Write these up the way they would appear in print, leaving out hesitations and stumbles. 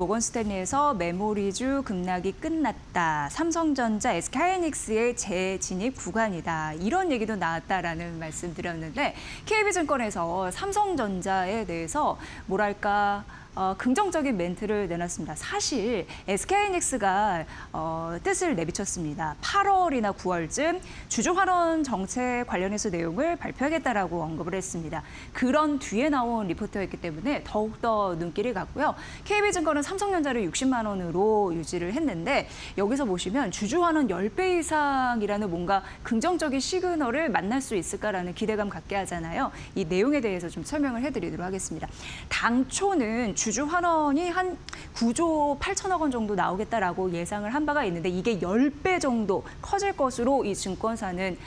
모건 스탠리에서 메모리주 급락이 끝났다. 삼성전자, SK하이닉스의 재진입 구간이다. 이런 얘기도 나왔다라는 말씀 드렸는데 KB증권에서 삼성전자에 대해서 뭐랄까 긍정적인 멘트를 내놨습니다. 사실 SK하이닉스가 뜻을 내비쳤습니다. 8월이나 9월쯤 주주환원 정책 관련해서 내용을 발표하겠다라고 언급을 했습니다. 그런 뒤에 나온 리포트였기 때문에 더욱더 눈길이 갔고요. KB증권은 삼성전자를 60만 원으로 유지를 했는데 여기서 보시면 주주환원 10배 이상이라는 뭔가 긍정적인 시그널을 만날 수 있을까라는 기대감 갖게 하잖아요. 이 내용에 대해서 좀 설명을 해드리도록 하겠습니다. 당초는 주주 환원이 한 9조 8천억 원 정도 나오겠다라고 예상을 한 바가 있는데 이게 10배 정도 커질 것으로 이 증권사는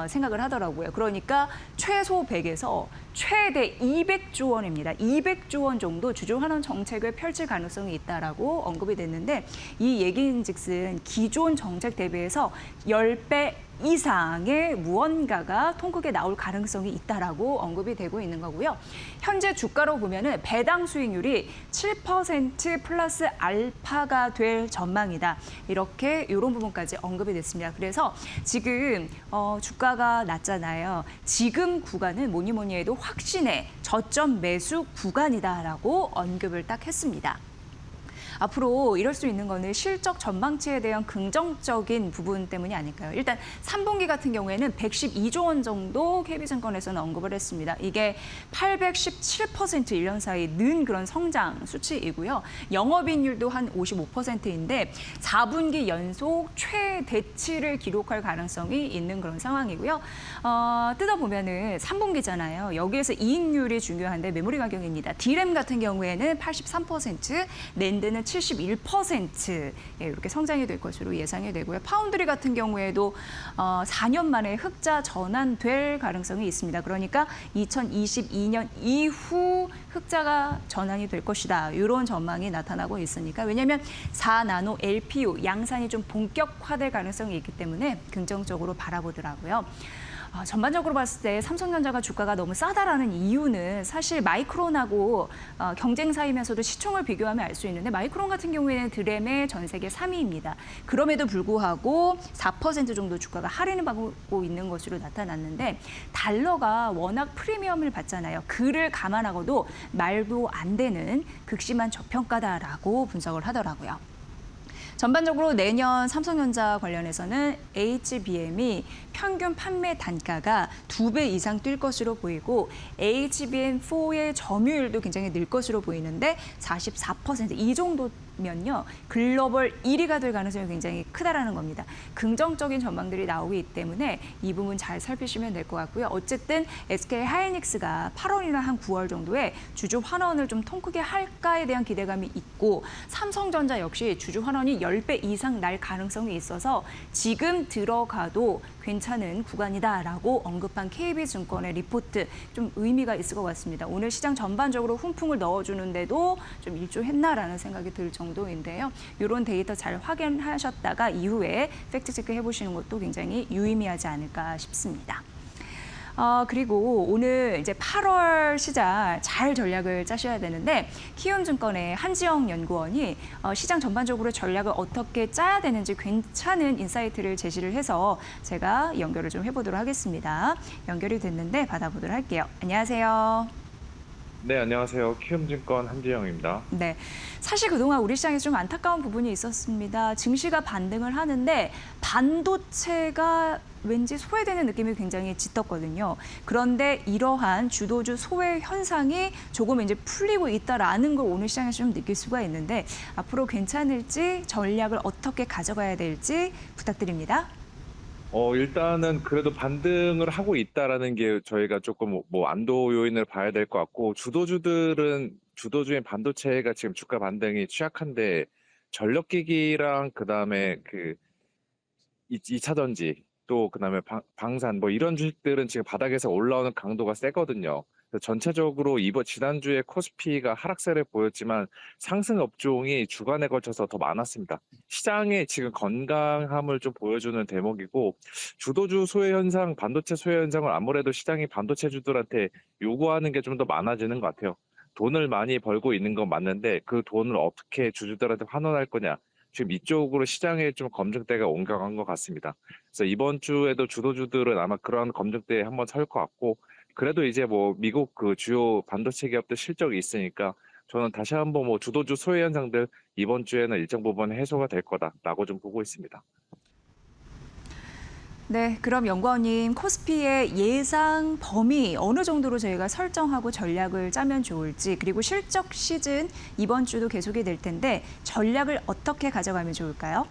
생각을 하더라고요. 그러니까 최소 100에서 최대 200조 원입니다. 200조 원 정도 주주 환원 정책을 펼칠 가능성이 있다라고 언급이 됐는데 이 얘기인즉슨 기존 정책 대비해서 10배 이상의 무언가가 통크게 나올 가능성이 있다라고 언급이 되고 있는 거고요. 현재 주가로 보면은 배당 수익률이 7% 플러스 알파가 될 전망이다. 이렇게 이런 부분까지 언급이 됐습니다. 그래서 지금 주가가 낮잖아요. 지금 구간은 뭐니 뭐니 해도 확신의 저점 매수 구간이다라고 언급을 딱 했습니다. 앞으로 이럴 수 있는 거는 실적 전망치에 대한 긍정적인 부분 때문이 아닐까요? 일단 3분기 같은 경우에는 112조 원 정도 KB증권에서는 언급을 했습니다. 이게 817% 1년 사이 는 그런 성장 수치이고요. 영업이익률도 한 55%인데 4분기 연속 최대치를 기록할 가능성이 있는 그런 상황이고요. 뜯어보면은 3분기잖아요. 여기에서 이익률이 중요한데 메모리 가격입니다. D램 같은 경우에는 83%, 낸드는 71% 이렇게 성장이 될 것으로 예상이 되고요. 파운드리 같은 경우에도 4년 만에 흑자 전환될 가능성이 있습니다. 그러니까 2022년 이후 흑자가 전환이 될 것이다. 이런 전망이 나타나고 있으니까 왜냐하면 4나노 LPU 양산이 좀 본격화될 가능성이 있기 때문에 긍정적으로 바라보더라고요. 전반적으로 봤을 때 삼성전자가 주가가 너무 싸다라는 이유는 사실 마이크론하고 경쟁사이면서도 시총을 비교하면 알 수 있는데 마이크론 같은 경우에는 드램의 전 세계 3위입니다. 그럼에도 불구하고 4% 정도 주가가 할인을 받고 있는 것으로 나타났는데 달러가 워낙 프리미엄을 받잖아요. 그를 감안하고도 말도 안 되는 극심한 저평가다라고 분석을 하더라고요. 전반적으로 내년 삼성전자 관련해서는 HBM이 평균 판매 단가가 2배 이상 뛸 것으로 보이고 HBM4의 점유율도 굉장히 늘 것으로 보이는데 44%이 정도면요. 글로벌 1위가 될 가능성이 굉장히 크다라는 겁니다. 긍정적인 전망들이 나오기 때문에 이 부분 잘 살피시면 될 것 같고요. 어쨌든 SK하이닉스가 8월이나 한 9월 정도에 주주 환원을 좀 통크게 할까에 대한 기대감이 있고 삼성전자 역시 주주 환원이 10배 이상 날 가능성이 있어서 지금 들어가도 괜찮은 구간이다라고 언급한 KB증권의 리포트 좀 의미가 있을 것 같습니다. 오늘 시장 전반적으로 훈풍을 넣어주는데도 좀 일조했나라는 생각이 들 정도인데요. 이런 데이터 잘 확인하셨다가 이후에 팩트체크 해보시는 것도 굉장히 유의미하지 않을까 싶습니다. 그리고 오늘 이제 8월 시장 잘 전략을 짜셔야 되는데 키움증권의 한지영 연구원이 시장 전반적으로 전략을 어떻게 짜야 되는지 괜찮은 인사이트를 제시를 해서 제가 연결을 좀 해보도록 하겠습니다. 연결이 됐는데 받아보도록 할게요. 안녕하세요. 네, 안녕하세요. 키움증권 한지영입니다. 네, 사실 그동안 우리 시장에서 좀 안타까운 부분이 있었습니다. 증시가 반등을 하는데 반도체가 왠지 소외되는 느낌이 굉장히 짙었거든요. 그런데 이러한 주도주 소외 현상이 조금 이제 풀리고 있다라는 걸 오늘 시장에서 좀 느낄 수가 있는데 앞으로 괜찮을지 전략을 어떻게 가져가야 될지 부탁드립니다. 일단은 그래도 반등을 하고 있다라는 게 저희가 조금 뭐 안도 요인을 봐야 될 것 같고, 주도주인 반도체가 지금 주가 반등이 취약한데, 전력기기랑 그다음에 그 2차 전지, 또 그다음에 방산 뭐 이런 주식들은 지금 바닥에서 올라오는 강도가 세거든요. 그래서 전체적으로 이번 지난주에 코스피가 하락세를 보였지만 상승 업종이 주간에 걸쳐서 더 많았습니다. 시장의 지금 건강함을 좀 보여주는 대목이고, 주도주 소외 현상, 반도체 소외 현상을 아무래도 시장이 반도체주들한테 요구하는 게 좀 더 많아지는 것 같아요. 돈을 많이 벌고 있는 건 맞는데 그 돈을 어떻게 주주들한테 환원할 거냐. 지금 이쪽으로 시장에 좀 검증대가 옮겨간 것 같습니다. 그래서 이번 주에도 주도주들은 아마 그런 검증대에 한번 설 것 같고, 그래도 이제 뭐 미국 그 주요 반도체 기업들 실적이 있으니까 저는 다시 한번 뭐 주도주 소외 현상들 이번 주에는 일정 부분 해소가 될 거다라고 좀 보고 있습니다. 네, 그럼 연구원님 코스피의 예상 범위 어느 정도로 저희가 설정하고 전략을 짜면 좋을지, 그리고 실적 시즌 이번 주도 계속이 될 텐데 전략을 어떻게 가져가면 좋을까요?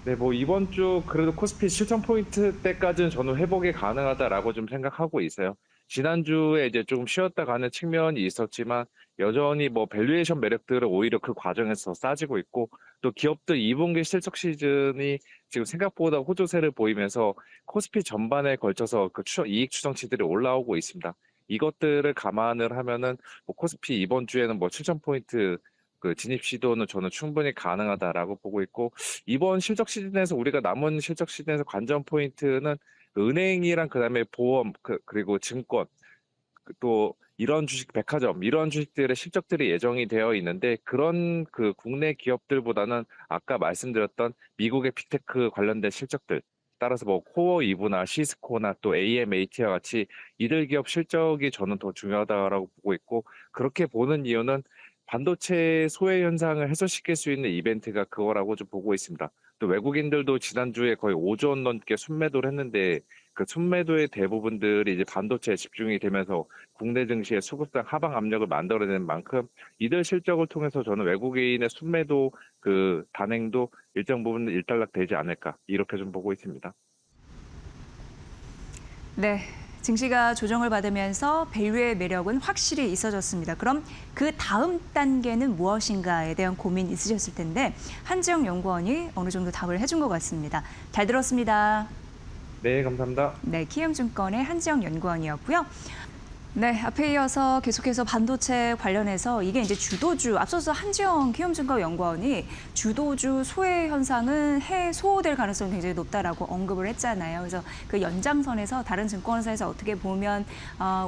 네, 뭐 이번 주 그래도 코스피 7,000포인트 때까지는 저는 회복이 가능하다라고 좀 생각하고 있어요. 지난주에 이제 조금 쉬었다 가는 측면이 있었지만 여전히 뭐 밸류에이션 매력들은 오히려 그 과정에서 싸지고 있고, 또 기업들 2분기 실적 시즌이 지금 생각보다 호조세를 보이면서 코스피 전반에 걸쳐서 그 이익 추정치들이 올라오고 있습니다. 이것들을 감안을 하면은 뭐 코스피 이번 주에는 뭐 7,000포인트 그 진입 시도는 저는 충분히 가능하다라고 보고 있고, 이번 실적 시즌에서 우리가 남은 실적 시즌에서 관전 포인트는 은행이랑 그다음에 보험 그리고 증권, 또 이런 주식, 백화점 이런 주식들의 실적들이 예정이 되어 있는데, 그런 그 국내 기업들보다는 아까 말씀드렸던 미국의 빅테크 관련된 실적들, 따라서 뭐 코어 이브나 시스코나 또 AMAT와 같이 이들 기업 실적이 저는 더 중요하다라고 보고 있고, 그렇게 보는 이유는 반도체 소외 현상을 해소시킬 수 있는 이벤트가 그거라고 좀 보고 있습니다. 또 외국인들도 지난주에 거의 5조 원 넘게 순매도를 했는데, 그 순매도의 대부분들이 이제 반도체에 집중이 되면서 국내 증시의 수급상 하방 압력을 만들어내는 만큼, 이들 실적을 통해서 저는 외국인의 순매도 그 단행도 일정 부분 일단락되지 않을까, 이렇게 좀 보고 있습니다. 네, 증시가 조정을 받으면서 밸류의 매력은 확실히 있어졌습니다. 그럼 그 다음 단계는 무엇인가에 대한 고민 있으셨을 텐데 한지영 연구원이 어느 정도 답을 해준 것 같습니다. 잘 들었습니다. 네, 감사합니다. 네, 키움증권의 한지영 연구원이었고요. 네, 앞에 이어서 계속해서 반도체 관련해서 이게 이제 주도주, 앞서서 한지영 키움증권 연구원이 주도주 소외 현상은 해소될 가능성이 굉장히 높다라고 언급을 했잖아요. 그래서 그 연장선에서 다른 증권사에서 어떻게 보면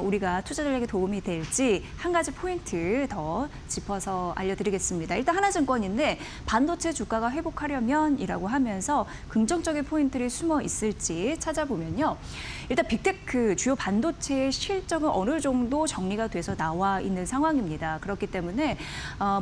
우리가 투자 전략에 도움이 될지 한 가지 포인트 더 짚어서 알려드리겠습니다. 일단 하나증권인데 반도체 주가가 회복하려면이라고 하면서 긍정적인 포인트를 숨어 있을지 찾아보면요. 일단 빅테크 주요 반도체의 실적은 어느 정도 정리가 돼서 나와 있는 상황입니다. 그렇기 때문에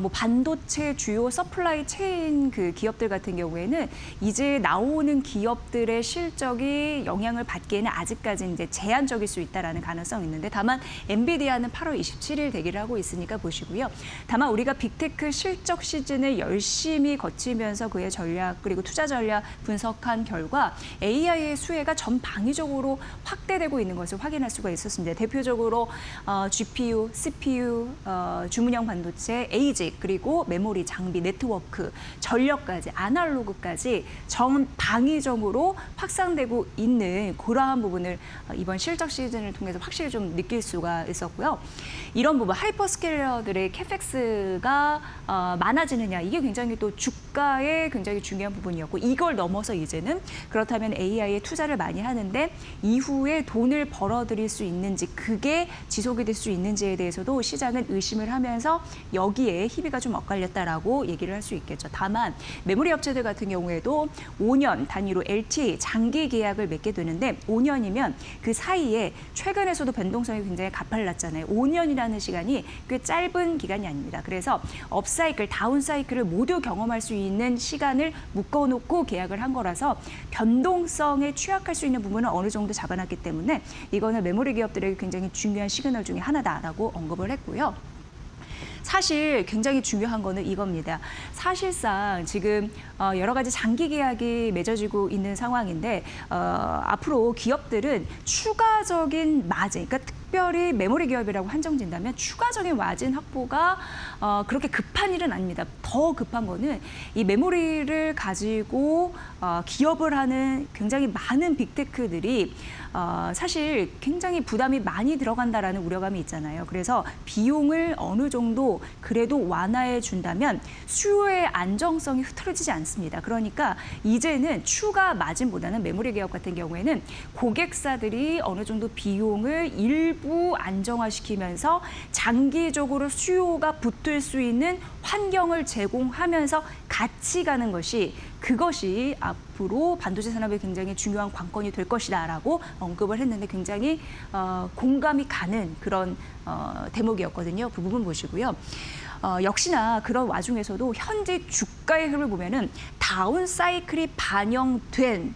뭐 반도체 주요 서플라이 체인 그 기업들 같은 경우에는 이제 나오는 기업들의 실적이 영향을 받기에는 아직까지 이제 제한적일 수 있다라는 가능성이 있는데, 다만 엔비디아는 8월 27일 대기를 하고 있으니까 보시고요. 다만 우리가 빅테크 실적 시즌을 열심히 거치면서 그의 전략 그리고 투자 전략 분석한 결과 AI의 수혜가 전방위적으로 확대되고 있는 것을 확인할 수가 있었습니다. 대표적으로 GPU, CPU, 주문형 반도체, ASIC, 그리고 메모리, 장비, 네트워크, 전력까지, 아날로그까지 전방위적으로 확산되고 있는 그러한 부분을 이번 실적 시즌을 통해서 확실히 좀 느낄 수가 있었고요. 이런 부분, 하이퍼스케일러들의 캐펙스가 많아지느냐, 이게 굉장히 또 주가에 굉장히 중요한 부분이었고, 이걸 넘어서 이제는 그렇다면 AI에 투자를 많이 하는데 이후에 돈을 벌어들일 수 있는지, 그게 지속이 될 수 있는지에 대해서도 시장은 의심을 하면서 여기에 희비가 좀 엇갈렸다라고 얘기를 할 수 있겠죠. 다만 메모리 업체들 같은 경우에도 5년 단위로 LTA 장기 계약을 맺게 되는데, 5년이면 그 사이에 최근에서도 변동성이 굉장히 가팔랐잖아요. 5년이라는 시간이 꽤 짧은 기간이 아닙니다. 그래서 업사이클, 다운사이클을 모두 경험할 수 있는 시간을 묶어놓고 계약을 한 거라서 변동성에 취약할 수 있는 부분은 어느 정도 잡아놨기 때문에 이거는 메모리 기업들에게 굉장히 중요한 시그널 중에 하나다라고 언급을 했고요. 사실 굉장히 중요한 거는 이겁니다. 사실상 지금 여러 가지 장기 계약이 맺어지고 있는 상황인데 앞으로 기업들은 추가적인 마진, 그러니까 특별히 메모리 기업이라고 한정된다면 추가적인 마진 확보가 그렇게 급한 일은 아닙니다. 더 급한 거는 이 메모리를 가지고 기업을 하는 굉장히 많은 빅테크들이 사실 굉장히 부담이 많이 들어간다라는 우려감이 있잖아요. 그래서 비용을 어느 정도 그래도 완화해 준다면 수요의 안정성이 흐트러지지 않습니다. 그러니까 이제는 추가 마진보다는 메모리 기업 같은 경우에는 고객사들이 어느 정도 비용을 일부 일부 안정화시키면서 장기적으로 수요가 붙을 수 있는 환경을 제공하면서 같이 가는 그것이 앞으로 반도체 산업의 굉장히 중요한 관건이 될 것이다라고 언급을 했는데 굉장히 공감이 가는 그런 대목이었거든요. 그 부분 보시고요. 역시나 그런 와중에서도 현재 주가의 흐름을 보면은 다운 사이클이 반영된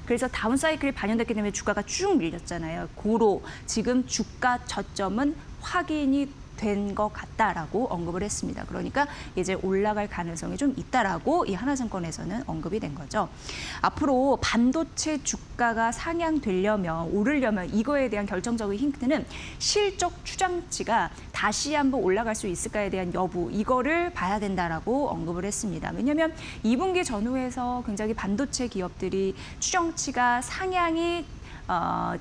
그래서 다운 사이클이 반영됐기 때문에 주가가 쭉 밀렸잖아요. 고로 지금 주가 저점은 확인이 된 것 같다라고 언급을 했습니다. 그러니까 이제 올라갈 가능성이 좀 있다라고 이 하나증권에서는 언급이 된 거죠. 앞으로 반도체 주가가 상향되려면 오르려면 이거에 대한 결정적인 힌트는 실적 추정치가 다시 한번 올라갈 수 있을까에 대한 여부 이거를 봐야 된다라고 언급을 했습니다. 왜냐하면 2분기 전후에서 굉장히 반도체 기업들이 추정치가 상향이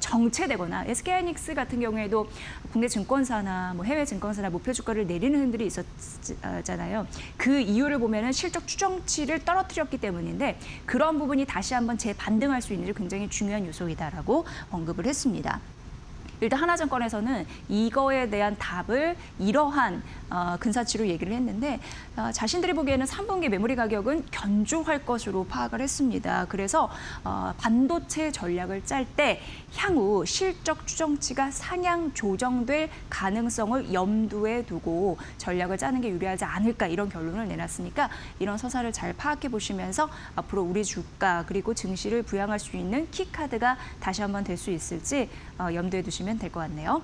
정체되거나 SK하이닉스 같은 경우에도 국내 증권사나 뭐 해외 증권사나 목표 주가를 내리는 흔들이 있었잖아요. 그 이유를 보면은 실적 추정치를 떨어뜨렸기 때문인데 그런 부분이 다시 한번 재반등할 수 있는지 굉장히 중요한 요소이다라고 언급을 했습니다. 일단 하나증권에서는 이거에 대한 답을 이러한 근사치로 얘기를 했는데 자신들이 보기에는 3분기 메모리 가격은 견조할 것으로 파악을 했습니다. 그래서 반도체 전략을 짤 때 향후 실적 추정치가 상향 조정될 가능성을 염두에 두고 전략을 짜는 게 유리하지 않을까 이런 결론을 내놨으니까 이런 서사를 잘 파악해 보시면서 앞으로 우리 주가 그리고 증시를 부양할 수 있는 키카드가 다시 한번 될 수 있을지 염두에 두시면 될 것 같네요.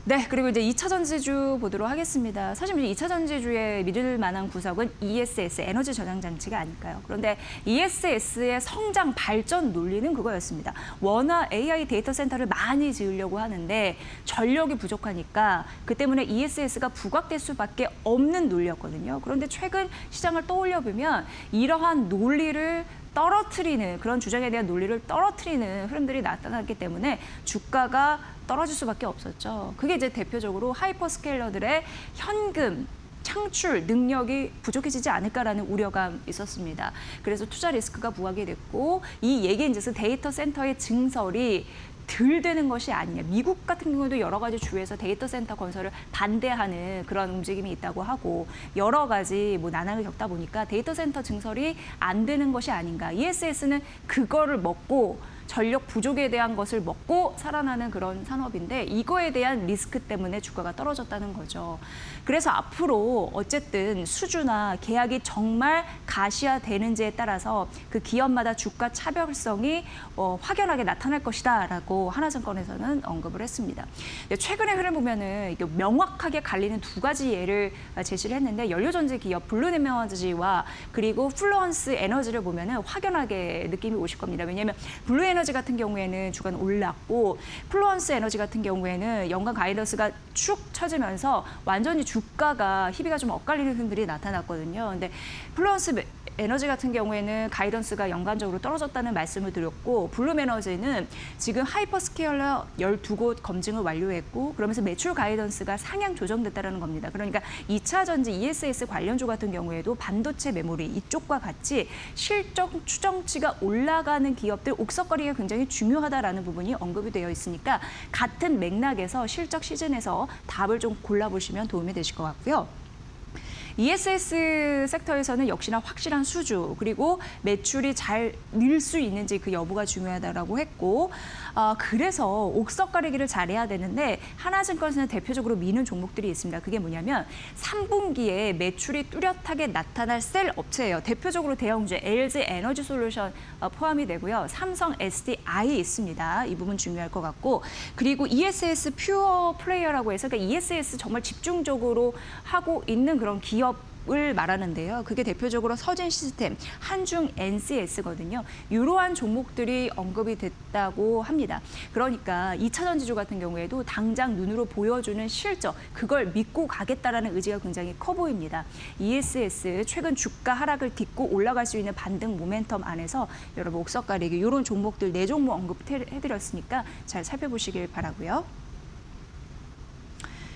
네, 그리고 이제 2차 전지주 보도록 하겠습니다. 사실 이제 2차 전지주의 믿을 만한 구석은 ESS, 에너지 저장 장치가 아닐까요? 그런데 ESS의 성장 발전 논리는 그거였습니다. 워낙 AI 데이터 센터를 많이 지으려고 하는데 전력이 부족하니까 그 때문에 ESS가 부각될 수밖에 없는 논리였거든요. 그런데 최근 시장을 떠올려 보면 이러한 논리를 떨어뜨리는 그런 주장에 대한 논리를 떨어뜨리는 흐름들이 나타났기 때문에 주가가 떨어질 수밖에 없었죠. 그게 이제 대표적으로 하이퍼스케일러들의 현금 창출 능력이 부족해지지 않을까라는 우려가 있었습니다. 그래서 투자 리스크가 부각이 됐고 이 얘기인즉슨 데이터 센터의 증설이 덜 되는 것이 아니냐. 미국 같은 경우도 여러 가지 주에서 데이터 센터 건설을 반대하는 그런 움직임이 있다고 하고 여러 가지 난항을 겪다 보니까 데이터 센터 증설이 안 되는 것이 아닌가. ESS는 그거를 먹고 전력 부족에 대한 것을 먹고 살아나는 그런 산업인데 이거에 대한 리스크 때문에 주가가 떨어졌다는 거죠. 그래서 앞으로 어쨌든 수주나 계약이 정말 가시화되는지에 따라서 그 기업마다 주가 차별성이 확연하게 나타날 것이다라고 하나증권에서는 언급을 했습니다. 최근의 흐름 보면은 명확하게 갈리는 두 가지 예를 제시를 했는데 연료전지 기업 블루에너지와 그리고 플루언스 에너지를 보면은 확연하게 느낌이 오실 겁니다. 왜냐하면 블루 에너지 같은 경우에는 주가는 올랐고 플루언스 에너지 같은 경우에는 연간 가이던스가 축 처지면서 완전히 주가가 희비가 좀 엇갈리는 흐름들이 나타났거든요. 근데 플루언스 에너지 같은 경우에는 가이던스가 연간적으로 떨어졌다는 말씀을 드렸고 블룸에너지는 지금 하이퍼스케일러 12곳 검증을 완료했고 그러면서 매출 가이던스가 상향 조정됐다는 겁니다. 그러니까 2차 전지 ESS 관련주 같은 경우에도 반도체 메모리 이쪽과 같이 실적 추정치가 올라가는 기업들 옥석거리가 굉장히 중요하다라는 부분이 언급이 되어 있으니까 같은 맥락에서 실적 시즌에서 답을 좀 골라보시면 도움이 되실 것 같고요. ESS 섹터에서는 역시나 확실한 수주 그리고 매출이 잘 늘 수 있는지 그 여부가 중요하다라고 했고 그래서 옥석 가리기를 잘해야 되는데 하나증권에서는 대표적으로 미는 종목들이 있습니다. 그게 뭐냐면 3분기에 매출이 뚜렷하게 나타날 셀 업체예요. 대표적으로 대형주 LG 에너지 솔루션 포함이 되고요. 삼성 SDI 있습니다. 이 부분 중요할 것 같고 그리고 ESS 퓨어 플레이어라고 해서 그러니까 ESS 정말 집중적으로 하고 있는 그런 기업을 말하는데요. 그게 대표적으로 서진 시스템, 한중 NCS거든요. 이러한 종목들이 언급이 됐다고 합니다. 그러니까 2차 전지주 같은 경우에도 당장 눈으로 보여주는 실적, 그걸 믿고 가겠다라는 의지가 굉장히 커 보입니다. ESS 최근 주가 하락을 딛고 올라갈 수 있는 반등 모멘텀 안에서 여러분 옥석 가리기 이런 종목들 4종목 언급해드렸으니까 잘 살펴보시길 바라고요.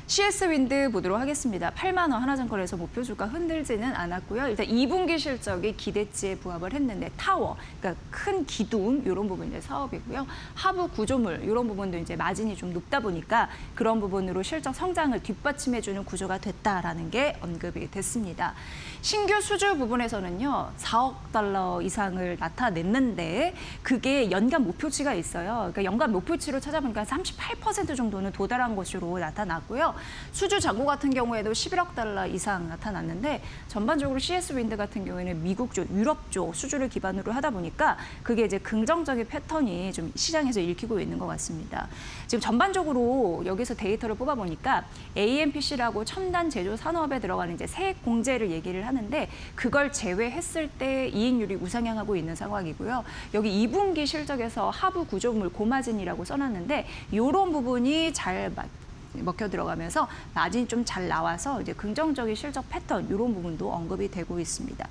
CS 윈드 보도록 하겠습니다. 8만 원 하나증권에서 목표 주가 흔들지는 않았고요. 일단 2분기 실적이 기대치에 부합을 했는데 타워, 그러니까 큰 기둥 이런 부분 이제 사업이고요. 하부 구조물 이런 부분도 이제 마진이 좀 높다 보니까 그런 부분으로 실적 성장을 뒷받침해주는 구조가 됐다라는 게 언급이 됐습니다. 신규 수주 부분에서는요, 4억 달러 이상을 나타냈는데 그게 연간 목표치가 있어요. 그러니까 연간 목표치로 찾아보니까 38% 정도는 도달한 것으로 나타났고요. 수주 잔고 같은 경우에도 11억 달러 이상 나타났는데 전반적으로 CS 윈드 같은 경우에는 미국 쪽, 유럽 쪽 수주를 기반으로 하다 보니까 그게 이제 긍정적인 패턴이 좀 시장에서 읽히고 있는 것 같습니다. 지금 전반적으로 여기서 데이터를 뽑아보니까 AMPC라고 첨단 제조 산업에 들어가는 이제 세액 공제를 얘기를 하는데 그걸 제외했을 때 이익률이 우상향하고 있는 상황이고요. 여기 2분기 실적에서 하부 구조물 고마진이라고 써놨는데 이런 부분이 잘 먹혀 들어가면서 마진이 좀 잘 나와서 이제 긍정적인 실적 패턴 이런 부분도 언급이 되고 있습니다.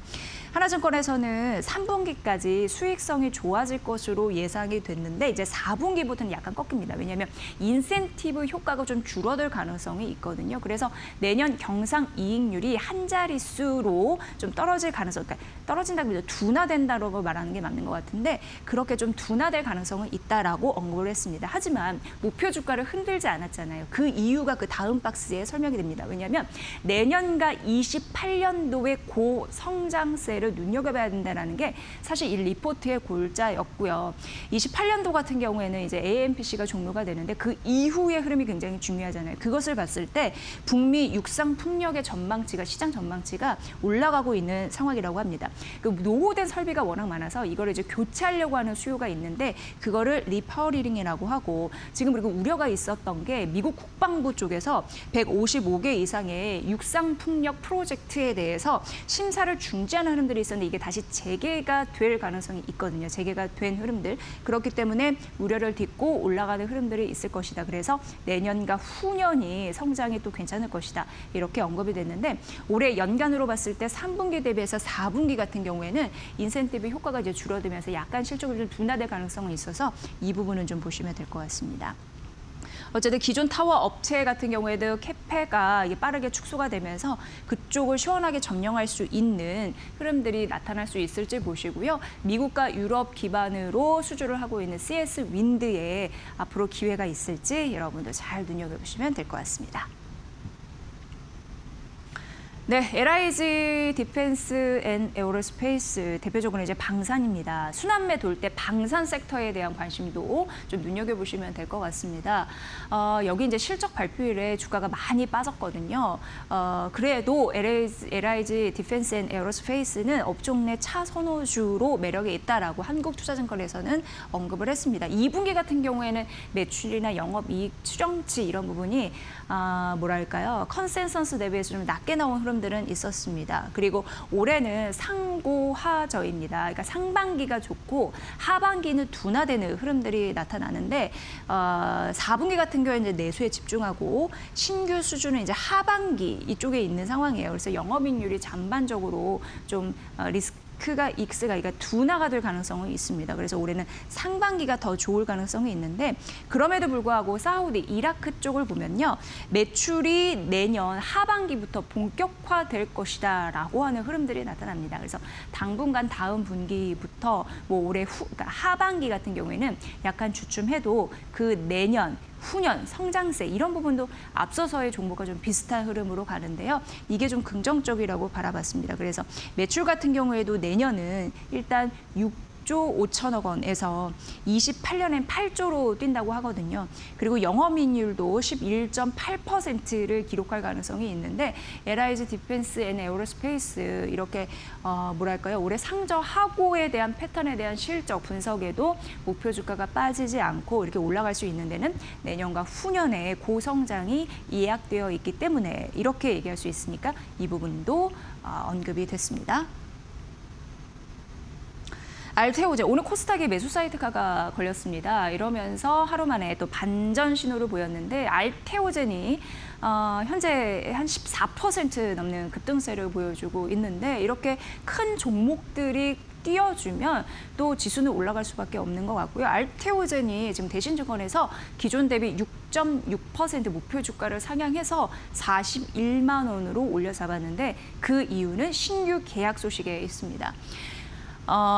하나증권에서는 3분기까지 수익성이 좋아질 것으로 예상이 됐는데 이제 4분기부터는 약간 꺾입니다. 왜냐하면 인센티브 효과가 좀 줄어들 가능성이 있거든요. 그래서 내년 경상 이익률이 한 자릿수로 좀 떨어질 가능성, 그러니까 떨어진다고 해도 둔화된다고 말하는 게 맞는 것 같은데 그렇게 좀 둔화될 가능성은 있다라고 언급을 했습니다. 하지만 목표 주가를 흔들지 않았잖아요. 그 이유가 그 다음 박스에 설명이 됩니다. 왜냐하면 내년과 28년도의 고성장세를 눈여겨봐야 된다는 게 사실 이 리포트의 골자였고요. 28년도 같은 경우에는 이제 AMPC가 종료가 되는데 그 이후의 흐름이 굉장히 중요하잖아요. 그것을 봤을 때 북미 육상 풍력의 전망치가 시장 전망치가 올라가고 있는 상황이라고 합니다. 그 노후된 설비가 워낙 많아서 이거를 이제 교체하려고 하는 수요가 있는데 그거를 리파워링이라고 하고 지금 그리고 우려가 있었던 게 미국 국방부 쪽에서 155개 이상의 육상 풍력 프로젝트에 대해서 심사를 중지하는 흐름들이 있었는데 이게 다시 재개가 될 가능성이 있거든요. 재개가 된 흐름들. 그렇기 때문에 우려를 딛고 올라가는 흐름들이 있을 것이다. 그래서 내년과 후년이 성장이 또 괜찮을 것이다. 이렇게 언급이 됐는데 올해 연간으로 봤을 때 3분기 대비해서 4분기 같은 경우에는 인센티브 효과가 이제 줄어들면서 약간 실적이 좀 둔화될 가능성은 있어서 이 부분은 좀 보시면 될 것 같습니다. 어쨌든 기존 타워 업체 같은 경우에도 캐페가 빠르게 축소가 되면서 그쪽을 시원하게 점령할 수 있는 흐름들이 나타날 수 있을지 보시고요. 미국과 유럽 기반으로 수주를 하고 있는 CS 윈드에 앞으로 기회가 있을지 여러분들 잘 눈여겨보시면 될 것 같습니다. 네, LIG 디펜스 앤 에어로스페이스 대표적으로 이제 방산입니다. 순환매 돌 때 방산 섹터에 대한 관심도 좀 눈여겨보시면 될 것 같습니다. 여기 이제 실적 발표일에 주가가 많이 빠졌거든요. 그래도 LIG 디펜스 앤 에어로스페이스는 업종 내 차선호주로 매력이 있다라고 한국투자증권에서는 언급을 했습니다. 2분기 같은 경우에는 매출이나 영업이익 추정치 이런 부분이 뭐랄까요? 컨센서스 대비해서 좀 낮게 나온 흐름들은 있었습니다. 그리고 올해는 상고하저입니다. 그러니까 상반기가 좋고 하반기는 둔화되는 흐름들이 나타나는데 4분기 같은 경우에는 이제 내수에 집중하고 신규 수주는 이제 하반기 이쪽에 있는 상황이에요. 그래서 영업이익률이 전반적으로 좀 익스가 그러니까 둔화가 될 가능성은 있습니다. 그래서 올해는 상반기가 더 좋을 가능성이 있는데 그럼에도 불구하고 사우디, 이라크 쪽을 보면요. 매출이 내년 하반기부터 본격화될 것이다라고 하는 흐름들이 나타납니다. 그래서 당분간 다음 분기부터 뭐 올해 그러니까 하반기 같은 경우에는 약간 주춤해도 그 내년 후년 성장세 이런 부분도 앞서서의 종목과 좀 비슷한 흐름으로 가는데요. 이게 좀 긍정적이라고 바라봤습니다. 그래서 매출 같은 경우에도 내년은 일단 6조 5천억 원에서 28년엔 8조로 뛴다고 하거든요. 그리고 영업이익률도 11.8%를 기록할 가능성이 있는데 LIG 디펜스 앤 에어로스페이스 이렇게 뭐랄까요? 올해 상저하고에 대한 패턴에 대한 실적 분석에도 목표 주가가 빠지지 않고 이렇게 올라갈 수 있는 데는 내년과 후년에 고성장이 예약되어 있기 때문에 이렇게 얘기할 수 있으니까 이 부분도 언급이 됐습니다. 알테오제 오늘 코스닥에 매수 사이드카가 걸렸습니다. 이러면서 하루 만에 또 반전 신호를 보였는데 알테오젠이 현재 한 14% 넘는 급등세를 보여주고 있는데 이렇게 큰 종목들이 띄워주면 또 지수는 올라갈 수밖에 없는 것 같고요. 알테오젠이 지금 대신증권에서 기존 대비 6.6% 목표 주가를 상향해서 41만 원으로 올려 잡았는데 그 이유는 신규 계약 소식에 있습니다.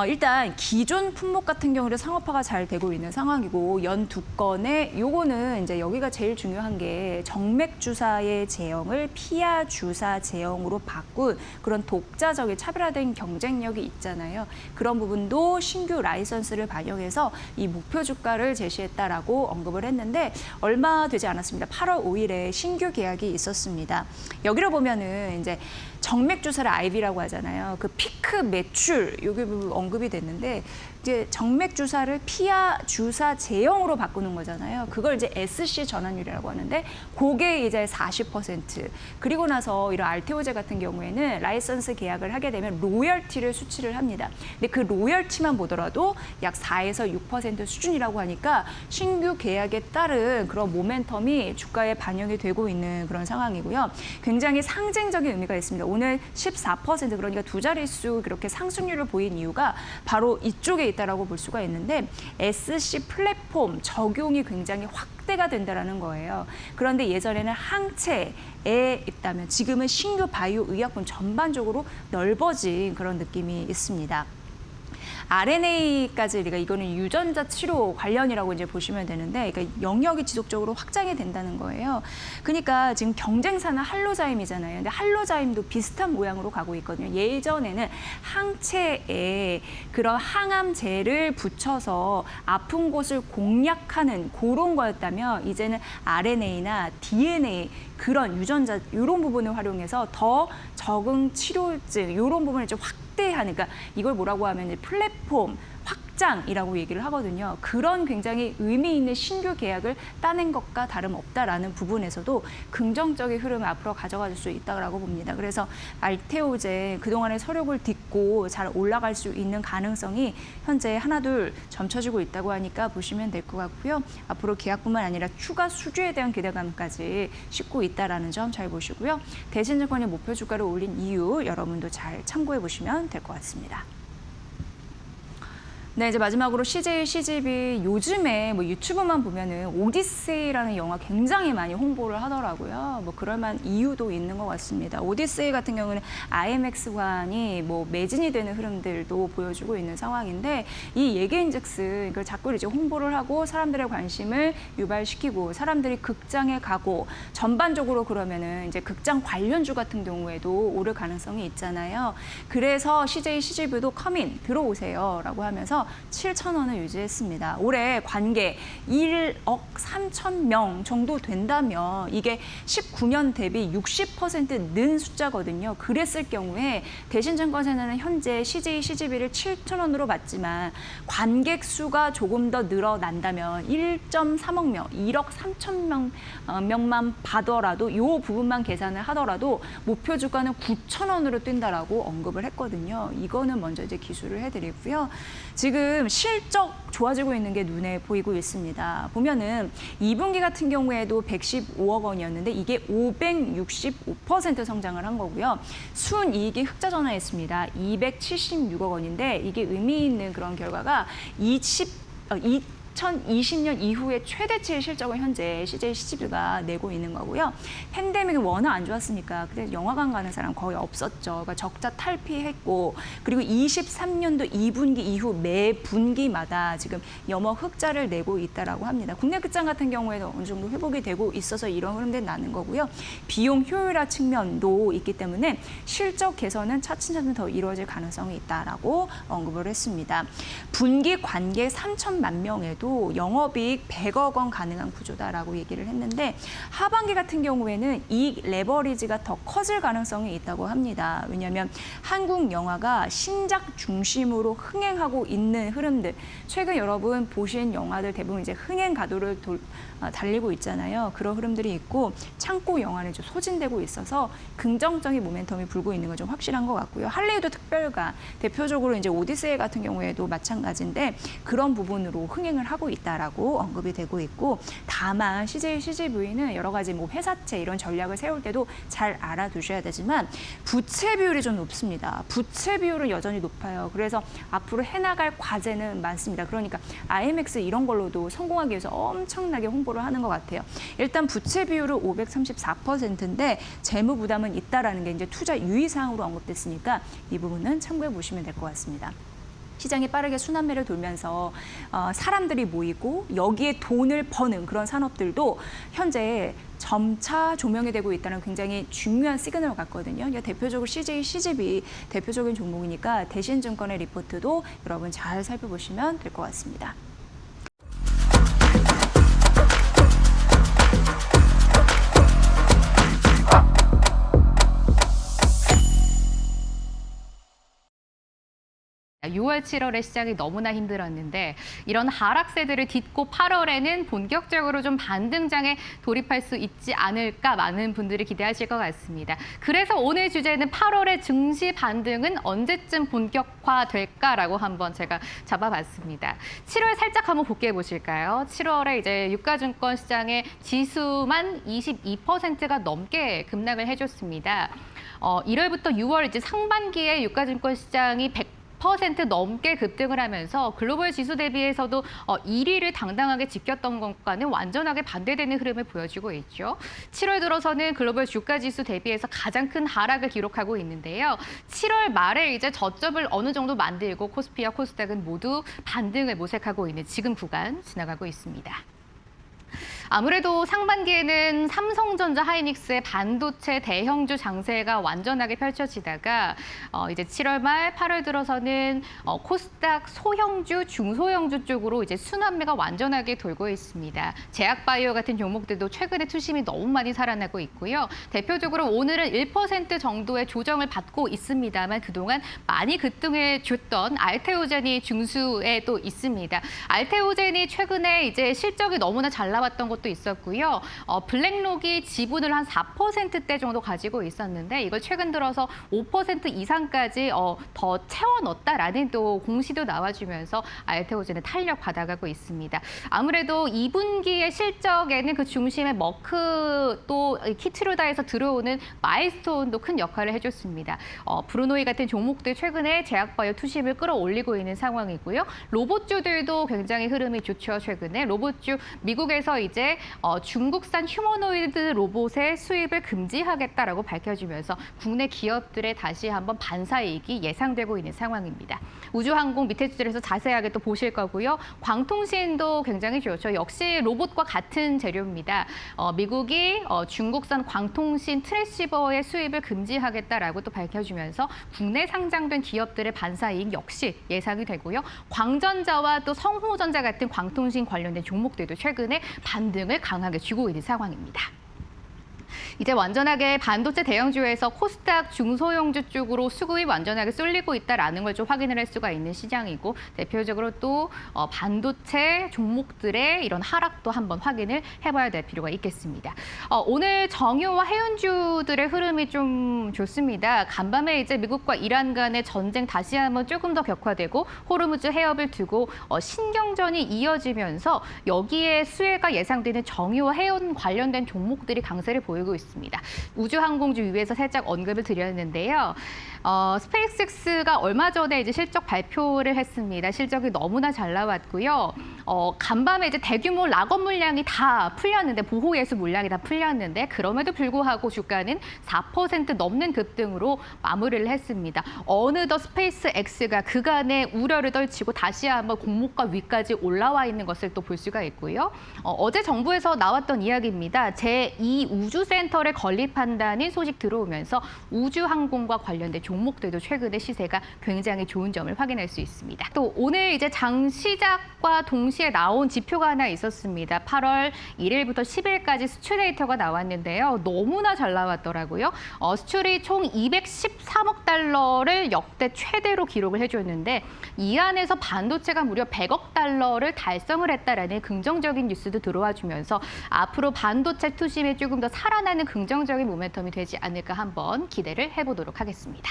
일단 기존 품목 같은 경우는 상업화가 잘 되고 있는 상황이고 연 2건에 요거는 이제 여기가 제일 중요한 게 정맥 주사의 제형을 피하 주사 제형으로 바꾼 그런 독자적인 차별화된 경쟁력이 있잖아요. 그런 부분도 신규 라이선스를 반영해서 이 목표 주가를 제시했다라고 언급을 했는데 얼마 되지 않았습니다. 8월 5일에 신규 계약이 있었습니다. 여기를 보면은 이제 정맥 주사를 IV라고 하잖아요. 그 피크 매출 여기 부분 언급이 됐는데 이제 정맥 주사를 피하 주사 제형으로 바꾸는 거잖아요. 그걸 이제 SC 전환율이라고 하는데 그게 이제 40% 그리고 나서 이런 알테오제 같은 경우에는 라이선스 계약을 하게 되면 로열티를 수치를 합니다. 근데 그 로열티만 보더라도 약 4에서 6% 수준이라고 하니까 신규 계약에 따른 그런 모멘텀이 주가에 반영이 되고 있는 그런 상황이고요. 굉장히 상징적인 의미가 있습니다. 오늘 14% 그러니까 두 자릿수 그렇게 상승률을 보인 이유가 바로 이쪽에 있다라고 볼 수가 있는데 SC 플랫폼 적용이 굉장히 확대가 된다라는 거예요. 그런데 예전에는 항체에 있다면 지금은 신규 바이오 의약품 전반적으로 넓어진 그런 느낌이 있습니다. RNA까지 우리가 이거는 유전자 치료 관련이라고 이제 보시면 되는데, 그러니까 영역이 지속적으로 확장이 된다는 거예요. 그러니까 지금 경쟁사는 할로자임이잖아요. 근데 할로자임도 비슷한 모양으로 가고 있거든요. 예전에는 항체에 그런 항암제를 붙여서 아픈 곳을 공략하는 그런 거였다면 이제는 RNA나 DNA 그런 유전자 이런 부분을 활용해서 더 적응 치료증 이런 부분을 좀 확대하는, 그러니까 이걸 뭐라고 하면 이제 플랫폼 확장이라고 얘기를 하거든요. 그런 굉장히 의미 있는 신규 계약을 따낸 것과 다름없다라는 부분에서도 긍정적인 흐름을 앞으로 가져갈 수 있다고 봅니다. 그래서 알테오제 그동안의 서력을 딛고 잘 올라갈 수 있는 가능성이 현재 하나둘 점쳐지고 있다고 하니까 보시면 될 것 같고요. 앞으로 계약뿐만 아니라 추가 수주에 대한 기대감까지 싣고 있다는 점 잘 보시고요. 대신증권이 목표 주가를 올린 이유 여러분도 잘 참고해 보시면 될 것 같습니다. 네, 이제 마지막으로 CJ, CGV 요즘에 뭐 유튜브만 보면은 오디세이라는 영화 굉장히 많이 홍보를 하더라고요. 뭐 그럴 만한 이유도 있는 것 같습니다. 오디세이 같은 경우는 IMAX관이 뭐 매진이 되는 흐름들도 보여주고 있는 상황인데 이 얘기인즉슨 이걸 자꾸 이제 홍보를 하고 사람들의 관심을 유발시키고 사람들이 극장에 가고 전반적으로 그러면은 이제 극장 관련주 같은 경우에도 오를 가능성이 있잖아요. 그래서 CJ, CGV도 커민 들어오세요라고 하면서 7,000원을 유지했습니다. 올해 관계 1억 3천 명 정도 된다면 이게 19년 대비 60% 는 숫자거든요. 그랬을 경우에 대신증권에서는 현재 CJ, CGV를 7,000원으로 받지만 관객 수가 조금 더 늘어난다면 1.3억 명, 1억 3천 명만 받더라도 이 부분만 계산을 하더라도 목표 주가는 9,000원으로 뛴다라고 언급을 했거든요. 이거는 먼저 이제 기술을 해드리고요. 지금 실적 좋아지고 있는 게 눈에 보이고 있습니다. 보면은 2분기 같은 경우에도 115억 원이었는데 이게 565% 성장을 한 거고요. 순이익이 흑자 전환했습니다. 276억 원인데 이게 의미 있는 그런 결과가 2020년 이후에 최대치의 실적을 현재 CJ, CGV가 내고 있는 거고요. 팬데믹이 워낙 안 좋았으니까 그래서 영화관 가는 사람 거의 없었죠. 그러니까 적자 탈피했고 그리고 23년도 2분기 이후 매 분기마다 지금 영업 흑자를 내고 있다라고 합니다. 국내 극장 같은 경우에는 어느 정도 회복이 되고 있어서 이런 흐름들이 나는 거고요. 비용 효율화 측면도 있기 때문에 실적 개선은 차츰차츰 더 이루어질 가능성이 있다라고 언급을 했습니다. 분기 관객 3천만 명에도 영업이익 100억 원 가능한 구조다라고 얘기를 했는데 하반기 같은 경우에는 이익 레버리지가 더 커질 가능성이 있다고 합니다. 왜냐하면 한국 영화가 신작 중심으로 흥행하고 있는 흐름들, 최근 여러분 보신 영화들 대부분 이제 흥행 가도를 달리고 있잖아요. 그런 흐름들이 있고 창고 영화는 좀 소진되고 있어서 긍정적인 모멘텀이 불고 있는 건 좀 확실한 것 같고요. 할리우드 특별관 대표적으로 이제 오디세이 같은 경우에도 마찬가지인데 그런 부분으로 흥행을 하고 하고 있다라고 언급이 되고 있고, 다만 CJ, CGV는 여러 가지 뭐 회사채 이런 전략을 세울 때도 잘 알아두셔야 되지만 부채 비율이 좀 높습니다. 부채 비율은 여전히 높아요. 그래서 앞으로 해나갈 과제는 많습니다. 그러니까 IMX 이런 걸로도 성공하기 위해서 엄청나게 홍보를 하는 것 같아요. 일단 부채 비율은 534%인데 재무 부담은 있다라는 게 이제 투자 유의사항으로 언급됐으니까 이 부분은 참고해 보시면 될 것 같습니다. 시장이 빠르게 순환매를 돌면서 사람들이 모이고 여기에 돈을 버는 그런 산업들도 현재 점차 조명이 되고 있다는 굉장히 중요한 시그널 같거든요. 대표적으로 CJ, CGV 대표적인 종목이니까 대신증권의 리포트도 여러분 잘 살펴보시면 될 것 같습니다. 아, 6월, 7월의 시장이 너무나 힘들었는데 이런 하락세들을 딛고 8월에는 본격적으로 좀 반등장에 돌입할 수 있지 않을까 많은 분들이 기대하실 것 같습니다. 그래서 오늘 주제는 8월의 증시 반등은 언제쯤 본격화될까라고 한번 제가 잡아봤습니다. 7월 살짝 한번 복귀해 보실까요? 7월에 이제 유가증권 시장의 지수만 22%가 넘게 급락을 해줬습니다. 1월부터 6월 이제 상반기에 유가증권 시장이 100% 넘게 급등을 하면서 글로벌 지수 대비해서도 1위를 당당하게 지켰던 것과는 완전하게 반대되는 흐름을 보여주고 있죠. 7월 들어서는 글로벌 주가 지수 대비해서 가장 큰 하락을 기록하고 있는데요. 7월 말에 이제 저점을 어느 정도 만들고 코스피와 코스닥은 모두 반등을 모색하고 있는 지금 구간 지나가고 있습니다. 아무래도 상반기에는 삼성전자, 하이닉스의 반도체 대형주 장세가 완전하게 펼쳐지다가 이제 7월 말, 8월 들어서는 코스닥 소형주, 중소형주 쪽으로 이제 순환매가 완전하게 돌고 있습니다. 제약바이오 같은 종목들도 최근에 투심이 너무 많이 살아나고 있고요. 대표적으로 오늘은 1% 정도의 조정을 받고 있습니다만 그동안 많이 급등해 줬던 알테오젠이 중수에 또 있습니다. 알테오젠이 최근에 이제 실적이 너무나 잘 나왔던 것도 있었고요. 블랙록이 지분을 한 4%대 정도 가지고 있었는데 이걸 최근 들어서 5% 이상까지 더 채워 넣었다라는 또 공시도 나와주면서 알테오젠은 탄력 받아가고 있습니다. 아무래도 2분기의 실적에는 그 중심에 머크 또 키트루다에서 들어오는 마일스톤도 큰 역할을 해줬습니다. 브루노이 같은 종목들 최근에 제약바이오 투심을 끌어올리고 있는 상황이고요. 로봇주들도 굉장히 흐름이 좋죠. 최근에 로봇주 미국에서 이제 중국산 휴머노이드 로봇의 수입을 금지하겠다라고 밝혀주면서 국내 기업들의 다시 한번 반사이익이 예상되고 있는 상황입니다. 우주항공 밑에 줄에서 자세하게 또 보실 거고요. 광통신도 굉장히 좋죠. 역시 로봇과 같은 재료입니다. 미국이 중국산 광통신 트랜시버의 수입을 금지하겠다라고 또 밝혀주면서 국내 상장된 기업들의 반사이익 역시 예상이 되고요. 광전자와 또 성호전자 같은 광통신 관련된 종목들도 최근에 반등을 강하게 주고 있는 상황입니다. 이제 완전하게 반도체 대형주에서 코스닥 중소형주 쪽으로 수급이 완전하게 쏠리고 있다라는 걸 좀 확인을 할 수가 있는 시장이고 대표적으로 또 반도체 종목들의 이런 하락도 한번 확인을 해봐야 될 필요가 있겠습니다. 오늘 정유와 해운주들의 흐름이 좀 좋습니다. 간밤에 이제 미국과 이란 간의 전쟁 다시 한번 조금 더 격화되고 호르무즈 해협을 두고 신경전이 이어지면서 여기에 수혜가 예상되는 정유와 해운 관련된 종목들이 강세를 보이고 있습니다. 우주항공주 위에서 살짝 언급을 드렸는데요. 스페이스X가 얼마 전에 이제 실적 발표를 했습니다. 실적이 너무나 잘 나왔고요. 간밤에 이제 대규모 락업 물량이 다 풀렸는데 보호 예수 물량이 다 풀렸는데 그럼에도 불구하고 주가는 4% 넘는 급등으로 마무리를 했습니다. 어느덧 스페이스X가 그간의 우려를 떨치고 다시 한번 공모가 위까지 올라와 있는 것을 또 볼 수가 있고요. 어제 정부에서 나왔던 이야기입니다. 제2 우주센터를 건립한다는 소식 들어오면서 우주항공과 관련된 종목들도 최근에 시세가 굉장히 좋은 점을 확인할 수 있습니다. 또 오늘 이제 장 시작과 동시에 나온 지표가 하나 있었습니다. 8월 1일부터 10일까지 수출 데이터가 나왔는데요. 너무나 잘 나왔더라고요. 수출이 총 213억 달러를 역대 최대로 기록을 해줬는데 이 안에서 반도체가 무려 100억 달러를 달성을 했다라는 긍정적인 뉴스도 들어와 주면서 앞으로 반도체 투심에 조금 더 살아나는 긍정적인 모멘텀이 되지 않을까 한번 기대를 해보도록 하겠습니다.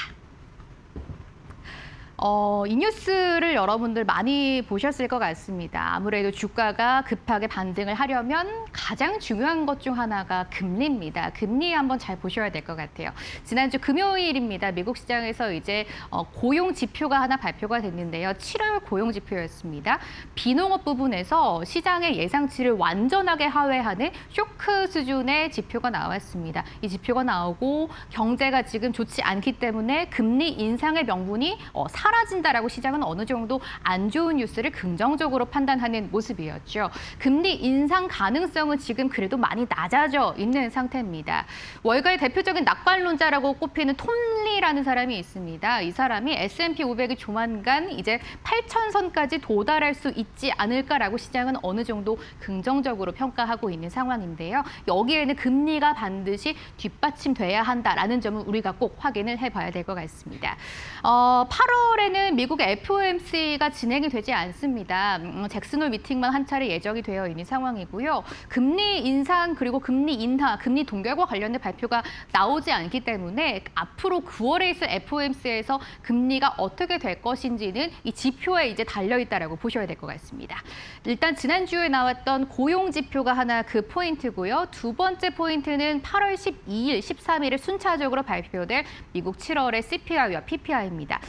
이 뉴스를 여러분들 많이 보셨을 것 같습니다. 아무래도 주가가 급하게 반등을 하려면 가장 중요한 것 중 하나가 금리입니다. 금리 한번 잘 보셔야 될 것 같아요. 지난주 금요일입니다. 미국 시장에서 이제 고용 지표가 하나 발표가 됐는데요. 7월 고용 지표였습니다. 비농업 부분에서 시장의 예상치를 완전하게 하회하는 쇼크 수준의 지표가 나왔습니다. 이 지표가 나오고 경제가 지금 좋지 않기 때문에 금리 인상의 명분이 사라진다라고 시장은 어느 정도 안 좋은 뉴스를 긍정적으로 판단하는 모습이었죠. 금리 인상 가능성은 지금 그래도 많이 낮아져 있는 상태입니다. 월가의 대표적인 낙관론자라고 꼽히는 톰리라는 사람이 있습니다. 이 사람이 S&P 500이 조만간 이제 8,000선까지 도달할 수 있지 않을까라고 시장은 어느 정도 긍정적으로 평가하고 있는 상황인데요. 여기에는 금리가 반드시 뒷받침돼야 한다라는 점은 우리가 꼭 확인을 해봐야 될 것 같습니다. 8월에는 미국의 FOMC가 진행이 되지 않습니다. 잭슨홀 미팅만 한 차례 예정이 되어 있는 상황이고요. 금리 인상 그리고 금리 인하, 금리 동결과 관련된 발표가 나오지 않기 때문에 앞으로 9월에 있을 FOMC에서 금리가 어떻게 될 것인지는 이 지표에 이제 달려 있다라고 보셔야 될 것 같습니다. 일단 지난주에 나왔던 고용 지표가 하나 그 포인트고요. 두 번째 포인트는 8월 12일, 13일에 순차적으로 발표될 미국 7월의 CPI와 PPI입니다.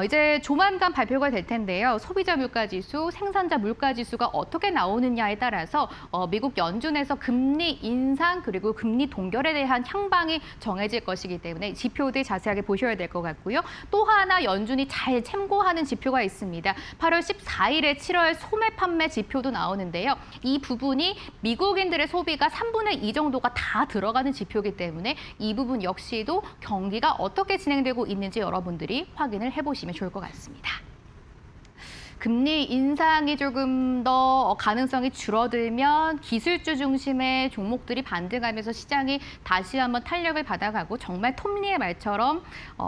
이제 조만간 발표가 될 텐데요. 소비자 물가지수, 생산자 물가지수가 어떻게 나오느냐에 따라서 미국 연준에서 금리 인상 그리고 금리 동결에 대한 향방이 정해질 것이기 때문에 지표들 자세하게 보셔야 될 것 같고요. 또 하나 연준이 잘 참고하는 지표가 있습니다. 8월 14일에 7월 소매 판매 지표도 나오는데요. 이 부분이 미국인들의 소비가 3분의 2 정도가 다 들어가는 지표이기 때문에 이 부분 역시도 경기가 어떻게 진행되고 있는지 여러분들이 확인을 해보시면 좋을 것 같습니다. 금리 인상이 조금 더 가능성이 줄어들면 기술주 중심의 종목들이 반등하면서 시장이 다시 한번 탄력을 받아가고 정말 톱니의 말처럼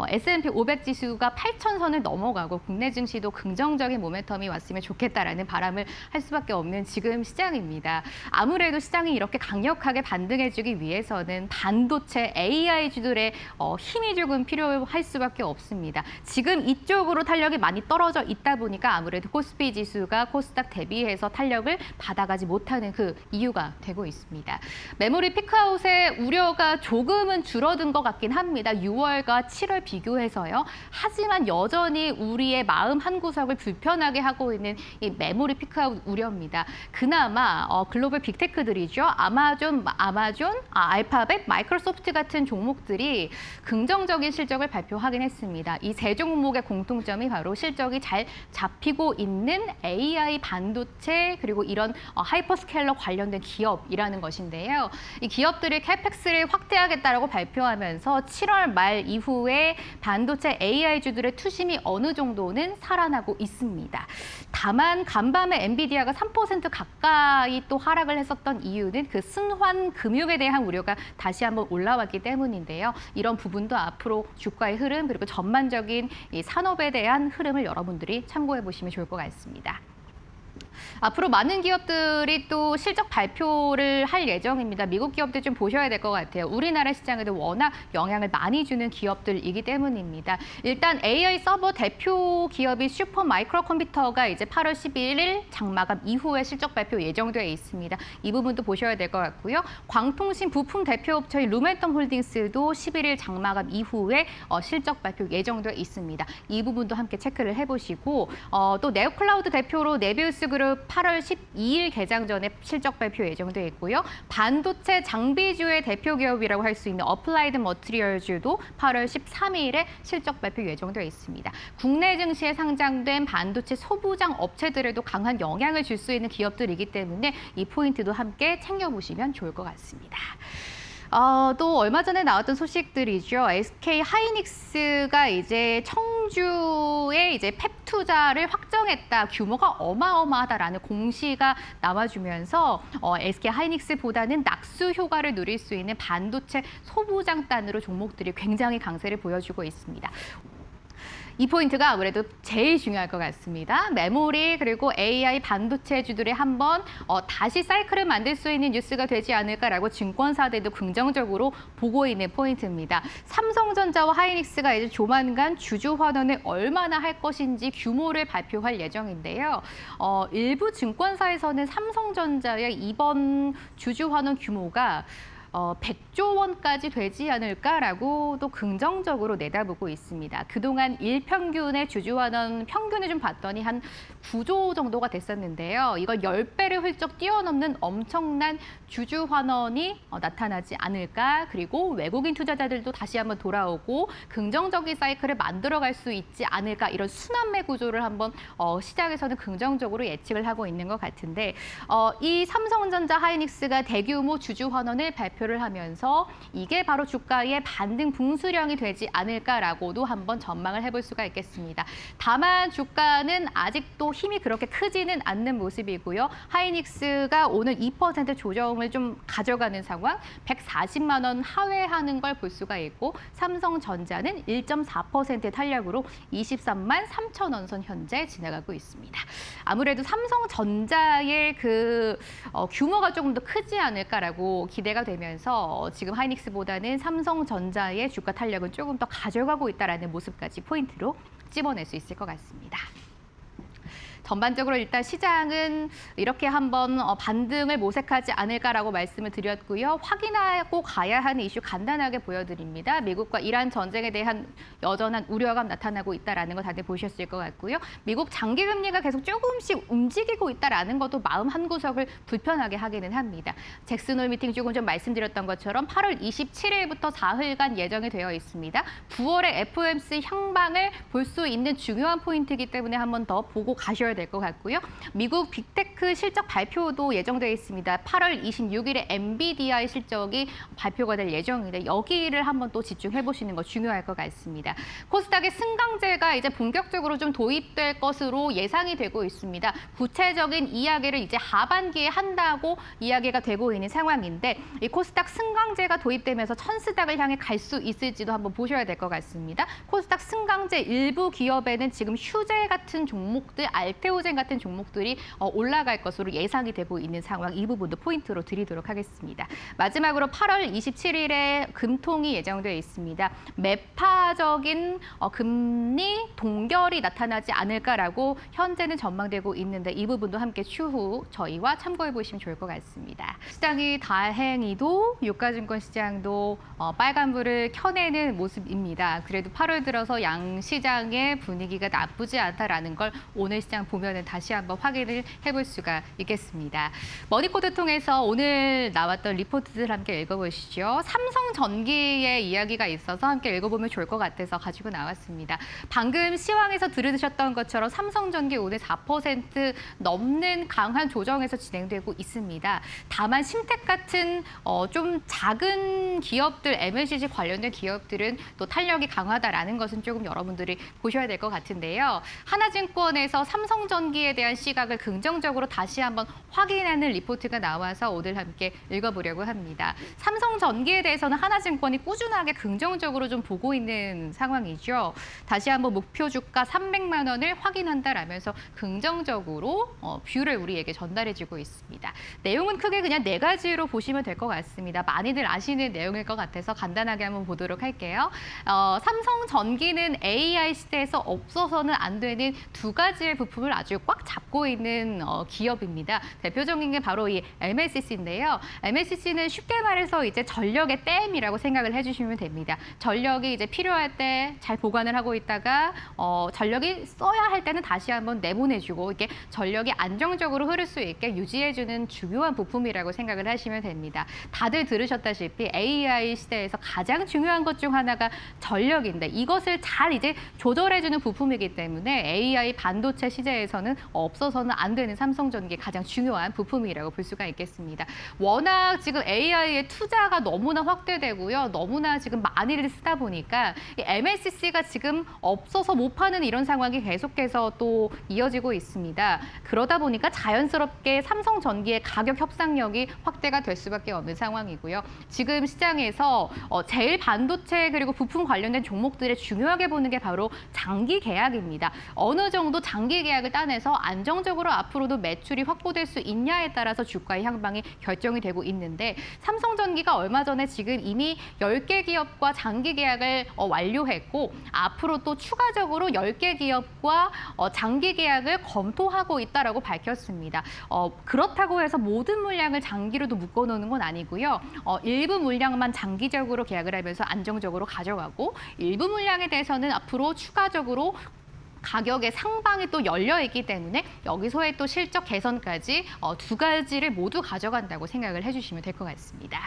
S&P 500 지수가 8,000선을 넘어가고 국내 증시도 긍정적인 모멘텀이 왔으면 좋겠다라는 바람을 할 수밖에 없는 지금 시장입니다. 아무래도 시장이 이렇게 강력하게 반등해주기 위해서는 반도체 AI주들의 힘이 조금 필요할 수밖에 없습니다. 지금 이쪽으로 탄력이 많이 떨어져 있다 보니까 아무래도 코스피 지수가 코스닥 대비해서 탄력을 받아가지 못하는 그 이유가 되고 있습니다. 메모리 피크아웃의 우려가 조금은 줄어든 것 같긴 합니다. 6월과 7월 비교해서요. 하지만 여전히 우리의 마음 한구석을 불편하게 하고 있는 이 메모리 피크아웃 우려입니다. 그나마 글로벌 빅테크들이죠. 아마존, 알파벳, 마이크로소프트 같은 종목들이 긍정적인 실적을 발표하긴 했습니다. 이 세 종목의 공통점이 바로 실적이 잘 잡히고 있는 AI 반도체 그리고 이런 하이퍼스케일러 관련된 기업이라는 것인데요. 이 기업들이 캐펙스를 확대하겠다라고 발표하면서 7월 말 이후에 반도체 AI주들의 투심이 어느 정도는 살아나고 있습니다. 다만 간밤에 엔비디아가 3% 가까이 또 하락을 했었던 이유는 그 순환 금융에 대한 우려가 다시 한번 올라왔기 때문인데요. 이런 부분도 앞으로 주가의 흐름 그리고 전반적인 이 산업에 대한 흐름을 여러분들이 참고해 보시면 좋을 것 같습니다. 앞으로 많은 기업들이 또 실적 발표를 할 예정입니다. 미국 기업들 좀 보셔야 될 것 같아요. 우리나라 시장에도 워낙 영향을 많이 주는 기업들이기 때문입니다. 일단 AI 서버 대표 기업이 슈퍼 마이크로 컴퓨터가 이제 8월 11일 장마감 이후에 실적 발표 예정되어 있습니다. 이 부분도 보셔야 될 것 같고요. 광통신 부품 대표업체인 루멘텀 홀딩스도 11일 장마감 이후에 실적 발표 예정되어 있습니다. 이 부분도 함께 체크를 해보시고 또 네오클라우드 대표로 네비우스 그룹 8월 12일 개장 전에 실적 발표 예정되어 있고요. 반도체 장비주의 대표 기업이라고 할 수 있는 어플라이드 머티리얼즈도 8월 13일에 실적 발표 예정되어 있습니다. 국내 증시에 상장된 반도체 소부장 업체들에도 강한 영향을 줄 수 있는 기업들이기 때문에 이 포인트도 함께 챙겨보시면 좋을 것 같습니다. 또 얼마 전에 나왔던 소식들이죠. SK 하이닉스가 이제 청주에 이제 팹 투자를 확정했다. 규모가 어마어마하다라는 공시가 나와주면서 SK 하이닉스보다는 낙수 효과를 누릴 수 있는 반도체 소부장단으로 종목들이 굉장히 강세를 보여주고 있습니다. 이 포인트가 아무래도 제일 중요할 것 같습니다. 메모리 그리고 AI 반도체주들이 한번 다시 사이클을 만들 수 있는 뉴스가 되지 않을까라고 증권사들도 긍정적으로 보고 있는 포인트입니다. 삼성전자와 하이닉스가 이제 조만간 주주 환원을 얼마나 할 것인지 규모를 발표할 예정인데요. 일부 증권사에서는 삼성전자의 이번 주주 환원 규모가 100조 원까지 되지 않을까라고도 긍정적으로 내다보고 있습니다. 그동안 일평균의 주주환원 평균을 좀 봤더니 한 9조 정도가 됐었는데요. 이걸 10배를 훌쩍 뛰어넘는 엄청난 주주환원이 나타나지 않을까. 그리고 외국인 투자자들도 다시 한번 돌아오고 긍정적인 사이클을 만들어갈 수 있지 않을까. 이런 순환매 구조를 한번 시장에서는 긍정적으로 예측을 하고 있는 것 같은데 이 삼성전자 하이닉스가 대규모 주주환원을 발표를 하면서 이게 바로 주가의 반등 분수령이 되지 않을까라고도 한번 전망을 해볼 수가 있겠습니다. 다만 주가는 아직도 힘이 그렇게 크지는 않는 모습이고요. 하이닉스가 오늘 2% 조정을 좀 가져가는 상황, 140만 원 하회하는 걸 볼 수가 있고 삼성전자는 1.4% 탄력으로 23만 3천 원 선 현재 지나가고 있습니다. 아무래도 삼성전자의 규모가 조금 더 크지 않을까라고 기대가 되면서 지금 하이닉스보다는 삼성전자의 주가 탄력은 조금 더 가져가고 있다는 모습까지 포인트로 집어낼 수 있을 것 같습니다. 전반적으로 일단 시장은 이렇게 한번 반등을 모색하지 않을까라고 말씀을 드렸고요. 확인하고 가야 하는 이슈 간단하게 보여드립니다. 미국과 이란 전쟁에 대한 여전한 우려감 나타나고 있다는 거 다들 보셨을 것 같고요. 미국 장기 금리가 계속 조금씩 움직이고 있다는 것도 마음 한구석을 불편하게 하기는 합니다. 잭슨홀 미팅 조금 좀 말씀드렸던 것처럼 8월 27일부터 4일간 예정이 되어 있습니다. 9월에 FOMC 향방을 볼 수 있는 중요한 포인트이기 때문에 한번 더 보고 가셔야 될 것 같고요. 미국 빅테크 실적 발표도 예정되어 있습니다. 8월 26일에 엔비디아의 실적이 발표가 될 예정인데 여기를 한번 또 집중해 보시는 거 중요할 것 같습니다. 코스닥의 승강제가 이제 본격적으로 좀 도입될 것으로 예상이 되고 있습니다. 구체적인 이야기를 이제 하반기에 한다고 이야기가 되고 있는 상황인데 이 코스닥 승강제가 도입되면서 천스닥을 향해 갈 수 있을지도 한번 보셔야 될 것 같습니다. 코스닥 승강제 일부 기업에는 지금 휴재 같은 종목들, 알테오젠 같은 종목들이 올라갈 것으로 예상이 되고 있는 상황, 이 부분도 포인트로 드리도록 하겠습니다. 마지막으로 8월 27일에 금통이 예정되어 있습니다. 매파적인 금리 동결이 나타나지 않을까라고 현재는 전망되고 있는데 이 부분도 함께 추후 저희와 참고해 보시면 좋을 것 같습니다. 시장이 다행히도 유가증권 시장도 빨간불을 켜내는 모습입니다. 그래도 8월 들어서 양시장의 분위기가 나쁘지 않다라는 걸 오늘 시장 보면은 다시 한번 확인을 해볼 수가 있겠습니다. 머니코드 통해서 오늘 나왔던 리포트들 함께 읽어보시죠. 삼성전기의 이야기가 있어서 함께 읽어보면 좋을 것 같아서 가지고 나왔습니다. 방금 시황에서 들으셨던 것처럼 삼성전기 오늘 4% 넘는 강한 조정에서 진행되고 있습니다. 다만 심텍 같은 좀 작은 기업들, MLCC 관련된 기업들은 또 탄력이 강하다라는 것은 조금 여러분들이 보셔야 될 것 같은데요. 하나증권에서 삼성전기에 대한 시각을 긍정적으로 다시 한번 확인하는 리포트가 나와서 오늘 함께 읽어보려고 합니다. 삼성전기에 대해서는 하나증권이 꾸준하게 긍정적으로 좀 보고 있는 상황이죠. 다시 한번 목표 주가 300만 원을 확인한다라면서 긍정적으로 뷰를 우리에게 전달해주고 있습니다. 내용은 크게 그냥 4가지로 보시면 될 것 같습니다. 많이들 아시는 내용일 것 같아서 간단하게 한번 보도록 할게요. 삼성전기는 AI 시대에서 없어서는 안 되는 2가지의 부품을 아주 꽉 잡고 있는 기업입니다. 대표적인 게 바로 이 MLCC인데요. MLCC는 쉽게 말해서 이제 전력의 댐이라고 생각을 해주시면 됩니다. 전력이 이제 필요할 때 잘 보관을 하고 있다가 전력이 써야 할 때는 다시 한번 내보내주고 이렇게 전력이 안정적으로 흐를 수 있게 유지해주는 중요한 부품이라고 생각을 하시면 됩니다. 다들 들으셨다시피 AI 시대에서 가장 중요한 것 중 하나가 전력인데 이것을 잘 이제 조절해주는 부품이기 때문에 AI 반도체 시대에 대해서는 없어서는 안 되는 삼성전기의 가장 중요한 부품이라고 볼 수가 있겠습니다. 워낙 지금 AI의 투자가 너무나 확대되고요. 너무나 지금 많이를 쓰다 보니까 이 MLCC가 지금 없어서 못 파는 이런 상황이 계속해서 또 이어지고 있습니다. 그러다 보니까 자연스럽게 삼성전기의 가격 협상력이 확대가 될 수밖에 없는 상황이고요. 지금 시장에서 제일 반도체 그리고 부품 관련된 종목들에 중요하게 보는 게 바로 장기 계약입니다. 어느 정도 장기 계약을 따내서 안정적으로 앞으로도 매출이 확보될 수 있냐에 따라서 주가의 향방이 결정이 되고 있는데 삼성전기가 얼마 전에 지금 이미 10개 기업과 장기 계약을 완료했고 앞으로 또 추가적으로 10개 기업과 장기 계약을 검토하고 있다라고 밝혔습니다. 그렇다고 해서 모든 물량을 장기로도 묶어놓는 건 아니고요. 일부 물량만 장기적으로 계약을 하면서 안정적으로 가져가고 일부 물량에 대해서는 앞으로 추가적으로 가격의 상방이 또 열려 있기 때문에 여기서의 또 실적 개선까지 두 가지를 모두 가져간다고 생각을 해주시면 될 것 같습니다.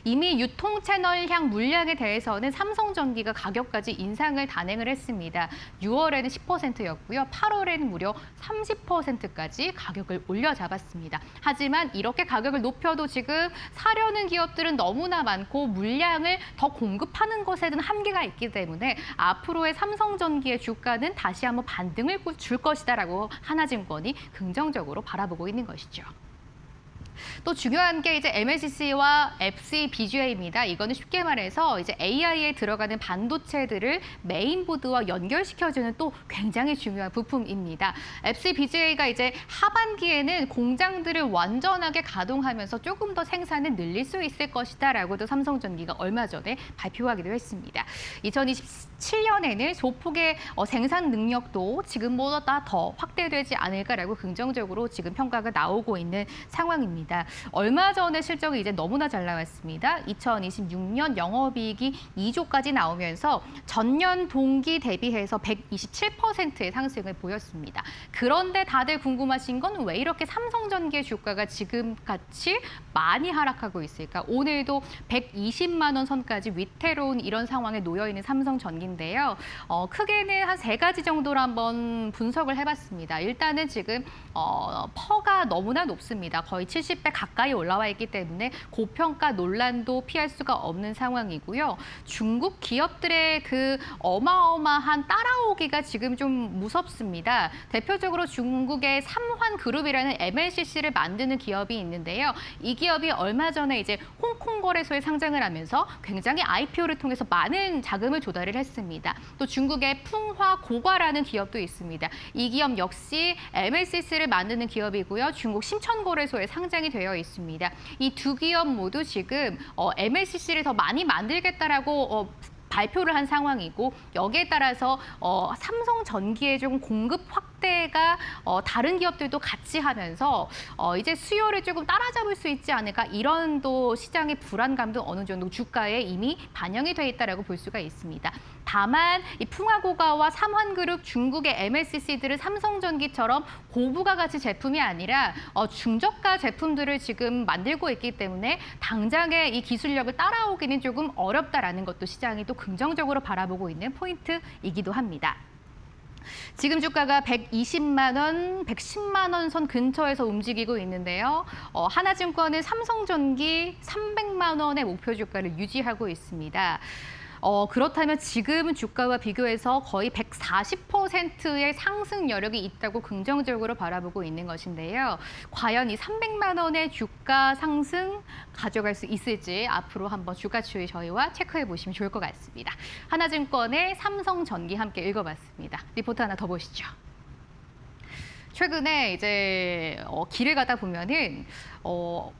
이미 유통 채널향 물량에 대해서는 삼성전기가 가격까지 인상을 단행을 했습니다. 6월에는 10%였고요. 8월에는 무려 30%까지 가격을 올려 잡았습니다. 하지만 이렇게 가격을 높여도 지금 사려는 기업들은 너무나 많고 물량을 더 공급하는 것에는 한계가 있기 때문에 앞으로의 삼성전기의 주가는 다시 한번 반등을 줄 것이다라고 하나증권이 긍정적으로 바라보고 있는 것이죠. 또 중요한 게 이제 MLCC와 FCBGA입니다. 이거는 쉽게 말해서 이제 AI에 들어가는 반도체들을 메인보드와 연결시켜주는 또 굉장히 중요한 부품입니다. FCBGA가 이제 하반기에는 공장들을 완전하게 가동하면서 조금 더 생산을 늘릴 수 있을 것이다라고도 삼성전기가 얼마 전에 발표하기도 했습니다. 2027년에는 소폭의 생산 능력도 지금보다 더 확대되지 않을까라고 긍정적으로 지금 평가가 나오고 있는 상황입니다. 얼마 전에 실적이 이제 너무나 잘 나왔습니다. 2026년 영업이익이 2조까지 나오면서 전년 동기 대비해서 127%의 상승을 보였습니다. 그런데 다들 궁금하신 건 왜 이렇게 삼성전기의 주가가 지금같이 많이 하락하고 있을까? 오늘도 120만 원 선까지 위태로운 이런 상황에 놓여 있는 삼성전기인데요. 크게는 한 3가지 정도로 한번 분석을 해봤습니다. 일단은 지금 퍼가 너무나 높습니다. 거의 70배 가까이 올라와 있기 때문에 고평가 논란도 피할 수가 없는 상황이고요. 중국 기업들의 그 어마어마한 따라오기가 지금 좀 무섭습니다. 대표적으로 중국의 삼환그룹이라는 MLCC를 만드는 기업이 있는데요. 이 기업이 얼마 전에 이제 홍콩 거래소에 상장을 하면서 굉장히 IPO를 통해서 많은 자금을 조달을 했습니다. 또 중국의 풍화고과라는 기업도 있습니다. 이 기업 역시 MLCC를 만드는 기업이고요. 중국 심천거래소에 상장이 되어 있습니다. 이 두 기업 모두 지금 MLCC를 더 많이 만들겠다라고 발표를 한 상황이고 여기에 따라서 삼성전기의 좀 공급 확대가 다른 기업들도 같이 하면서 이제 수요를 조금 따라잡을 수 있지 않을까 이런 또 시장의 불안감도 어느 정도 주가에 이미 반영이 돼 있다라고 볼 수가 있습니다. 다만 이 풍화고가와 삼환그룹 중국의 MLCC들은 삼성전기처럼 고부가 가치 제품이 아니라 중저가 제품들을 지금 만들고 있기 때문에 당장에 이 기술력을 따라오기는 조금 어렵다라는 것도 시장이 또 긍정적으로 바라보고 있는 포인트이기도 합니다. 지금 주가가 120만 원, 110만 원 선 근처에서 움직이고 있는데요. 하나증권은 삼성전기 300만 원의 목표 주가를 유지하고 있습니다. 그렇다면 지금 주가와 비교해서 거의 140%의 상승 여력이 있다고 긍정적으로 바라보고 있는 것인데요. 과연 이 300만 원의 주가 상승 가져갈 수 있을지 앞으로 한번 주가 추이 저희와 체크해 보시면 좋을 것 같습니다. 하나증권의 삼성전기 함께 읽어봤습니다. 리포트 하나 더 보시죠. 최근에 이제 길을 가다 보면은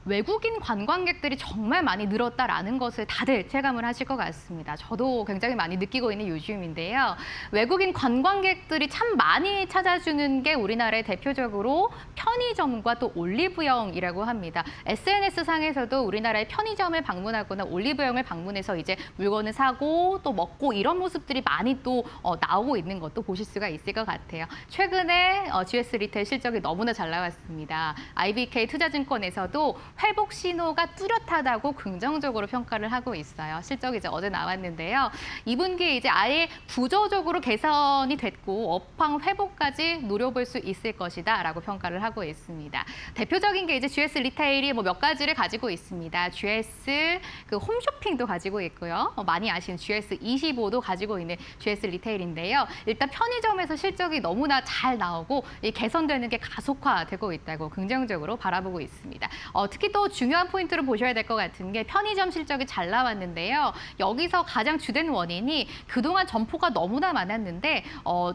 외국인 관광객들이 정말 많이 늘었다라는 것을 다들 체감을 하실 것 같습니다. 저도 굉장히 많이 느끼고 있는 요즘인데요. 외국인 관광객들이 참 많이 찾아주는 게 우리나라의 대표적으로 편의점과 또 올리브영이라고 합니다. SNS 상에서도 우리나라의 편의점을 방문하거나 올리브영을 방문해서 이제 물건을 사고 또 먹고 이런 모습들이 많이 또 나오고 있는 것도 보실 수가 있을 것 같아요. 최근에 GS 리테일 실적이 너무나 잘 나왔습니다. IBK 투자증권에서도 회복 신호가 뚜렷하다고 긍정적으로 평가를 하고 있어요. 실적이 이제 어제 나왔는데요. 2분기에 이제 아예 구조적으로 개선이 됐고 업황 회복까지 노려볼 수 있을 것이다라고 평가를 하고 있습니다. 대표적인 게 이제 GS 리테일이 뭐 몇 가지를 가지고 있습니다. GS 그 홈쇼핑도 가지고 있고요. 많이 아시는 GS25도 가지고 있는 GS 리테일인데요. 일단 편의점에서 실적이 너무나 잘 나오고 이 개선되는 게 가속화되고 있다고 긍정적으로 바라보고 있습니다. 특히 또 중요한 포인트를 보셔야 될 것 같은 게 편의점 실적이 잘 나왔는데요. 여기서 가장 주된 원인이 그동안 점포가 너무나 많았는데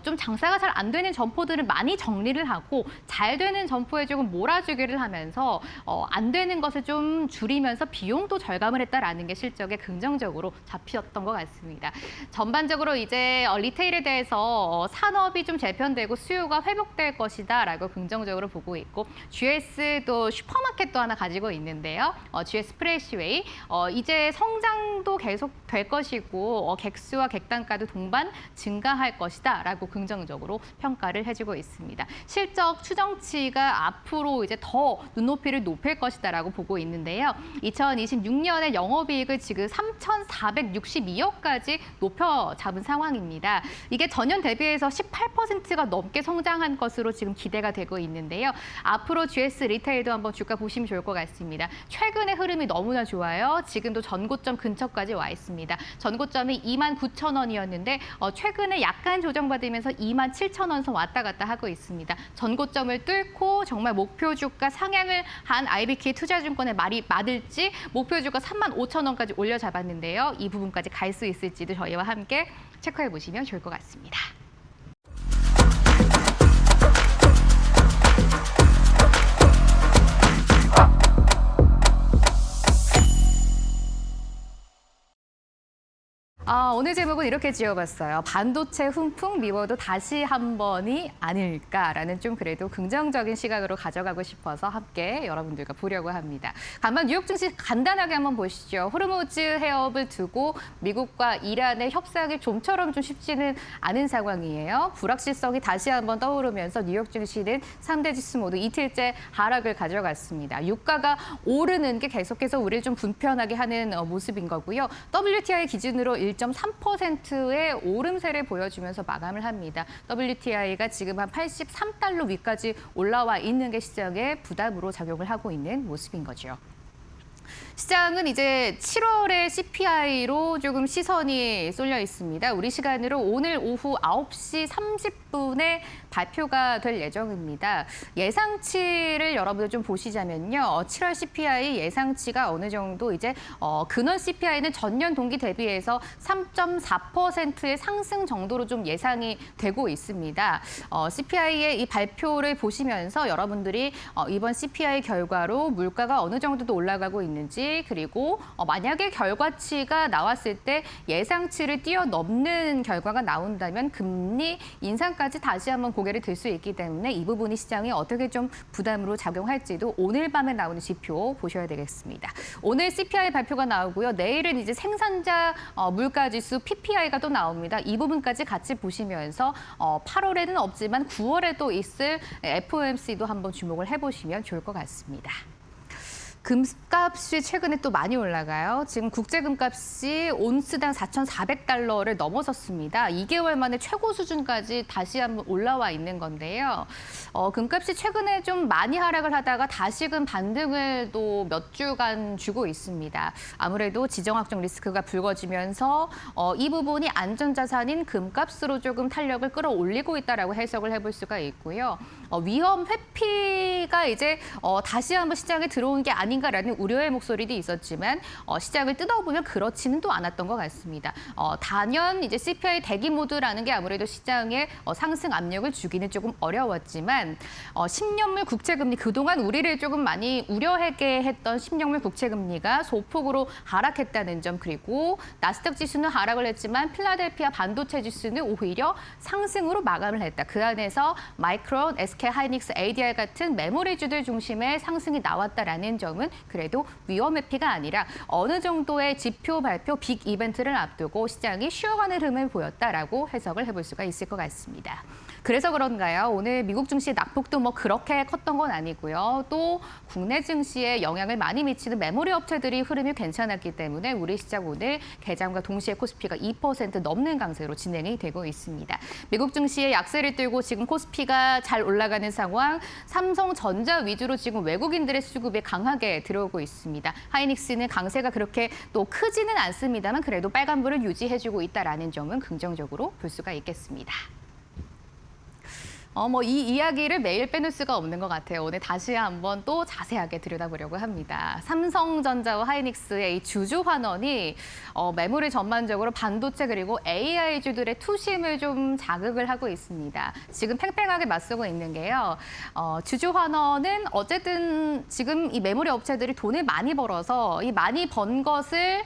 좀 장사가 잘 안 되는 점포들은 많이 정리를 하고 잘 되는 점포에 조금 몰아주기를 하면서 안 되는 것을 좀 줄이면서 비용도 절감을 했다라는 게 실적에 긍정적으로 잡혔던 것 같습니다. 전반적으로 이제 리테일에 대해서 산업이 좀 재편되고 수요가 회복될 것이다라고 긍정적으로 보고 있고 GS도 슈퍼마켓도 하나 가지고 있는데요. GS 프레시웨이 이제 성장도 계속 될 것이고 객수와 객단가도 동반 증가할 것이다라고 긍정적으로 평가를 해주고 있습니다. 실적 추정치가 앞으로 이제 더 눈높이를 높일 것이다라고 보고 있는데요. 2026년에 영업이익을 지금 3,462억까지 높여 잡은 상황입니다. 이게 전년 대비해서 18%가 넘게 성장한 것으로 지금 기대가 되고 있는데요. 앞으로 GS 리테일도 한번 주가 보시면 좋을 것 같습니다. 최근의 흐름이 너무나 좋아요. 지금도 전고점 근처까지 와 있습니다. 전고점이 29,000원이었는데 최근에 약간 조정받으면서 27,000원 선 왔다 갔다 하고 있습니다. 전고점을 뚫고 정말 목표 주가 상향을 한 IBK 투자증권의 말이 맞을지 목표 주가 35,000원까지 올려 잡았는데요. 이 부분까지 갈 수 있을지도 저희와 함께 체크해 보시면 좋을 것 같습니다. 오늘 제목은 이렇게 지어봤어요. 반도체 훈풍 미워도 다시 한 번이 아닐까라는 좀 그래도 긍정적인 시각으로 가져가고 싶어서 함께 여러분들과 보려고 합니다. 간만 뉴욕 증시 간단하게 한번 보시죠. 호르무즈 해협을 두고 미국과 이란의 협상이 좀처럼 좀 쉽지는 않은 상황이에요. 불확실성이 다시 한번 떠오르면서 뉴욕 증시는 3대 지수 모두 이틀째 하락을 가져갔습니다. 유가가 오르는 게 계속해서 우리를 좀 불편하게 하는 모습인 거고요. WTI 기준으로 1.3%의 오름세를 보여주면서 마감을 합니다. WTI가 지금 한 83달러 위까지 올라와 있는 게 시장에 부담으로 작용을 하고 있는 모습인 거죠. 시장은 이제 7월의 CPI로 조금 시선이 쏠려 있습니다. 우리 시간으로 오늘 오후 9시 30분에 발표가 될 예정입니다. 예상치를 여러분들 좀 보시자면요. 7월 CPI 예상치가 어느 정도 이제 근원 CPI는 전년 동기 대비해서 3.4%의 상승 정도로 좀 예상이 되고 있습니다. CPI의 이 발표를 보시면서 여러분들이 이번 CPI 결과로 물가가 어느 정도 올라가고 있는지 그리고 만약에 결과치가 나왔을 때 예상치를 뛰어넘는 결과가 나온다면 금리 인상까지 다시 한번 고개를 들 수 있기 때문에 이 부분이 시장이 어떻게 좀 부담으로 작용할지도 오늘 밤에 나오는 지표 보셔야 되겠습니다. 오늘 CPI 발표가 나오고요. 내일은 이제 생산자 물가지수 PPI가 또 나옵니다. 이 부분까지 같이 보시면서 8월에는 없지만 9월에도 있을 FOMC도 한번 주목을 해보시면 좋을 것 같습니다. 금값이 최근에 또 많이 올라가요. 지금 국제 금값이 온스당 4,400달러를 넘어섰습니다. 2개월 만에 최고 수준까지 다시 한번 올라와 있는 건데요. 금값이 최근에 좀 많이 하락을 하다가 다시금 반등을 또 몇 주간 주고 있습니다. 아무래도 지정학적 리스크가 불거지면서 이 부분이 안전자산인 금값으로 조금 탄력을 끌어올리고 있다라고 해석을 해볼 수가 있고요. 위험 회피가 이제 다시 한번 시장에 들어온 게 아닌가라는 우려의 목소리도 있었지만 시장을 뜯어보면 그렇지는 또 않았던 것 같습니다. 단연 이제 CPI 대기 모드라는 게 아무래도 시장에 상승 압력을 주기는 조금 어려웠지만 10년물 국채금리 그동안 우리를 조금 많이 우려하게 했던 10년물 국채금리가 소폭으로 하락했다는 점 그리고 나스닥 지수는 하락을 했지만 필라델피아 반도체 지수는 오히려 상승으로 마감을 했다. 그 안에서 마이크론, SK 하이닉스, ADR 같은 메모리주들 중심의 상승이 나왔다라는 점은 그래도 위험 회피가 아니라 어느 정도의 지표 발표 빅 이벤트를 앞두고 시장이 쉬어가는 흐름을 보였다라고 해석을 해볼 수가 있을 것 같습니다. 그래서 그런가요? 오늘 미국 증시 낙폭도 뭐 그렇게 컸던 건 아니고요. 또 국내 증시에 영향을 많이 미치는 메모리 업체들이 흐름이 괜찮았기 때문에 우리 시장 오늘 개장과 동시에 코스피가 2% 넘는 강세로 진행이 되고 있습니다. 미국 증시의 약세를 뚫고 지금 코스피가 잘 올라가는 상황, 삼성전자 위주로 지금 외국인들의 수급이 강하게 들어오고 있습니다. 하이닉스는 강세가 그렇게 또 크지는 않습니다만 그래도 빨간불을 유지해주고 있다라는 점은 긍정적으로 볼 수가 있겠습니다. 이 이야기를 매일 빼놓을 수가 없는 것 같아요. 오늘 다시 한번 또 자세하게 들여다보려고 합니다. 삼성전자와 하이닉스의 이 주주 환원이 메모리 전반적으로 반도체 그리고 AI주들의 투심을 좀 자극을 하고 있습니다. 지금 팽팽하게 맞서고 있는 게요. 주주 환원은 어쨌든 지금 이 메모리 업체들이 돈을 많이 벌어서 이 많이 번 것을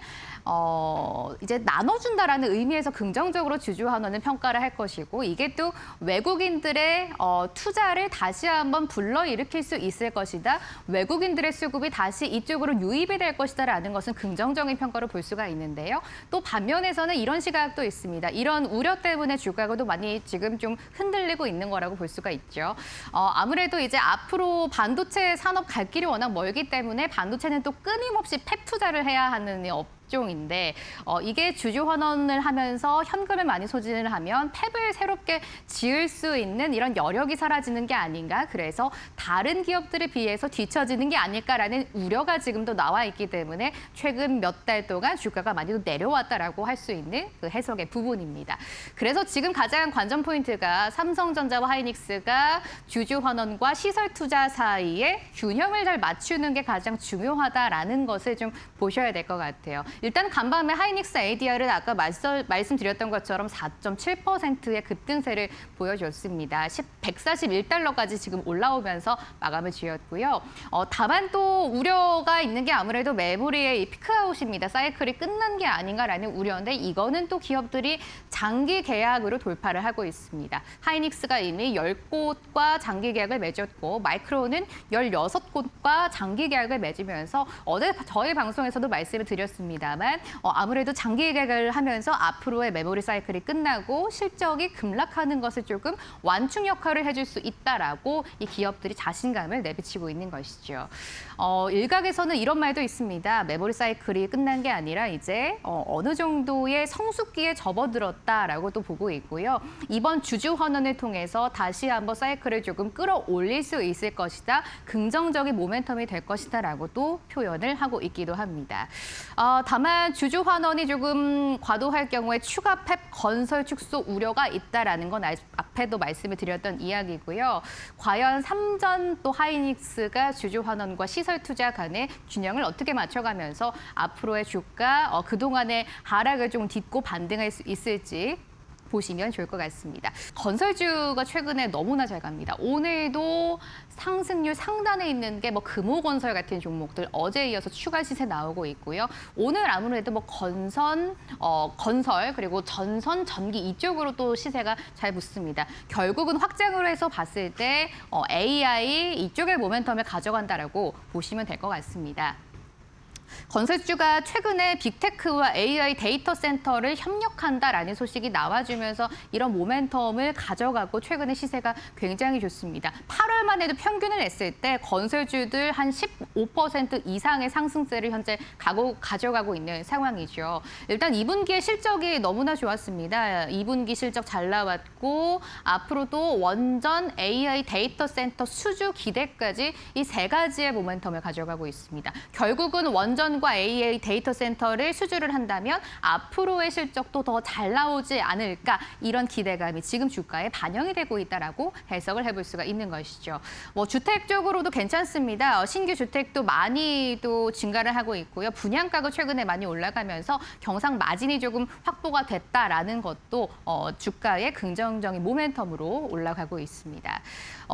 이제 나눠준다라는 의미에서 긍정적으로 주주 환원은 평가를 할 것이고 이게 또 외국인들의 투자를 다시 한번 불러일으킬 수 있을 것이다. 외국인들의 수급이 다시 이쪽으로 유입이 될 것이다라는 것은 긍정적인 평가로 볼 수가 있는데요. 또 반면에서는 이런 시각도 있습니다. 이런 우려 때문에 주가도 많이 지금 좀 흔들리고 있는 거라고 볼 수가 있죠. 아무래도 이제 앞으로 반도체 산업 갈 길이 워낙 멀기 때문에 반도체는 또 끊임없이 팹 투자를 해야 하는 업종인데 이게 주주 환원을 하면서 현금을 많이 소진을 하면 팹을 새롭게 지을 수 있는 이런 여력이 사라지는 게 아닌가. 그래서 다른 기업들에 비해서 뒤처지는 게 아닐까라는 우려가 지금도 나와 있기 때문에 최근 몇 달 동안 주가가 많이 내려왔다라고 할 수 있는 그 해석의 부분입니다. 그래서 지금 가장 관전 포인트가 삼성전자와 하이닉스가 주주 환원과 시설 투자 사이에 균형을 잘 맞추는 게 가장 중요하다라는 것을 좀 보셔야 될 것 같아요. 일단 간밤에 하이닉스 ADR은 아까 말씀드렸던 것처럼 4.7%의 급등세를 보여줬습니다. 141달러까지 지금 올라오면서 마감을 지었고요. 다만 또 우려가 있는 게 아무래도 메모리의 이 피크아웃입니다. 사이클이 끝난 게 아닌가라는 우려인데 이거는 또 기업들이 장기 계약으로 돌파를 하고 있습니다. 하이닉스가 이미 10곳과 장기 계약을 맺었고 마이크론은 16곳과 장기 계약을 맺으면서 어제 저희 방송에서도 말씀을 드렸습니다. 아무래도 장기 계약을 하면서 앞으로의 메모리 사이클이 끝나고 실적이 급락하는 것을 조금 완충 역할을 해줄 수 있다라고 이 기업들이 자신감을 내비치고 있는 것이죠. 일각에서는 이런 말도 있습니다. 메모리 사이클이 끝난 게 아니라 이제 어느 정도의 성숙기에 접어들었다라고 또 보고 있고요. 이번 주주 환원을 통해서 다시 한번 사이클을 조금 끌어올릴 수 있을 것이다. 긍정적인 모멘텀이 될 것이다라고 또 표현을 하고 있기도 합니다. 다만 주주 환원이 조금 과도할 경우에 추가 팹 건설 축소 우려가 있다라는 건 앞에도 말씀을 드렸던 이야기고요. 과연 삼전 또 하이닉스가 주주 환원과 시설 투자 간의 균형을 어떻게 맞춰가면서 앞으로의 주가 그동안의 하락을 좀 딛고 반등할 수 있을지 보시면 좋을 것 같습니다. 건설주가 최근에 너무나 잘 갑니다. 오늘도 상승률 상단에 있는 게 금호건설 같은 종목들 어제에 이어서 추가 시세 나오고 있고요. 오늘 아무래도 건설 그리고 전선 전기 이쪽으로 또 시세가 잘 붙습니다. 결국은 확장으로 해서 봤을 때 AI 이쪽의 모멘텀을 가져간다라고 보시면 될 것 같습니다. 건설주가 최근에 빅테크와 AI 데이터 센터를 협력한다라는 소식이 나와주면서 이런 모멘텀을 가져가고 최근에 시세가 굉장히 좋습니다. 8월만 해도 평균을 냈을 때 건설주들 한 15% 이상의 상승세를 현재 가져가고 있는 상황이죠. 일단 2분기의 실적이 너무나 좋았습니다. 2분기 실적 잘 나왔고 앞으로도 원전 AI 데이터 센터 수주 기대까지 이 세 가지의 모멘텀을 가져가고 있습니다. 결국은 원전과 AI 데이터 센터를 수주를 한다면 앞으로의 실적도 더 잘 나오지 않을까 이런 기대감이 지금 주가에 반영이 되고 있다라고 해석을 해볼 수가 있는 것이죠. 주택 쪽으로도 괜찮습니다. 신규 주택도 많이 또 증가를 하고 있고요. 분양가가 최근에 많이 올라가면서 경상 마진이 조금 확보가 됐다라는 것도 주가의 긍정적인 모멘텀으로 올라가고 있습니다.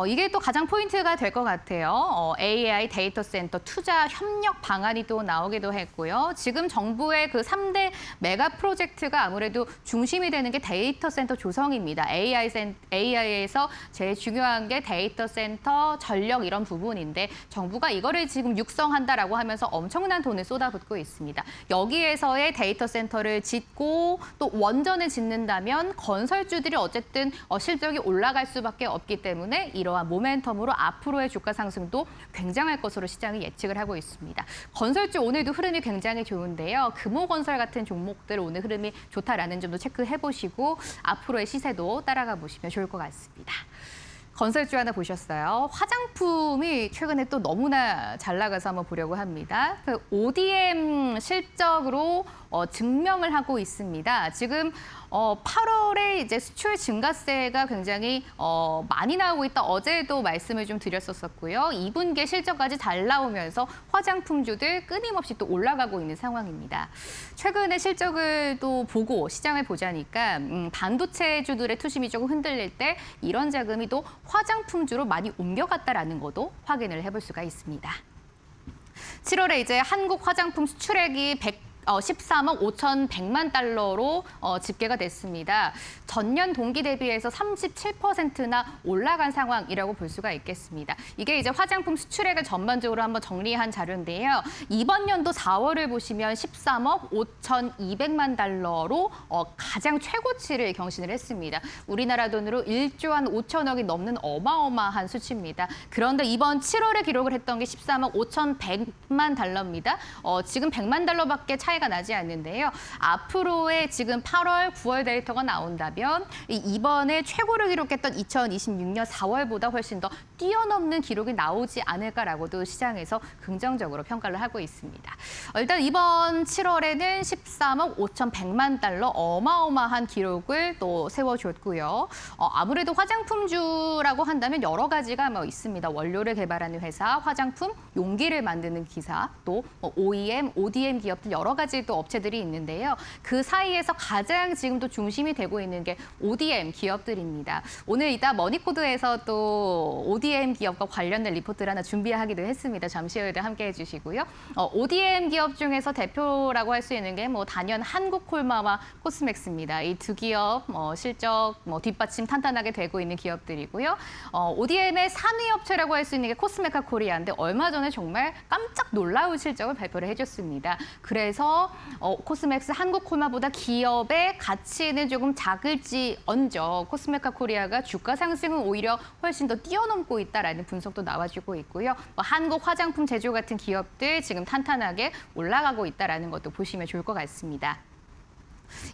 이게 또 가장 포인트가 될 것 같아요. AI 데이터 센터 투자 협력 방안이 또 나오기도 했고요. 지금 정부의 그 3대 메가 프로젝트가 아무래도 중심이 되는 게 데이터 센터 조성입니다. AI에서 제일 중요한 게 데이터 센터, 전력 이런 부분인데 정부가 이거를 지금 육성한다라고 하면서 엄청난 돈을 쏟아붓고 있습니다. 여기에서의 데이터 센터를 짓고 또 원전을 짓는다면 건설주들이 어쨌든 실적이 올라갈 수밖에 없기 때문에 이러한 모멘텀으로 앞으로의 주가 상승도 굉장할 것으로 시장이 예측을 하고 있습니다. 건설주 오늘도 흐름이 굉장히 좋은데요. 금호건설 같은 종목들 오늘 흐름이 좋다라는 점도 체크해 보시고 앞으로의 시세도 따라가 보시면 좋을 것 같습니다. 건설주 하나 보셨어요. 화장품이 최근에 또 너무나 잘 나가서 한번 보려고 합니다. 그 ODM 실적으로 증명을 하고 있습니다. 지금 8월에 이제 수출 증가세가 굉장히 많이 나오고 있다. 어제도 말씀을 좀 드렸었고요. 2분기 실적까지 잘 나오면서 화장품주들 끊임없이 또 올라가고 있는 상황입니다. 최근에 실적을 또 보고 시장을 보자니까 반도체주들의 투심이 조금 흔들릴 때 이런 자금이 또 화장품주로 많이 옮겨갔다라는 것도 확인을 해볼 수가 있습니다. 7월에 이제 한국 화장품 수출액이 13억 5,100만 달러로 집계가 됐습니다. 전년 동기 대비해서 37%나 올라간 상황이라고 볼 수가 있겠습니다. 이게 이제 화장품 수출액을 전반적으로 한번 정리한 자료인데요. 이번 연도 4월을 보시면 13억 5,200만 달러로 가장 최고치를 경신을 했습니다. 우리나라 돈으로 1조 한 5천억이 넘는 어마어마한 수치입니다. 그런데 이번 7월에 기록을 했던 게 13억 5,100만 달러입니다. 지금 100만 달러밖에 차이가 나지 않는데요. 앞으로의 지금 8월, 9월 데이터가 나온다면 이번에 최고를 기록했던 2026년 4월보다 훨씬 더 뛰어넘는 기록이 나오지 않을까라고도 시장에서 긍정적으로 평가를 하고 있습니다. 일단 이번 7월에는 13억 5,100만 달러 어마어마한 기록을 또 세워줬고요. 아무래도 화장품주라고 한다면 여러 가지가 있습니다. 원료를 개발하는 회사, 화장품, 용기를 만드는 기사, 또 OEM, ODM 기업들 여러 가지 또 업체들이 있는데요. 그 사이에서 가장 지금도 중심이 되고 있는 게 ODM 기업들입니다. 오늘 이따 머니코드에서 또 ODM 기업과 관련된 리포트를 하나 준비하기도 했습니다. 잠시 후에도 함께해 주시고요. ODM 기업 중에서 대표라고 할 수 있는 게 단연 한국콜마와 코스맥스입니다. 이 두 기업 실적 뒷받침 탄탄하게 되고 있는 기업들이고요. ODM의 3위 업체라고 할 수 있는 게 코스메카 코리아인데 얼마 전에 정말 깜짝 놀라운 실적을 발표를 해줬습니다. 그래서 코스맥스 한국콜마보다 기업의 가치는 조금 작을지언정 코스메카 코리아가 주가 상승은 오히려 훨씬 더 뛰어넘고 있다라는 분석도 나와주고 있고요. 한국 화장품 제조 같은 기업들 지금 탄탄하게 올라가고 있다라는 것도 보시면 좋을 것 같습니다.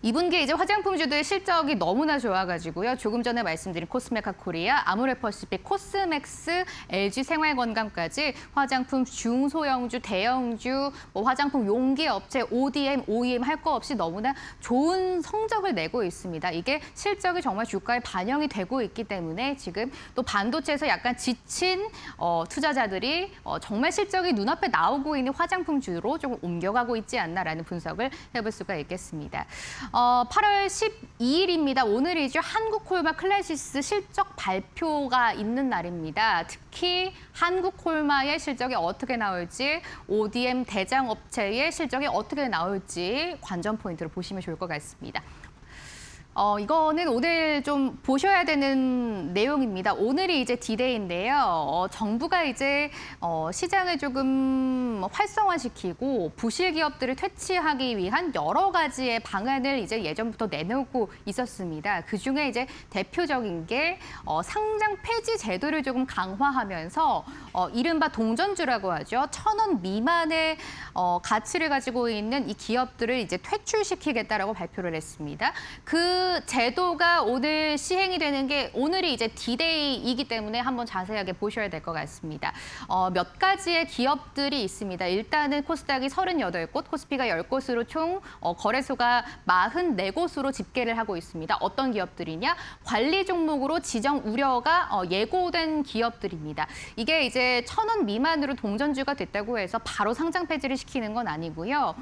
2분기에 이제 화장품주들 실적이 너무나 좋아가지고요. 조금 전에 말씀드린 코스메카 코리아, 아모레퍼시픽, 코스맥스, LG 생활건강까지 화장품 중소형주, 대형주, 화장품 용기 업체, ODM, OEM 할 거 없이 너무나 좋은 성적을 내고 있습니다. 이게 실적이 정말 주가에 반영이 되고 있기 때문에 지금 또 반도체에서 약간 지친 투자자들이 정말 실적이 눈앞에 나오고 있는 화장품주로 조금 옮겨가고 있지 않나라는 분석을 해볼 수가 있겠습니다. 8월 12일입니다. 오늘이죠. 한국콜마 클래시스 실적 발표가 있는 날입니다. 특히 한국콜마의 실적이 어떻게 나올지, ODM 대장 업체의 실적이 어떻게 나올지 관전 포인트로 보시면 좋을 것 같습니다. 이거는 오늘 좀 보셔야 되는 내용입니다. 오늘이 이제 D-Day인데요. 정부가 이제 시장을 조금 활성화시키고 부실 기업들을 퇴치하기 위한 여러 가지의 방안을 이제 예전부터 내놓고 있었습니다. 그중에 이제 대표적인 게 상장 폐지 제도를 조금 강화하면서 이른바 동전주라고 하죠. 1,000원 미만의 가치를 가지고 있는 이 기업들을 이제 퇴출시키겠다라고 발표를 했습니다. 그 제도가 오늘 시행이 되는 게 오늘이 이제 D-Day이기 때문에 한번 자세하게 보셔야 될 것 같습니다. 몇 가지의 기업들이 있습니다. 일단은 코스닥이 38곳, 코스피가 10곳으로 총 거래소가 44곳으로 집계를 하고 있습니다. 어떤 기업들이냐? 관리 종목으로 지정 우려가 예고된 기업들입니다. 이게 이제 1,000원 미만으로 동전주가 됐다고 해서 바로 상장 폐지를 시키는 건 아니고요.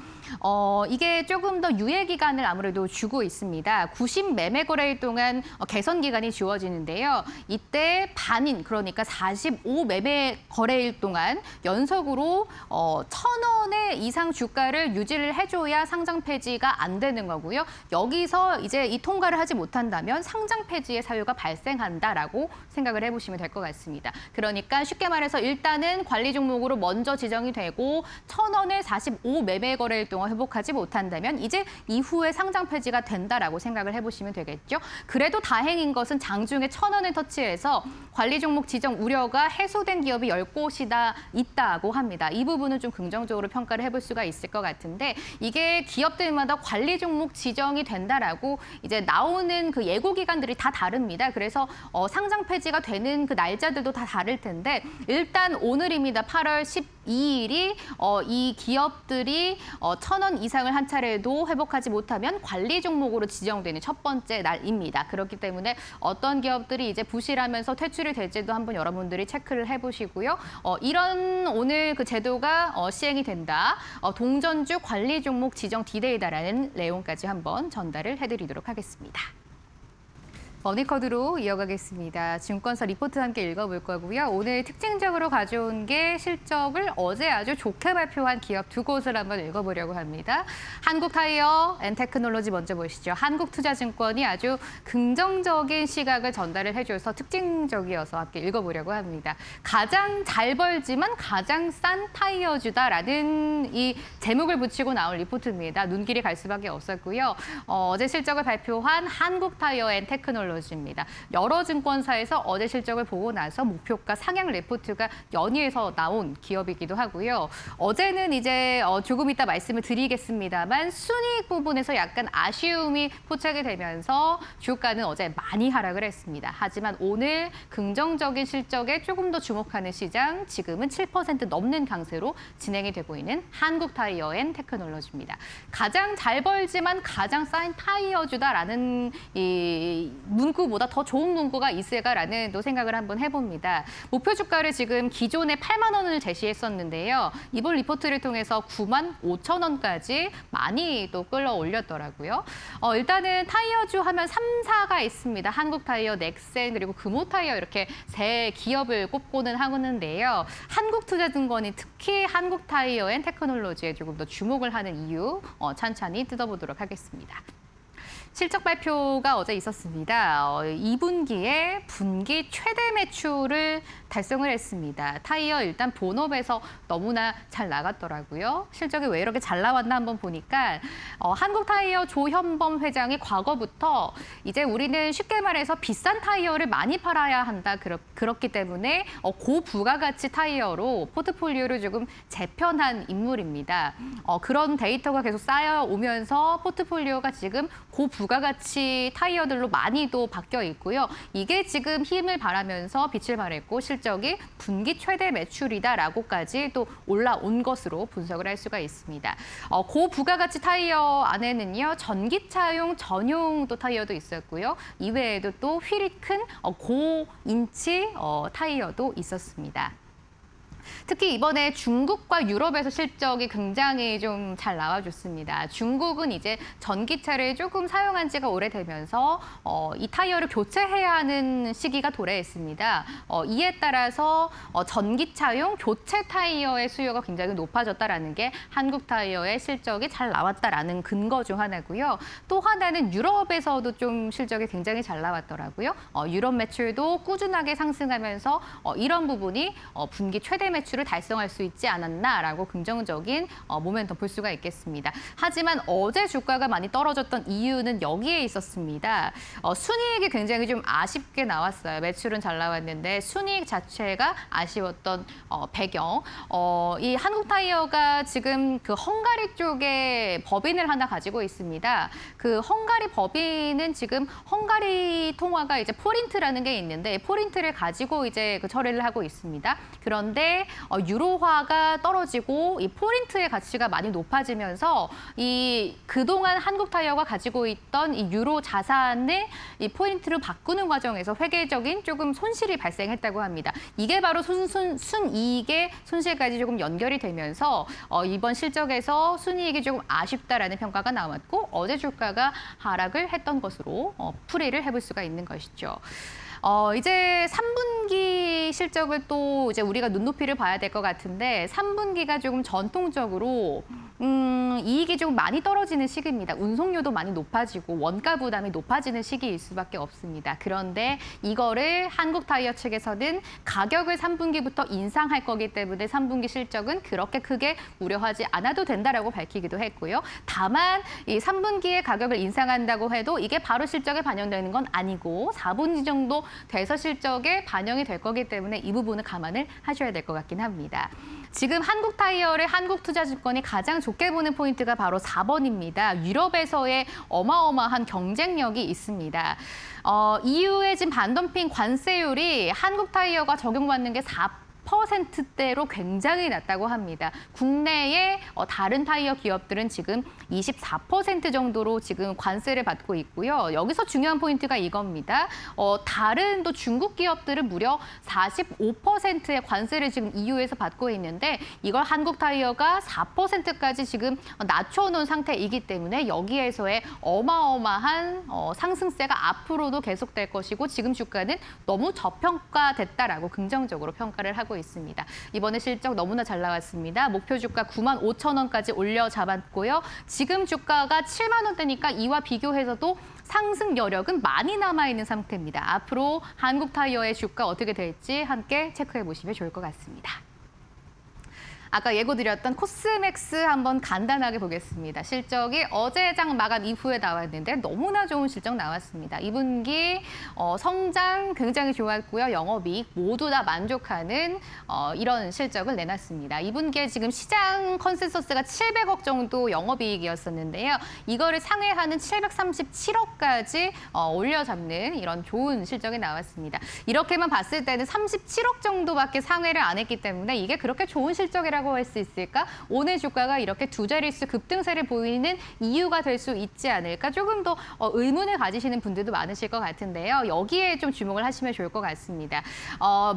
이게 조금 더 유예 기간을 아무래도 주고 있습니다. 유심 매매 거래일 동안 개선 기간이 주어지는데요. 이때 반인 그러니까 45 매매 거래일 동안 연속으로 1,000원의 이상 주가를 유지를 해줘야 상장 폐지가 안 되는 거고요. 여기서 이제 이 통과를 하지 못한다면 상장 폐지의 사유가 발생한다라고 생각을 해보시면 될 것 같습니다. 그러니까 쉽게 말해서 일단은 관리 종목으로 먼저 지정이 되고 1,000원에 45 매매 거래일 동안 회복하지 못한다면 이제 이후에 상장 폐지가 된다라고 생각을 해보시면 되겠죠. 그래도 다행인 것은 장중에 1,000원을 터치해서 관리 종목 지정 우려가 해소된 기업이 10곳이다 있다고 합니다. 이 부분은 좀 긍정적으로 평가를 해볼 수가 있을 것 같은데 이게 기업들마다 관리 종목 지정이 된다라고 이제 나오는 그 예고 기간들이 다 다릅니다. 그래서 상장 폐지가 되는 그 날짜들도 다 다를 텐데 일단 오늘입니다. 8월 12일이 이 기업들이 1,000원 이상을 한 차례도 회복하지 못하면 관리 종목으로 지정되는 첫 번째 날입니다. 그렇기 때문에 어떤 기업들이 이제 부실하면서 퇴출이 될지도 한번 여러분들이 체크를 해보시고요. 이런 오늘 그 제도가 시행이 된다. 동전주 관리 종목 지정 디데이다라는 내용까지 한번 전달을 해드리도록 하겠습니다. 머니커드로 이어가겠습니다. 증권사 리포트 함께 읽어볼 거고요. 오늘 특징적으로 가져온 게 실적을 어제 아주 좋게 발표한 기업 두 곳을 한번 읽어보려고 합니다. 한국타이어 앤테크놀로지 먼저 보시죠. 한국투자증권이 아주 긍정적인 시각을 전달을 해줘서 특징적이어서 함께 읽어보려고 합니다. 가장 잘 벌지만 가장 싼 타이어주다라는 이 제목을 붙이고 나온 리포트입니다. 눈길이 갈 수밖에 없었고요. 어제 실적을 발표한 한국타이어 앤테크놀로지 입니다. 여러 증권사에서 어제 실적을 보고 나서 목표가 상향 레포트가 연이어서 나온 기업이기도 하고요. 어제는 이제 조금 이따 말씀을 드리겠습니다만 순이익 부분에서 약간 아쉬움이 포착이 되면서 주가는 어제 많이 하락을 했습니다. 하지만 오늘 긍정적인 실적에 조금 더 주목하는 시장, 지금은 7% 넘는 강세로 진행이 되고 있는 한국타이어앤테크놀로지입니다. 가장 잘 벌지만 가장 싼 타이어주다라는 이 문구보다 더 좋은 문구가 있을까라는 또 생각을 한번 해봅니다. 목표 주가를 지금 기존에 8만 원을 제시했었는데요. 이번 리포트를 통해서 9만 5천 원까지 많이 또 끌어올렸더라고요. 일단은 타이어주 하면 3사가 있습니다. 한국타이어, 넥센, 그리고 금호타이어 이렇게 세 기업을 꼽고는 하는데요. 한국투자증권이 특히 한국타이어앤테크놀로지에 조금 더 주목을 하는 이유 찬찬히 뜯어보도록 하겠습니다. 실적 발표가 어제 있었습니다. 2분기에 분기 최대 매출을 달성을 했습니다. 타이어 일단 본업에서 너무나 잘 나갔더라고요. 실적이 왜 이렇게 잘 나왔나 한번 보니까 한국타이어 조현범 회장이 과거부터 이제 우리는 쉽게 말해서 비싼 타이어를 많이 팔아야 한다. 그렇기 때문에 고부가가치 타이어로 포트폴리오를 조금 재편한 인물입니다. 그런 데이터가 계속 쌓여오면서 포트폴리오가 지금 고부가가치 타이어들로 많이도 바뀌어 있고요. 이게 지금 힘을 발하면서 빛을 발했고 실적이 분기 최대 매출이다라고까지 또 올라온 것으로 분석을 할 수가 있습니다. 고부가가치 타이어 안에는요. 전기차용 전용 또 타이어도 있었고요. 이외에도 또 휠이 큰 고인치 타이어도 있었습니다. 특히 이번에 중국과 유럽에서 실적이 굉장히 좀 잘 나와줬습니다. 중국은 이제 전기차를 조금 사용한 지가 오래되면서 이 타이어를 교체해야 하는 시기가 도래했습니다. 이에 따라서 전기차용 교체 타이어의 수요가 굉장히 높아졌다라는 게 한국 타이어의 실적이 잘 나왔다라는 근거 중 하나고요. 또 하나는 유럽에서도 좀 실적이 굉장히 잘 나왔더라고요. 유럽 매출도 꾸준하게 상승하면서 이런 부분이 분기 최대 매출을 달성할 수 있지 않았나라고 긍정적인 모멘텀 볼 수가 있겠습니다. 하지만 어제 주가가 많이 떨어졌던 이유는 여기에 있었습니다. 순이익이 굉장히 좀 아쉽게 나왔어요. 매출은 잘 나왔는데 순이익 자체가 아쉬웠던 배경. 이 한국타이어가 지금 그 헝가리 쪽에 법인을 하나 가지고 있습니다. 그 헝가리 법인은 지금 헝가리 통화가 이제 포린트라는 게 있는데 포린트를 가지고 이제 그 처리를 하고 있습니다. 그런데 국내의 유로화가 떨어지고 이 포인트의 가치가 많이 높아지면서 이 그동안 한국타이어가 가지고 있던 이 유로 자산을 이 포인트로 바꾸는 과정에서 회계적인 조금 손실이 발생했다고 합니다. 이게 바로 순이익의 손실까지 조금 연결이 되면서 이번 실적에서 순이익이 조금 아쉽다라는 평가가 나왔고 어제 주가가 하락을 했던 것으로 풀이를 해볼 수가 있는 것이죠. 이제 3분기 실적을 또 이제 우리가 눈높이를 봐야 될 것 같은데 3분기가 조금 전통적으로 이익이 좀 많이 떨어지는 시기입니다. 운송료도 많이 높아지고 원가 부담이 높아지는 시기일 수밖에 없습니다. 그런데 이거를 한국타이어 측에서는 가격을 3분기부터 인상할 거기 때문에 3분기 실적은 그렇게 크게 우려하지 않아도 된다라고 밝히기도 했고요. 다만 이 3분기에 가격을 인상한다고 해도 이게 바로 실적에 반영되는 건 아니고 4분기 정도 돼서 실적에 반영이 될 거기 때문에 이 부분은 감안을 하셔야 될 것 같긴 합니다. 지금 한국타이어를 한국투자증권이 가장 좋게 보는 포인트가 바로 4번입니다. 유럽에서의 어마어마한 경쟁력이 있습니다. EU의 지금 반덤핑 관세율이 한국타이어가 적용받는 게 4%대로 굉장히 낮다고 합니다. 국내의 다른 타이어 기업들은 지금 24% 정도로 지금 관세를 받고 있고요. 여기서 중요한 포인트가 이겁니다. 다른 또 중국 기업들은 무려 45%의 관세를 지금 EU에서 받고 있는데 이걸 한국 타이어가 4%까지 지금 낮춰놓은 상태이기 때문에 여기에서의 어마어마한 상승세가 앞으로도 계속될 것이고 지금 주가는 너무 저평가됐다라고 긍정적으로 평가를 하고 있습니다. 이번에 실적 너무나 잘 나왔습니다. 목표 주가 95,000원까지 올려 잡았고요. 지금 주가가 7만 원대니까 이와 비교해서도 상승 여력은 많이 남아있는 상태입니다. 앞으로 한국타이어의 주가 어떻게 될지 함께 체크해 보시면 좋을 것 같습니다. 아까 예고드렸던 코스맥스 한번 간단하게 보겠습니다. 실적이 어제 장 마감 이후에 나왔는데 너무나 좋은 실적 나왔습니다. 2분기 성장 굉장히 좋았고요. 영업이익 모두 다 만족하는 이런 실적을 내놨습니다. 2분기에 지금 시장 컨센서스가 700억 정도 영업이익이었었는데요. 이거를 상회하는 737억까지 올려잡는 이런 좋은 실적이 나왔습니다. 이렇게만 봤을 때는 37억 정도밖에 상회를 안 했기 때문에 이게 그렇게 좋은 실적이라고 할 수 있을까? 오늘 주가가 이렇게 두 자릿수 급등세를 보이는 이유가 될 수 있지 않을까? 조금 더 의문을 가지시는 분들도 많으실 것 같은데요. 여기에 좀 주목을 하시면 좋을 것 같습니다.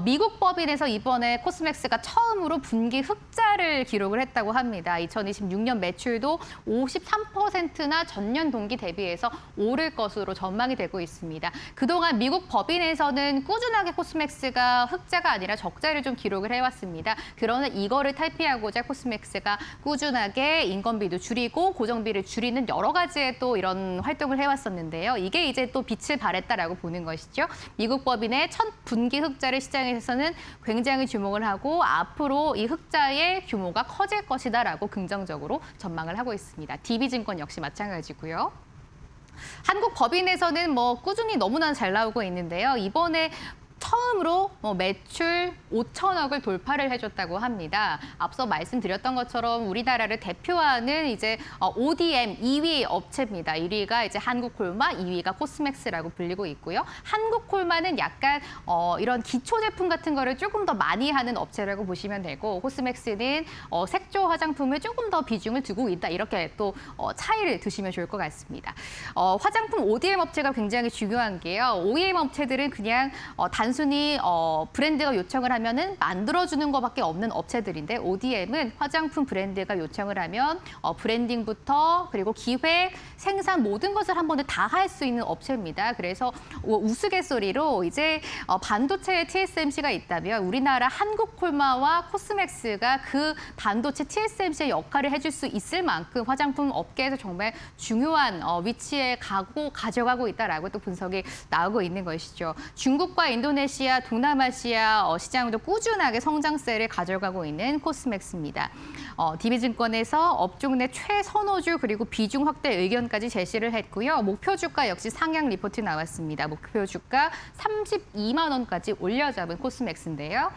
미국 법인에서 이번에 코스맥스가 처음으로 분기 흑자를 기록을 했다고 합니다. 2026년 매출도 53%나 전년 동기 대비해서 오를 것으로 전망이 되고 있습니다. 그동안 미국 법인에서는 꾸준하게 코스맥스가 흑자가 아니라 적자를 좀 기록을 해왔습니다. 그러나 이거를 탈피하고자 코스맥스가 꾸준하게 인건비도 줄이고 고정비를 줄이는 여러 가지의 또 이런 활동을 해왔었는데요. 이게 이제 또 빛을 발했다라고 보는 것이죠. 미국 법인의 첫 분기 흑자를 시장에서는 굉장히 주목을 하고 앞으로 이 흑자의 규모가 커질 것이다라고 긍정적으로 전망을 하고 있습니다. DB증권 역시 마찬가지고요. 한국 법인에서는 꾸준히 너무나 잘 나오고 있는데요. 이번에 처음으로 매출 5천억을 돌파를 해줬다고 합니다. 앞서 말씀드렸던 것처럼 우리나라를 대표하는 이제 ODM 2위 업체입니다. 1위가 이제 한국콜마, 2위가 코스맥스라고 불리고 있고요. 한국콜마는 약간 이런 기초 제품 같은 거를 조금 더 많이 하는 업체라고 보시면 되고 코스맥스는 색조 화장품을 조금 더 비중을 두고 있다. 이렇게 또 차이를 두시면 좋을 것 같습니다. 화장품 ODM 업체가 굉장히 중요한 게요. OEM 업체들은 그냥 단순히 브랜드가 요청을 하면은 만들어주는 것밖에 없는 업체들인데 ODM은 화장품 브랜드가 요청을 하면 브랜딩부터 그리고 기획, 생산 모든 것을 한 번에 다 할 수 있는 업체입니다. 그래서 우스갯소리로 이제 반도체에 TSMC가 있다면 우리나라 한국콜마와 코스맥스가 그 반도체 TSMC의 역할을 해줄 수 있을 만큼 화장품 업계에서 정말 중요한 위치에 가져가고 있다라고 또 분석이 나오고 있는 것이죠. 중국과 인도네시아, 동남아시아 시장도 꾸준하게 성장세를 가져가고 있는 코스맥스입니다. DB증권에서 업종 내 최선호주 그리고 비중 확대 의견까지 제시를 했고요. 목표 주가 역시 상향 리포트 나왔습니다. 목표 주가 32만 원까지 올려잡은 코스맥스인데요.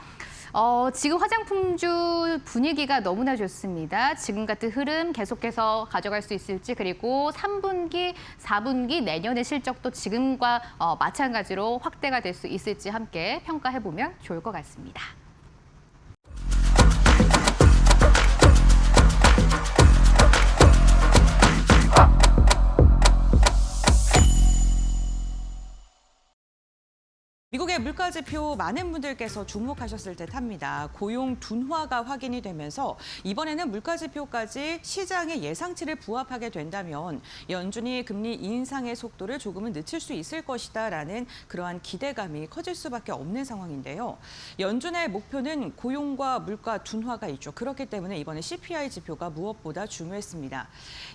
지금 화장품주 분위기가 너무나 좋습니다. 지금 같은 흐름 계속해서 가져갈 수 있을지 그리고 3분기, 4분기 내년의 실적도 지금과 마찬가지로 확대가 될 수 있을지 함께 평가해보면 좋을 것 같습니다. 물가지표 많은 분들께서 주목하셨을 듯합니다. 고용 둔화가 확인이 되면서 이번에는 물가지표까지 시장의 예상치를 부합하게 된다면 연준이 금리 인상의 속도를 조금은 늦출 수 있을 것이다라는 그러한 기대감이 커질 수밖에 없는 상황인데요. 연준의 목표는 고용과 물가 둔화가 있죠. 그렇기 때문에 이번에 CPI 지표가 무엇보다 중요했습니다.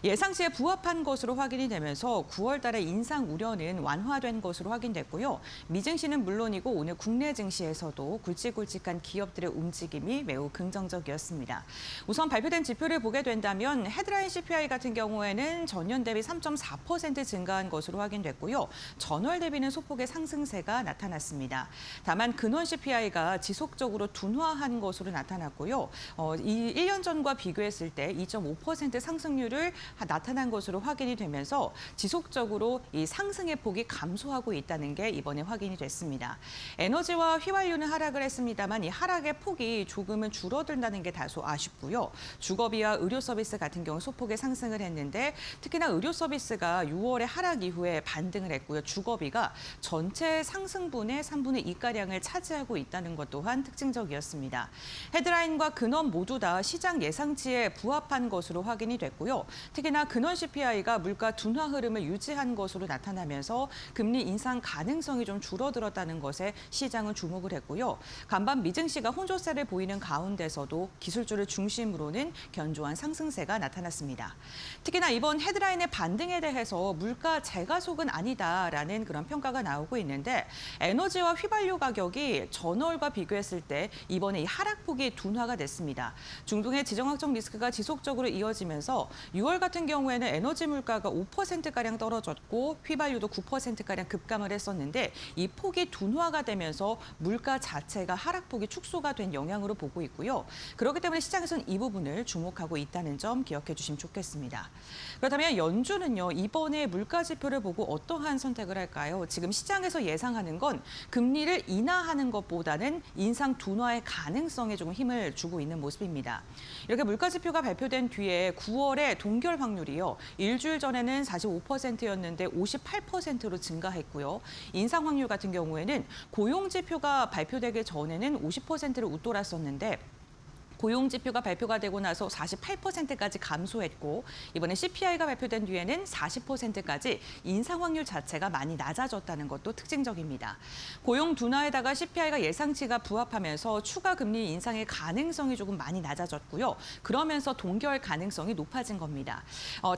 예상치에 부합한 것으로 확인이 되면서 9월 달에 인상 우려는 완화된 것으로 확인됐고요. 미증시는 물론이고 오늘 국내 증시에서도 굵직굵직한 기업들의 움직임이 매우 긍정적이었습니다. 우선 발표된 지표를 보게 된다면 헤드라인 CPI 같은 경우에는 전년 대비 3.4% 증가한 것으로 확인됐고요. 전월 대비는 소폭의 상승세가 나타났습니다. 다만 근원 CPI가 지속적으로 둔화한 것으로 나타났고요. 이 1년 전과 비교했을 때 2.5% 상승률을 나타난 것으로 확인이 되면서 지속적으로 이 상승의 폭이 감소하고 있다는 게 이번에 확인이 됐습니다. 에너지와 휘발유는 하락을 했습니다만 이 하락의 폭이 조금은 줄어든다는 게 다소 아쉽고요. 주거비와 의료 서비스 같은 경우 소폭의 상승을 했는데 특히나 의료 서비스가 6월에 하락 이후에 반등을 했고요. 주거비가 전체 상승분의 3분의 2가량을 차지하고 있다는 것 또한 특징적이었습니다. 헤드라인과 근원 모두 다 시장 예상치에 부합한 것으로 확인이 됐고요. 특히나 근원 CPI가 물가 둔화 흐름을 유지한 것으로 나타나면서 금리 인상 가능성이 좀 줄어들었다는 것에 시장은 주목을 했고요. 간밤 미증시가 혼조세를 보이는 가운데서도 기술주를 중심으로는 견조한 상승세가 나타났습니다. 특히나 이번 헤드라인의 반등에 대해서 물가 재가속은 아니다라는 그런 평가가 나오고 있는데 에너지와 휘발유 가격이 전월과 비교했을 때 이번에 이 하락폭이 둔화가 됐습니다. 중동의 지정학적 리스크가 지속적으로 이어지면서 6월 같은 경우에는 에너지 물가가 5%가량 떨어졌고 휘발유도 9%가량 급감을 했었는데 이 폭이 둔화가 되면서 물가 자체가 하락폭이 축소가 된 영향으로 보고 있고요. 그렇기 때문에 시장에서는 이 부분을 주목하고 있다는 점 기억해 주시면 좋겠습니다. 그렇다면 연준은요, 이번에 물가 지표를 보고 어떠한 선택을 할까요? 지금 시장에서 예상하는 건 금리를 인하하는 것보다는 인상 둔화의 가능성에 조금 힘을 주고 있는 모습입니다. 이렇게 물가 지표가 발표된 뒤에 9월에 동결 확률이요. 일주일 전에는 45%였는데 58%로 증가했고요. 인상 확률 같은 경우에는 고용 지표가 발표되기 전에는 50%를 웃돌았었는데 고용 지표가 발표가 되고 나서 48%까지 감소했고 이번에 CPI가 발표된 뒤에는 40%까지 인상 확률 자체가 많이 낮아졌다는 것도 특징적입니다. 고용 둔화에다가 CPI가 예상치가 부합하면서 추가 금리 인상의 가능성이 조금 많이 낮아졌고요. 그러면서 동결 가능성이 높아진 겁니다.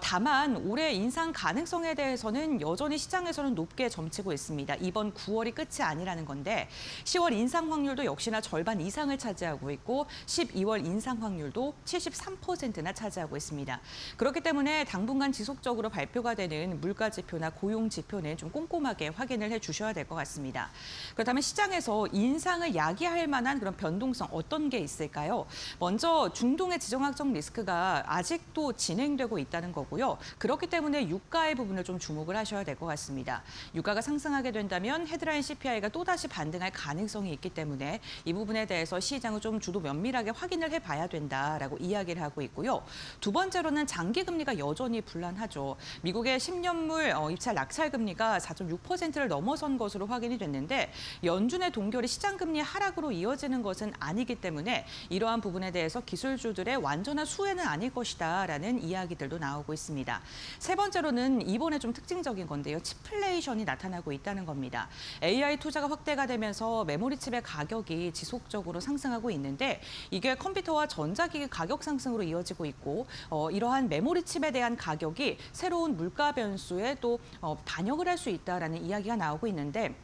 다만 올해 인상 가능성에 대해서는 여전히 시장에서는 높게 점치고 있습니다. 이번 9월이 끝이 아니라는 건데 10월 인상 확률도 역시나 절반 이상을 차지하고 있고 12월 인상 확률도 73%나 차지하고 있습니다. 그렇기 때문에 당분간 지속적으로 발표가 되는 물가 지표나 고용 지표는 좀 꼼꼼하게 확인을 해 주셔야 될 것 같습니다. 그렇다면 시장에서 인상을 야기할 만한 그런 변동성 어떤 게 있을까요? 먼저 중동의 지정학적 리스크가 아직도 진행되고 있다는 거고요. 그렇기 때문에 유가의 부분을 좀 주목을 하셔야 될 것 같습니다. 유가가 상승하게 된다면 헤드라인 CPI가 또다시 반등할 가능성이 있기 때문에 이 부분에 대해서 시장을 좀 주도 면밀하게 확인을 해봐야 된다라고 이야기를 하고 있고요. 두 번째로는 장기 금리가 여전히 불안하죠. 미국의 10년물 입찰 낙찰 금리가 4.6%를 넘어선 것으로 확인이 됐는데 연준의 동결이 시장 금리 하락으로 이어지는 것은 아니기 때문에 이러한 부분에 대해서 기술주들의 완전한 수혜는 아닐 것이다라는 이야기들도 나오고 있습니다. 세 번째로는 이번에 좀 특징적인 건데요. 칩플레이션이 나타나고 있다는 겁니다. AI 투자가 확대가 되면서 메모리 칩의 가격이 지속적으로 상승하고 있는데 이게 컴퓨터와 전자기기 가격 상승으로 이어지고 있고 이러한 메모리 칩에 대한 가격이 새로운 물가 변수에 또 반영을 할 수 있다라는 이야기가 나오고 있는데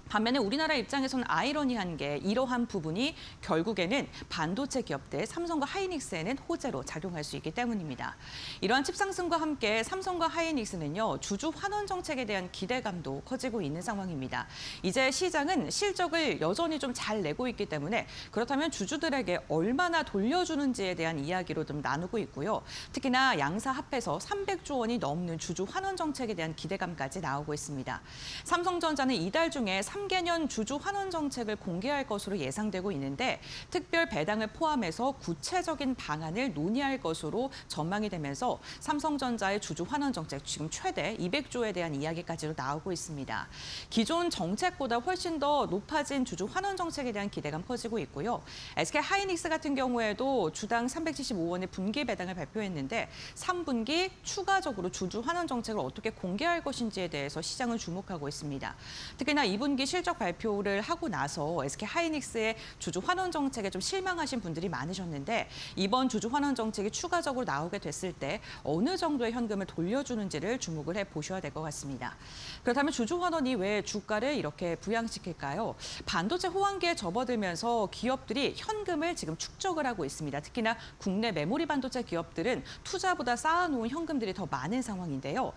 반면에 우리나라 입장에서는 아이러니한 게 이러한 부분이 결국에는 반도체 기업들 삼성과 하이닉스에는 호재로 작용할 수 있기 때문입니다. 이러한 칩 상승과 함께 삼성과 하이닉스는요, 주주 환원 정책에 대한 기대감도 커지고 있는 상황입니다. 이제 시장은 실적을 여전히 좀 잘 내고 있기 때문에 그렇다면 주주들에게 얼마나 돌려주는지에 대한 이야기로 좀 나누고 있고요. 특히나 양사 합해서 300조 원이 넘는 주주 환원 정책에 대한 기대감까지 나오고 있습니다. 삼성전자는 이달 중에 3개년 주주 환원 정책을 공개할 것으로 예상되고 있는데 특별 배당을 포함해서 구체적인 방안을 논의할 것으로 전망이 되면서 삼성전자의 주주 환원 정책 지금 최대 200조에 대한 이야기까지도 나오고 있습니다. 기존 정책보다 훨씬 더 높아진 주주 환원 정책에 대한 기대감 커지고 있고요. SK 하이닉스 같은 경우에도 주당 375원의 분기 배당을 발표했는데 3분기 추가적으로 주주 환원 정책을 어떻게 공개할 것인지에 대해서 시장은 주목하고 있습니다. 특히나 2분기 실적 발표를 하고 나서 SK 하이닉스의 주주 환원 정책에 좀 실망하신 분들이 많으셨는데 이번 주주 환원 정책이 추가적으로 나오게 됐을 때 어느 정도의 현금을 돌려주는지를 주목을 해보셔야 될 것 같습니다. 그렇다면 주주 환원이 왜 주가를 이렇게 부양시킬까요? 반도체 호황기에 접어들면서 기업들이 현금을 지금 축적을 하고 있습니다. 특히나 국내 메모리 반도체 기업들은 투자보다 쌓아놓은 현금들이 더 많은 상황인데요.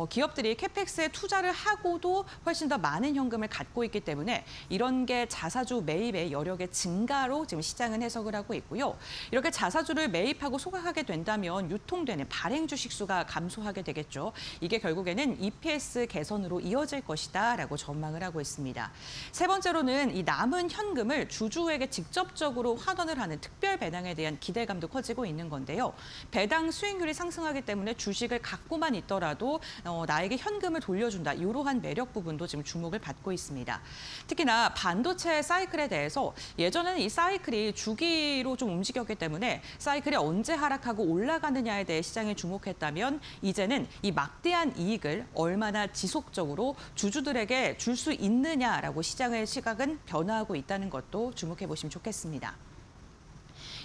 기업들이 캐펙스에 투자를 하고도 훨씬 더 많은 현금을 갖고 있기 때문에 이런 게 자사주 매입의 여력의 증가로 지금 시장은 해석을 하고 있고요. 이렇게 자사주를 매입하고 소각하게 된다면 유통되는 발행 주식 수가 감소하게 되겠죠. 이게 결국에는 EPS 개선으로 이어질 것이다라고 전망을 하고 있습니다. 세 번째로는 이 남은 현금을 주주에게 직접적으로 환원을 하는 특별 배당에 대한 기대감도 커지고 있는 건데요. 배당 수익률이 상승하기 때문에 주식을 갖고만 있더라도 나에게 현금을 돌려준다. 이러한 매력 부분도 지금 주목을 받고 있습니다. 특히나 반도체 사이클에 대해서 예전에는 이 사이클이 주기로 좀 움직였기 때문에 사이클이 언제 하락하고 올라가느냐에 대해 시장이 주목했다면 이제는 이 막대한 이익을 얼마나 지속적으로 주주들에게 줄 수 있느냐라고 시장의 시각은 변화하고 있다는 것도 주목해 보시면 좋겠습니다.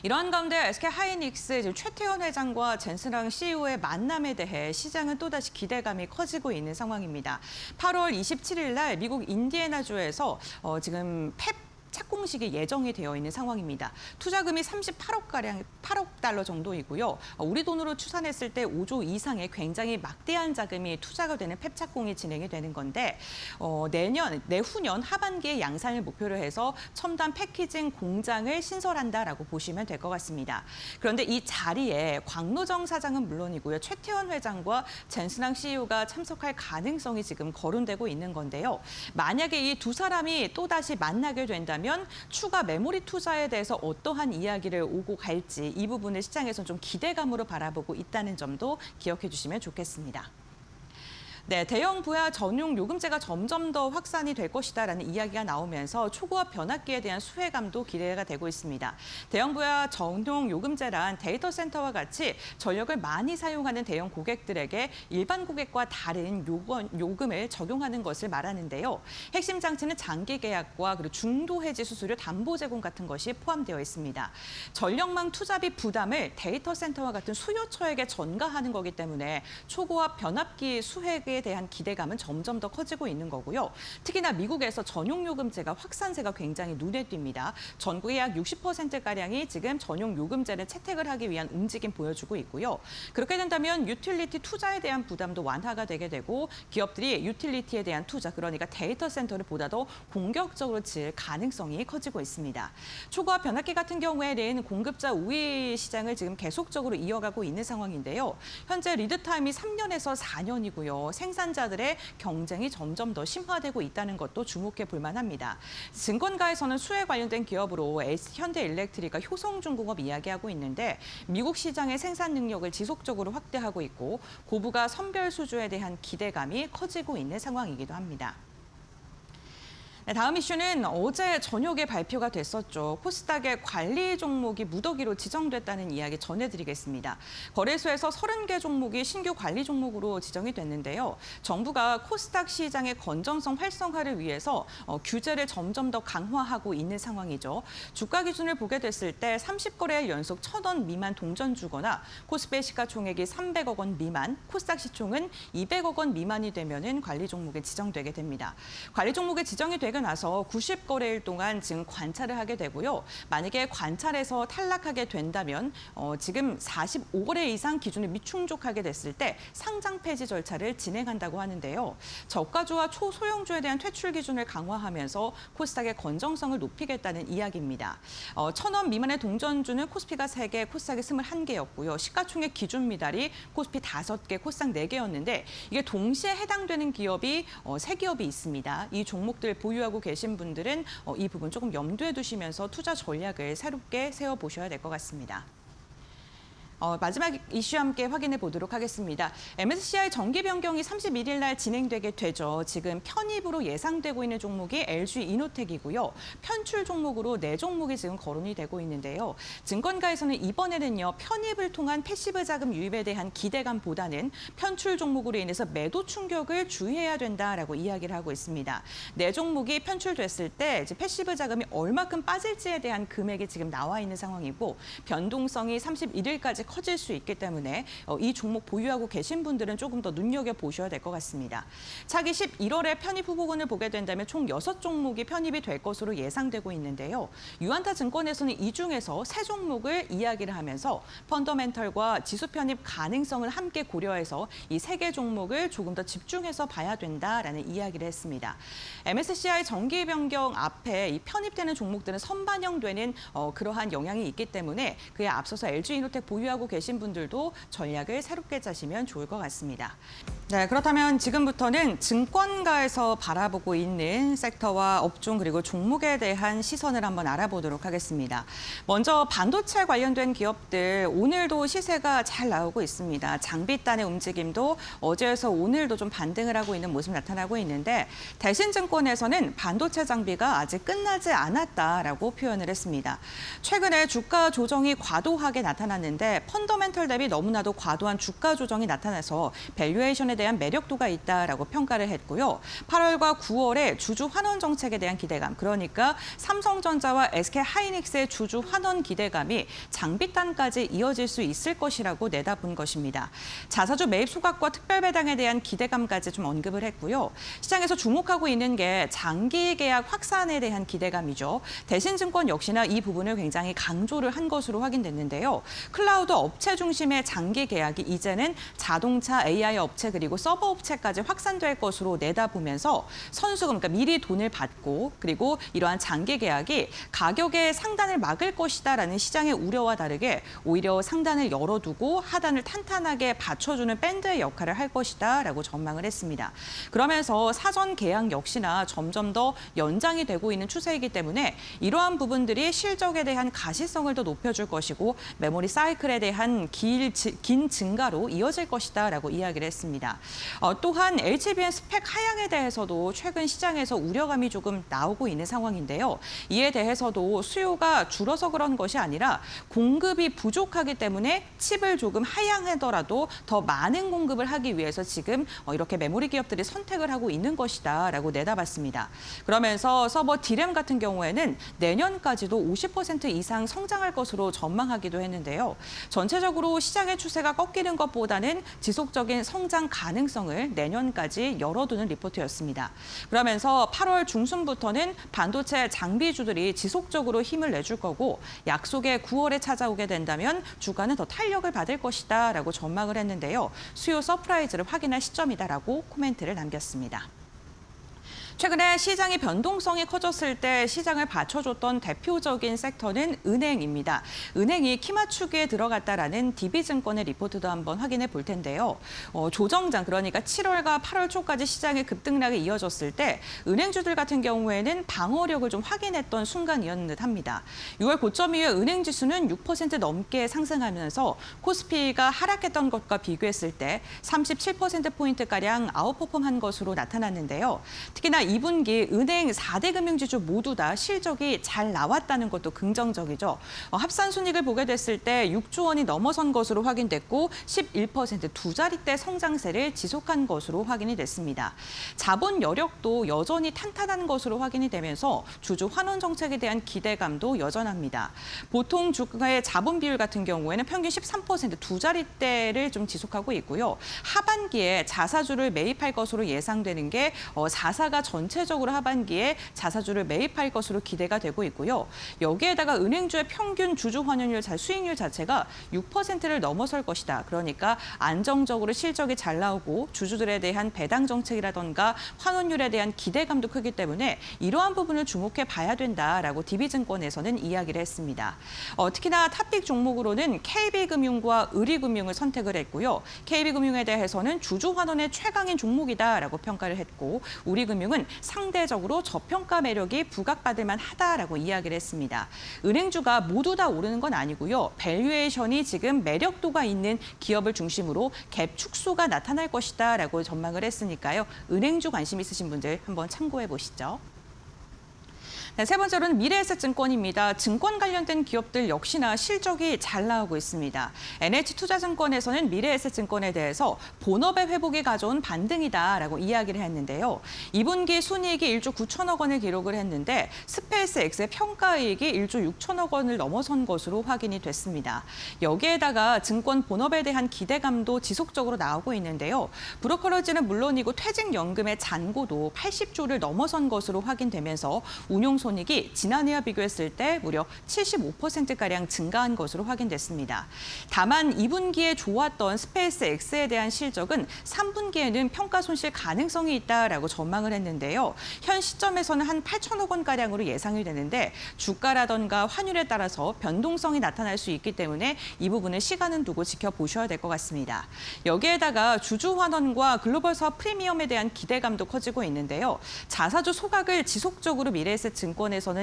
이러한 가운데 SK 하이닉스 지금 최태원 회장과 젠스랑 CEO의 만남에 대해 시장은 또다시 기대감이 커지고 있는 상황입니다. 8월 27일 날 미국 인디애나주에서 지금 펩 착공식이 예정이 되어 있는 상황입니다. 투자금이 8억 달러 정도이고요. 우리 돈으로 추산했을 때 5조 이상의 굉장히 막대한 자금이 투자가 되는 펩 착공이 진행이 되는 건데 내후년 하반기에 양산을 목표로 해서 첨단 패키징 공장을 신설한다라고 보시면 될 것 같습니다. 그런데 이 자리에 광노정 사장은 물론이고요. 최태원 회장과 젠스랑 CEO가 참석할 가능성이 지금 거론되고 있는 건데요. 만약에 이 두 사람이 또다시 만나게 된다면 추가 메모리 투자에 대해서 어떠한 이야기를 오고 갈지 이 부분을 시장에서 좀 기대감으로 바라보고 있다는 점도 기억해 주시면 좋겠습니다. 네, 대형 부하 전용 요금제가 점점 더 확산이 될 것이다라는 이야기가 나오면서 초고압 변압기에 대한 수혜감도 기대가 되고 있습니다. 대형 부하 전용 요금제란 데이터 센터와 같이 전력을 많이 사용하는 대형 고객들에게 일반 고객과 다른 요금을 적용하는 것을 말하는데요. 핵심 장치는 장기 계약과 그리고 중도 해지 수수료 담보 제공 같은 것이 포함되어 있습니다. 전력망 투자비 부담을 데이터 센터와 같은 수요처에게 전가하는 거기 때문에 초고압 변압기 수혜에 대한 기대감은 점점 더 커지고 있는 거고요. 특히나 미국에서 전용 요금제가 확산세가 굉장히 눈에 띕니다. 전국의 약 60%가량이 지금 전용 요금제를 채택을 하기 위한 움직임 보여주고 있고요. 그렇게 된다면 유틸리티 투자에 대한 부담도 완화가 되게 되고 기업들이 유틸리티에 대한 투자, 그러니까 데이터 센터를 보다 더 공격적으로 질 가능성이 커지고 있습니다. 초고압 변압기 같은 경우에는 공급자 우위 시장을 지금 계속적으로 이어가고 있는 상황인데요. 현재 리드 타임이 3년에서 4년이고요. 생산자들의 경쟁이 점점 더 심화되고 있다는 것도 주목해 볼 만합니다. 증권가에서는 수혜 관련된 기업으로 현대일렉트릭과 효성중공업 이야기하고 있는데 미국 시장의 생산 능력을 지속적으로 확대하고 있고 고부가 선별 수주에 대한 기대감이 커지고 있는 상황이기도 합니다. 네, 다음 이슈는 어제 저녁에 발표가 됐었죠. 코스닥의 관리 종목이 무더기로 지정됐다는 이야기 전해드리겠습니다. 거래소에서 30개 종목이 신규 관리 종목으로 지정이 됐는데요. 정부가 코스닥 시장의 건전성 활성화를 위해서 규제를 점점 더 강화하고 있는 상황이죠. 주가 기준을 보게 됐을 때 30거래일 연속 1,000원 미만 동전주거나 코스피 시가총액이 300억 원 미만, 코스닥 시총은 200억 원 미만이 되면은 관리 종목에 지정되게 됩니다. 관리 종목에 지정이 되고 나서 90거래일 동안 지금 관찰을 하게 되고요. 만약에 관찰에서 탈락하게 된다면 지금 45거래 이상 기준을 미충족하게 됐을 때 상장 폐지 절차를 진행한다고 하는데요. 저가주와 초소형주에 대한 퇴출 기준을 강화하면서 코스닥의 건전성을 높이겠다는 이야기입니다. 1,000원 미만의 동전주는 코스피가 3개, 코스닥이 21개였고요. 시가총액 기준 미달이 코스피 5개, 코스닥 4개였는데 이게 동시에 해당되는 기업이 3기업이 있습니다. 이 종목들 보유하고 보유하고 계신 분들은 이 부분 조금 염두에 두시면서 투자 전략을 새롭게 세워보셔야 될 것 같습니다. 마지막 이슈 함께 확인해 보도록 하겠습니다. MSCI 정기 변경이 31일 날 진행되게 되죠. 지금 편입으로 예상되고 있는 종목이 LG이노텍이고요. 편출 종목으로 4종목이 지금 거론이 되고 있는데요. 증권가에서는 이번에는요, 편입을 통한 패시브 자금 유입에 대한 기대감보다는 편출 종목으로 인해서 매도 충격을 주의해야 된다라고 이야기를 하고 있습니다. 4종목이 편출됐을 때 이제 패시브 자금이 얼마큼 빠질지에 대한 금액이 지금 나와 있는 상황이고, 변동성이 31일까지 커질 수 있기 때문에 이 종목 보유하고 계신 분들은 조금 더 눈여겨보셔야 될 것 같습니다. 차기 11월에 편입 후보군을 보게 된다면 총 6종목이 편입이 될 것으로 예상되고 있는데요. 유안타 증권에서는 이 중에서 3종목을 이야기를 하면서 펀더멘털과 지수 편입 가능성을 함께 고려해서 이 3개 종목을 조금 더 집중해서 봐야 된다라는 이야기를 했습니다. MSCI 정기 변경 앞에 이 편입되는 종목들은 선반영되는 그러한 영향이 있기 때문에 그에 앞서서 LG이노텍 보유하고 계신 분들도 전략을 새롭게 짜시면 좋을 것 같습니다. 네, 그렇다면 지금부터는 증권가에서 바라보고 있는 섹터와 업종 그리고 종목에 대한 시선을 한번 알아보도록 하겠습니다. 먼저 반도체 관련된 기업들 오늘도 시세가 잘 나오고 있습니다. 장비단의 움직임도 어제에서 오늘도 좀 반등을 하고 있는 모습 나타나고 있는데, 대신증권에서는 반도체 장비가 아직 끝나지 않았다라고 표현을 했습니다. 최근에 주가 조정이 과도하게 나타났는데 펀더멘털 대비 너무나도 과도한 주가 조정이 나타나서 밸류에이션에 대한 매력도가 있다라고 평가를 했고요. 8월과 9월에 주주 환원 정책에 대한 기대감, 그러니까 삼성전자와 SK하이닉스의 주주 환원 기대감이 장비단까지 이어질 수 있을 것이라고 내다본 것입니다. 자사주 매입 소각과 특별 배당에 대한 기대감까지 좀 언급을 했고요. 시장에서 주목하고 있는 게 장기 계약 확산에 대한 기대감이죠. 대신증권 역시나 이 부분을 굉장히 강조를 한 것으로 확인됐는데요. 클라우드 업체 중심의 장기 계약이 이제는 자동차, AI 업체 그리고 서버 업체까지 확산될 것으로 내다보면서 선수금, 그러니까 미리 돈을 받고 그리고 이러한 장기 계약이 가격의 상단을 막을 것이다라는 시장의 우려와 다르게 오히려 상단을 열어두고 하단을 탄탄하게 받쳐주는 밴드의 역할을 할 것이다라고 전망을 했습니다. 그러면서 사전 계약 역시나 점점 더 연장이 되고 있는 추세이기 때문에 이러한 부분들이 실적에 대한 가시성을 더 높여줄 것이고 메모리 사이클에 대한 긴 증가로 이어질 것이다라고 이야기를 했습니다. 또한 HBM 스펙 하향에 대해서도 최근 시장에서 우려감이 조금 나오고 있는 상황인데요. 이에 대해서도 수요가 줄어서 그런 것이 아니라 공급이 부족하기 때문에 칩을 조금 하향하더라도 더 많은 공급을 하기 위해서 지금 이렇게 메모리 기업들이 선택을 하고 있는 것이다라고 내다봤습니다. 그러면서 서버 D램 같은 경우에는 내년까지도 50% 이상 성장할 것으로 전망하기도 했는데요. 전체적으로 시장의 추세가 꺾이는 것보다는 지속적인 성장 가능성을 내년까지 열어두는 리포트였습니다. 그러면서 8월 중순부터는 반도체 장비주들이 지속적으로 힘을 내줄 거고 약속의 9월에 찾아오게 된다면 주가는 더 탄력을 받을 것이다라고 전망을 했는데요. 수요 서프라이즈를 확인할 시점이다라고 코멘트를 남겼습니다. 최근에 시장의 변동성이 커졌을 때 시장을 받쳐줬던 대표적인 섹터는 은행입니다. 은행이 키 맞추기에 들어갔다라는 DB증권의 리포트도 한번 확인해 볼 텐데요. 조정장, 그러니까 7월과 8월 초까지 시장의 급등락이 이어졌을 때 은행주들 같은 경우에는 방어력을 좀 확인했던 순간이었는 듯합니다. 6월 고점 이후에 은행지수는 6% 넘게 상승하면서 코스피가 하락했던 것과 비교했을 때 37%포인트가량 아웃퍼폼한 것으로 나타났는데요. 특히나 2분기 은행 4대 금융지주 모두 다 실적이 잘 나왔다는 것도 긍정적이죠. 합산 순이익을 보게 됐을 때 6조 원이 넘어선 것으로 확인됐고 11% 두 자릿대 성장세를 지속한 것으로 확인이 됐습니다. 자본 여력도 여전히 탄탄한 것으로 확인이 되면서 주주 환원 정책에 대한 기대감도 여전합니다. 보통 주가의 자본 비율 같은 경우에는 평균 13% 두 자릿대를 좀 지속하고 있고요. 하반기에 자사주를 매입할 것으로 예상되는 게 4사가 전체적으로 하반기에 자사주를 매입할 것으로 기대가 되고 있고요. 여기에다가 은행주의 평균 주주 환원율, 수익률 자체가 6%를 넘어설 것이다. 그러니까 안정적으로 실적이 잘 나오고 주주들에 대한 배당 정책이라던가 환원율에 대한 기대감도 크기 때문에 이러한 부분을 주목해 봐야 된다라고 DB증권에서는 이야기를 했습니다. 특히나 탑픽 종목으로는 KB금융과 의리금융을 선택을 했고요. KB금융에 대해서는 주주 환원의 최강인 종목이다라고 평가를 했고, 우리금융은 상대적으로 저평가 매력이 부각받을 만하다라고 이야기를 했습니다. 은행주가 모두 다 오르는 건 아니고요. 밸류에이션이 지금 매력도가 있는 기업을 중심으로 갭 축소가 나타날 것이다라고 전망을 했으니까요. 은행주 관심 있으신 분들 한번 참고해 보시죠. 네, 세 번째로는 미래에셋증권입니다. 증권 관련된 기업들 역시나 실적이 잘 나오고 있습니다. NH투자증권에서는 미래에셋증권에 대해서 본업의 회복이 가져온 반등이다라고 이야기를 했는데요. 2분기 순이익이 1조 9천억 원을 기록을 했는데 스페이스X의 평가이익이 1조 6천억 원을 넘어선 것으로 확인이 됐습니다. 여기에다가 증권 본업에 대한 기대감도 지속적으로 나오고 있는데요. 브로커러지는 물론이고 퇴직연금의 잔고도 80조를 넘어선 것으로 확인되면서 운용 손익이 지난해와 비교했을 때 무려 75%가량 증가한 것으로 확인됐습니다. 다만 2분기에 좋았던 스페이스X에 대한 실적은 3분기에는 평가 손실 가능성이 있다라고 전망을 했는데요. 현 시점에서는 한 8천억 원가량으로 예상이 되는데 주가라던가 환율에 따라서 변동성이 나타날 수 있기 때문에 이 부분은 시간은 두고 지켜보셔야 될 것 같습니다. 여기에다가 주주환원과 글로벌 사업 프리미엄에 대한 기대감도 커지고 있는데요. 자사주 소각을 지속적으로 미래에셋증권에서는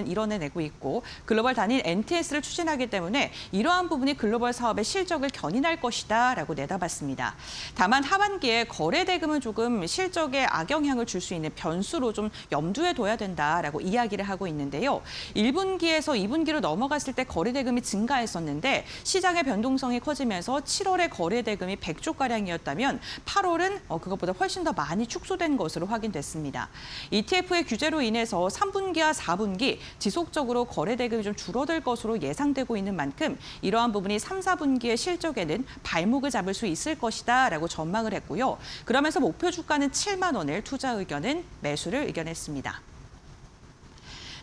이뤄내고 있고 글로벌 단일 NTS를 추진하기 때문에 이러한 부분이 글로벌 사업의 실적을 견인할 것이다라고 내다봤습니다. 다만 하반기에 거래 대금은 조금 실적에 악영향을 줄 수 있는 변수로 좀 염두에 둬야 된다라고 이야기를 하고 있는데요. 1분기에서 2분기로 넘어갔을 때 거래 대금이 증가했었는데 시장의 변동성이 커지면서 7월에 거래 대금이 100조가량이었다면 8월은 그것보다 훨씬 더 많이 축소된 것으로 확인됐습니다. ETF의 규제로 인해서 3분기와 4분기 지속적으로 거래 대금이 좀 줄어들 것으로 예상되고 있는 만큼 이러한 부분이 3, 4분기의 실적에는 발목을 잡을 수 있을 것이다라고 전망을 했고요. 그러면서 목표 주가는 7만 원을 투자 의견은 매수를 의견했습니다.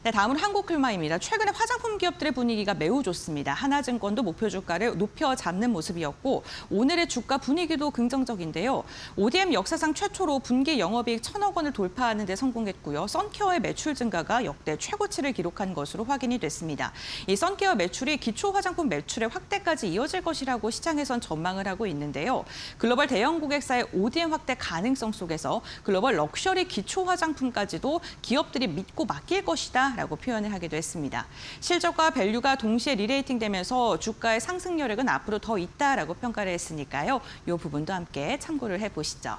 네, 다음은 한국클마입니다. 최근에 화장품 기업들의 분위기가 매우 좋습니다. 하나증권도 목표 주가를 높여 잡는 모습이었고 오늘의 주가 분위기도 긍정적인데요. ODM 역사상 최초로 분기 영업이익 1,000억 원을 돌파하는 데 성공했고요. 선케어의 매출 증가가 역대 최고치를 기록한 것으로 확인이 됐습니다. 이 선케어 매출이 기초 화장품 매출의 확대까지 이어질 것이라고 시장에선 전망을 하고 있는데요. 글로벌 대형 고객사의 ODM 확대 가능성 속에서 글로벌 럭셔리 기초 화장품까지도 기업들이 믿고 맡길 것이다. 라고 표현을 하기도 했습니다. 실적과 밸류가 동시에 리레이팅되면서 주가의 상승 여력은 앞으로 더 있다라고 평가를 했으니까요. 이 부분도 함께 참고를 해보시죠.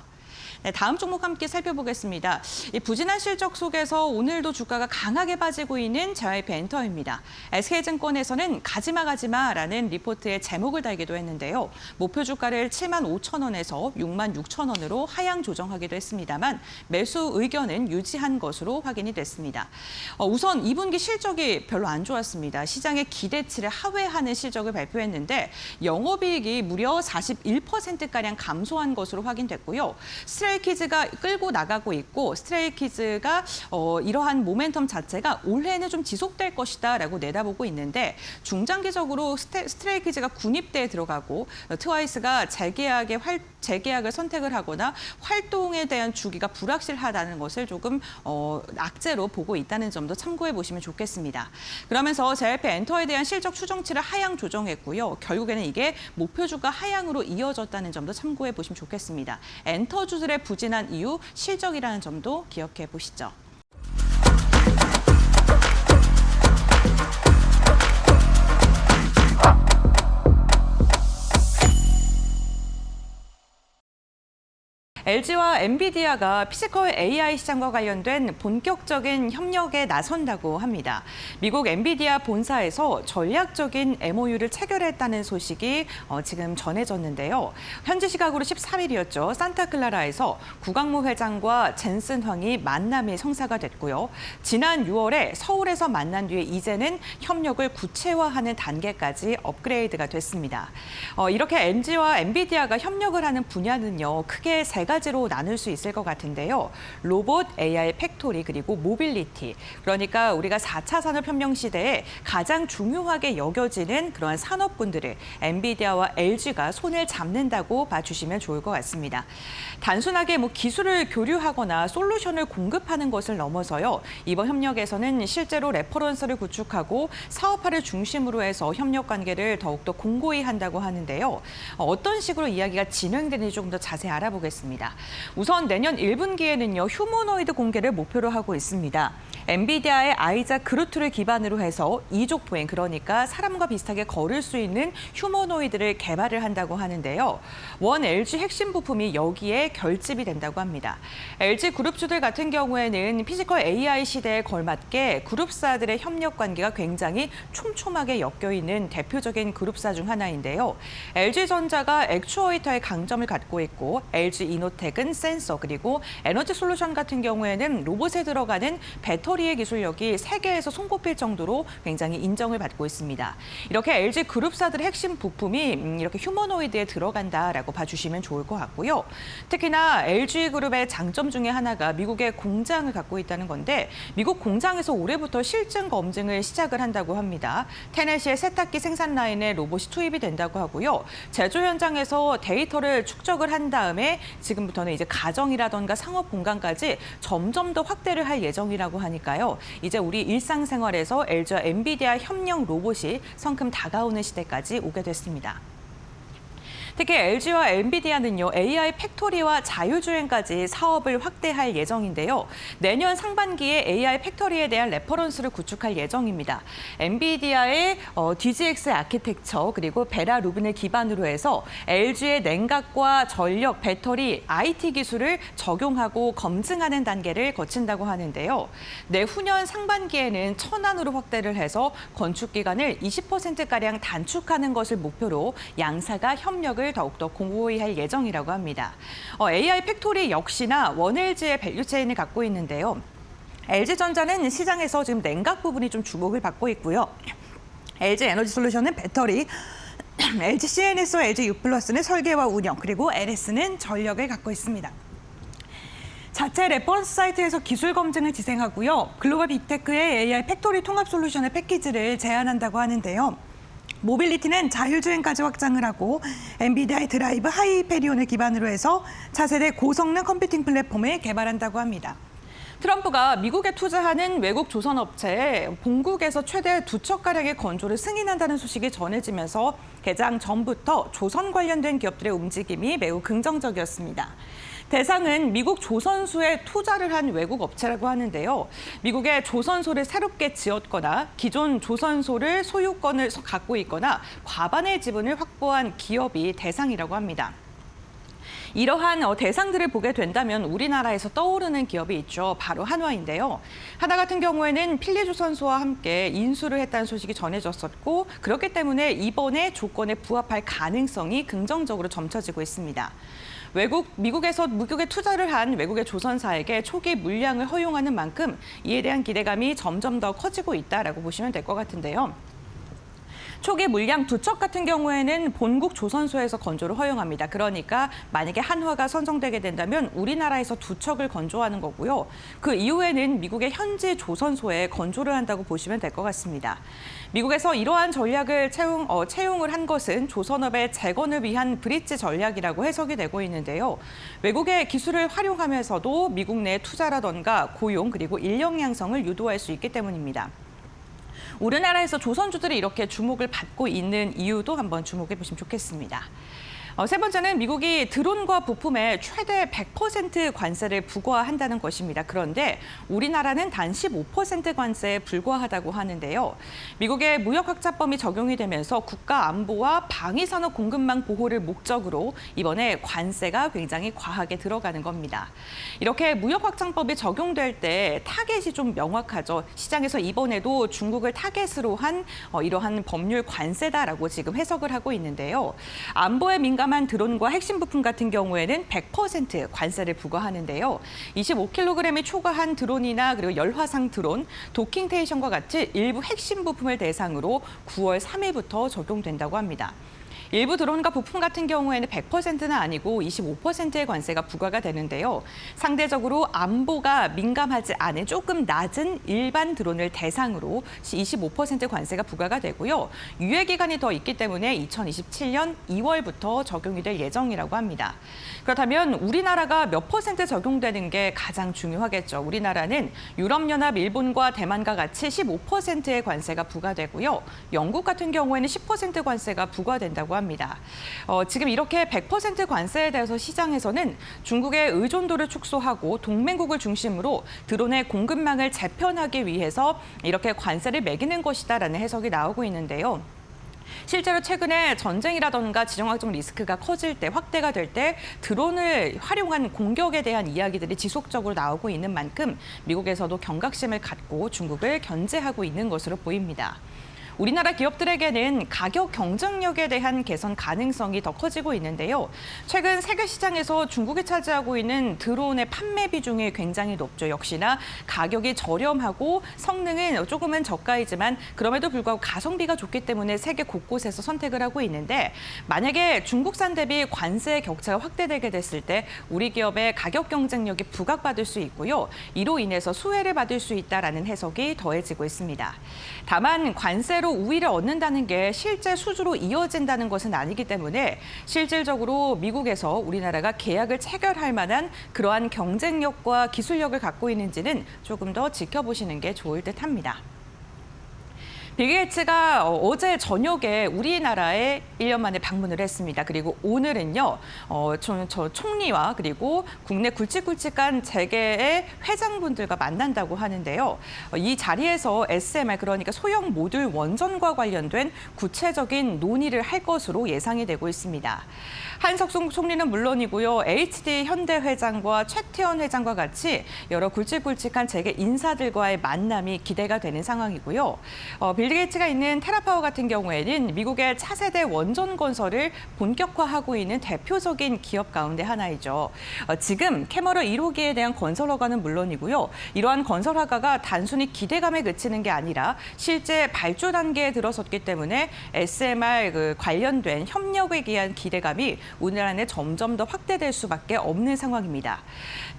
네, 다음 종목 함께 살펴보겠습니다. 이 부진한 실적 속에서 오늘도 주가가 강하게 빠지고 있는 JYP 엔터입니다. SK증권에서는 가지마라는 리포트에 제목을 달기도 했는데요. 목표 주가를 7만 5천 원에서 6만 6천 원으로 하향 조정하기도 했습니다만 매수 의견은 유지한 것으로 확인이 됐습니다. 우선 2분기 실적이 별로 안 좋았습니다. 시장의 기대치를 하회하는 실적을 발표했는데 영업이익이 무려 41%가량 감소한 것으로 확인됐고요. 스트레이키즈가 끌고 나가고 있고 스트레이키즈가 이러한 모멘텀 자체가 올해는 좀 지속될 것이다라고 내다보고 있는데 중장기적으로 스트레이키즈가 군입대에 들어가고 트와이스가 재계약을 선택을 하거나 활동에 대한 주기가 불확실하다는 것을 조금 악재로 보고 있다는 점도 참고해 보시면 좋겠습니다. 그러면서 JYP 엔터에 대한 실적 추정치를 하향 조정했고요. 결국에는 이게 목표주가 하향으로 이어졌다는 점도 참고해 보시면 좋겠습니다. 엔터주들의 부진한 이유, 실적이라는 점도 기억해 보시죠. LG와 엔비디아가 피지컬 AI 시장과 관련된 본격적인 협력에 나선다고 합니다. 미국 엔비디아 본사에서 전략적인 MOU를 체결했다는 소식이 지금 전해졌는데요. 현지 시각으로 13일이었죠. 산타클라라에서 구강모 회장과 젠슨 황이 만남이 성사가 됐고요. 지난 6월에 서울에서 만난 뒤에 이제는 협력을 구체화하는 단계까지 업그레이드가 됐습니다. 이렇게 LG와 엔비디아가 협력을 하는 분야는요. 크게 세 가지로 나눌 수 있을 것 같은데요. 로봇, AI 팩토리, 그리고 모빌리티. 그러니까 우리가 4차 산업혁명 시대에 가장 중요하게 여겨지는 그러한 산업군들을 엔비디아와 LG가 손을 잡는다고 봐주시면 좋을 것 같습니다. 단순하게 기술을 교류하거나 솔루션을 공급하는 것을 넘어서요. 이번 협력에서는 실제로 레퍼런스를 구축하고 사업화를 중심으로 해서 협력 관계를 더욱더 공고히 한다고 하는데요. 어떤 식으로 이야기가 진행되는지 조금 더 자세히 알아보겠습니다. 있습니다. 우선 내년 1분기에는요, 휴머노이드 공개를 목표로 하고 있습니다. 엔비디아의 아이작 그루트를 기반으로 해서 이족 보행, 그러니까 사람과 비슷하게 걸을 수 있는 휴머노이드를 개발을 한다고 하는데요. 원 LG 핵심 부품이 여기에 결집이 된다고 합니다. LG 그룹주들 같은 경우에는 피지컬 AI 시대에 걸맞게 그룹사들의 협력 관계가 굉장히 촘촘하게 엮여 있는 대표적인 그룹사 중 하나인데요. LG전자가 액추어이터의 강점을 갖고 있고 LG 이노텍은 센서, 그리고 에너지 솔루션 같은 경우에는 로봇에 들어가는 배터리의 기술력이 세계에서 손꼽힐 정도로 굉장히 인정을 받고 있습니다. 이렇게 LG 그룹사들의 핵심 부품이 이렇게 휴머노이드에 들어간다라고 봐주시면 좋을 것 같고요. 특히나 LG그룹의 장점 중에 하나가 미국의 공장을 갖고 있다는 건데, 미국 공장에서 올해부터 실증 검증을 시작을 한다고 합니다. 테네시의 세탁기 생산 라인에 로봇이 투입이 된다고 하고요. 제조 현장에서 데이터를 축적을 한 다음에 지금부터는 이제 가정이라던가 상업 공간까지 점점 더 확대를 할 예정이라고 하니까요. 이제 우리 일상생활에서 LG와 엔비디아 협력 로봇이 성큼 다가오는 시대까지 오게 됐습니다. 특히 LG와 엔비디아는요, AI 팩토리와 자율주행까지 사업을 확대할 예정인데요. 내년 상반기에 AI 팩토리에 대한 레퍼런스를 구축할 예정입니다. 엔비디아의 DGX 아키텍처, 그리고 베라 루빈을 기반으로 해서 LG의 냉각과 전력, 배터리, IT 기술을 적용하고 검증하는 단계를 거친다고 하는데요. 내후년 상반기에는 천안으로 확대를 해서 건축 기간을 20%가량 단축하는 것을 목표로 양사가 협력을 더욱더 공고히 할 예정이라고 합니다. AI 팩토리 역시나 원 LG의 밸류체인을 갖고 있는데요. LG전자는 시장에서 지금 냉각 부분이 좀 주목을 받고 있고요. LG 에너지 솔루션은 배터리, LG CNS와 LG U+는 설계와 운영, 그리고 LS는 전력을 갖고 있습니다. 자체 레퍼런스 사이트에서 기술 검증을 지생하고요. 글로벌 빅테크의 AI 팩토리 통합 솔루션의 패키지를 제안한다고 하는데요. 모빌리티는 자율주행까지 확장을 하고 엔비디아의 드라이브 하이페리온을 기반으로 해서 차세대 고성능 컴퓨팅 플랫폼을 개발한다고 합니다. 트럼프가 미국에 투자하는 외국 조선업체에 본국에서 최대 2척가량의 건조를 승인한다는 소식이 전해지면서 개장 전부터 조선 관련된 기업들의 움직임이 매우 긍정적이었습니다. 대상은 미국 조선소에 투자를 한 외국 업체라고 하는데요. 미국의 조선소를 새롭게 지었거나 기존 조선소를 소유권을 갖고 있거나 과반의 지분을 확보한 기업이 대상이라고 합니다. 이러한 대상들을 보게 된다면 우리나라에서 떠오르는 기업이 있죠. 바로 한화인데요. 한화 같은 경우에는 필리조선소와 함께 인수를 했다는 소식이 전해졌었고, 그렇기 때문에 이번에 조건에 부합할 가능성이 긍정적으로 점쳐지고 있습니다. 미국에 투자를 한 외국의 조선사에게 초기 물량을 허용하는 만큼 이에 대한 기대감이 점점 더 커지고 있다라고 보시면 될 것 같은데요. 초기 물량 2척 같은 경우에는 본국 조선소에서 건조를 허용합니다. 그러니까 만약에 한화가 선정되게 된다면 우리나라에서 2척을 건조하는 거고요. 그 이후에는 미국의 현지 조선소에 건조를 한다고 보시면 될 것 같습니다. 미국에서 이러한 전략을 채용을 한 것은 조선업의 재건을 위한 브릿지 전략이라고 해석이 되고 있는데요. 외국의 기술을 활용하면서도 미국 내 투자라던가 고용, 그리고 인력 양성을 유도할 수 있기 때문입니다. 우리나라에서 조선주들이 이렇게 주목을 받고 있는 이유도 한번 주목해 보시면 좋겠습니다. 세 번째는 미국이 드론과 부품에 최대 100% 관세를 부과한다는 것입니다. 그런데 우리나라는 단 15% 관세에 불과하다고 하는데요. 미국의 무역확장법이 적용이 되면서 국가 안보와 방위산업 공급망 보호를 목적으로 이번에 관세가 굉장히 과하게 들어가는 겁니다. 이렇게 무역확장법이 적용될 때 타겟이 좀 명확하죠. 시장에서 이번에도 중국을 타겟으로 한 이러한 법률 관세다라고 지금 해석을 하고 있는데요. 안보에 민감한 드론과 핵심 부품 같은 경우에는 100% 관세를 부과하는데요. 25kg이 초과한 드론이나 그리고 열화상 드론, 도킹 스테이션과 같이 일부 핵심 부품을 대상으로 9월 3일부터 적용된다고 합니다. 일부 드론과 부품 같은 경우에는 100%는 아니고 25%의 관세가 부과가 되는데요. 상대적으로 안보가 민감하지 않은 조금 낮은 일반 드론을 대상으로 25% 관세가 부과가 되고요. 유예 기간이 더 있기 때문에 2027년 2월부터 적용이 될 예정이라고 합니다. 그렇다면 우리나라가 몇 % 적용되는 게 가장 중요하겠죠. 우리나라는 유럽연합, 일본과 대만과 같이 15%의 관세가 부과되고요. 영국 같은 경우에는 10% 관세가 부과된다고 합니다. 합니다. 지금 이렇게 100% 관세에 대해서 시장에서는 중국의 의존도를 축소하고 동맹국을 중심으로 드론의 공급망을 재편하기 위해서 이렇게 관세를 매기는 것이다라는 해석이 나오고 있는데요. 실제로 최근에 전쟁이라던가 지정학적 리스크가 커질 때, 확대가 될 때 드론을 활용한 공격에 대한 이야기들이 지속적으로 나오고 있는 만큼 미국에서도 경각심을 갖고 중국을 견제하고 있는 것으로 보입니다. 우리나라 기업들에게는 가격 경쟁력에 대한 개선 가능성이 더 커지고 있는데요. 최근 세계 시장에서 중국이 차지하고 있는 드론의 판매 비중이 굉장히 높죠. 역시나 가격이 저렴하고 성능은 조금은 저가이지만 그럼에도 불구하고 가성비가 좋기 때문에 세계 곳곳에서 선택을 하고 있는데 만약에 중국산 대비 관세 격차가 확대되게 됐을 때 우리 기업의 가격 경쟁력이 부각받을 수 있고요. 이로 인해서 수혜를 받을 수 있다라는 해석이 더해지고 있습니다. 다만 관세로 우위를 얻는다는 게 실제 수주로 이어진다는 것은 아니기 때문에 실질적으로 미국에서 우리나라가 계약을 체결할 만한 그러한 경쟁력과 기술력을 갖고 있는지는 조금 더 지켜보시는 게 좋을 듯합니다. 빌 게이츠가 어제 저녁에 우리나라에 1년 만에 방문을 했습니다. 그리고 오늘은요, 저 총리와 그리고 국내 굵직굵직한 재계의 회장분들과 만난다고 하는데요. 이 자리에서 SMR, 그러니까 소형 모듈 원전과 관련된 구체적인 논의를 할 것으로 예상이 되고 있습니다. 한석수 총리는 물론이고요. HD 현대 회장과 최태원 회장과 같이 여러 굵직굵직한 재계 인사들과의 만남이 기대가 되는 상황이고요. 빌 게이츠가 있는 테라파워 같은 경우에는 미국의 차세대 원전 건설을 본격화하고 있는 대표적인 기업 가운데 하나이죠. 지금 캐머런 1호기에 대한 건설 허가는 물론이고요. 이러한 건설 허가가 단순히 기대감에 그치는 게 아니라 실제 발주 단계에 들어섰기 때문에 SMR 관련된 협력에 대한 기대감이 우리나라 내 점점 더 확대될 수밖에 없는 상황입니다.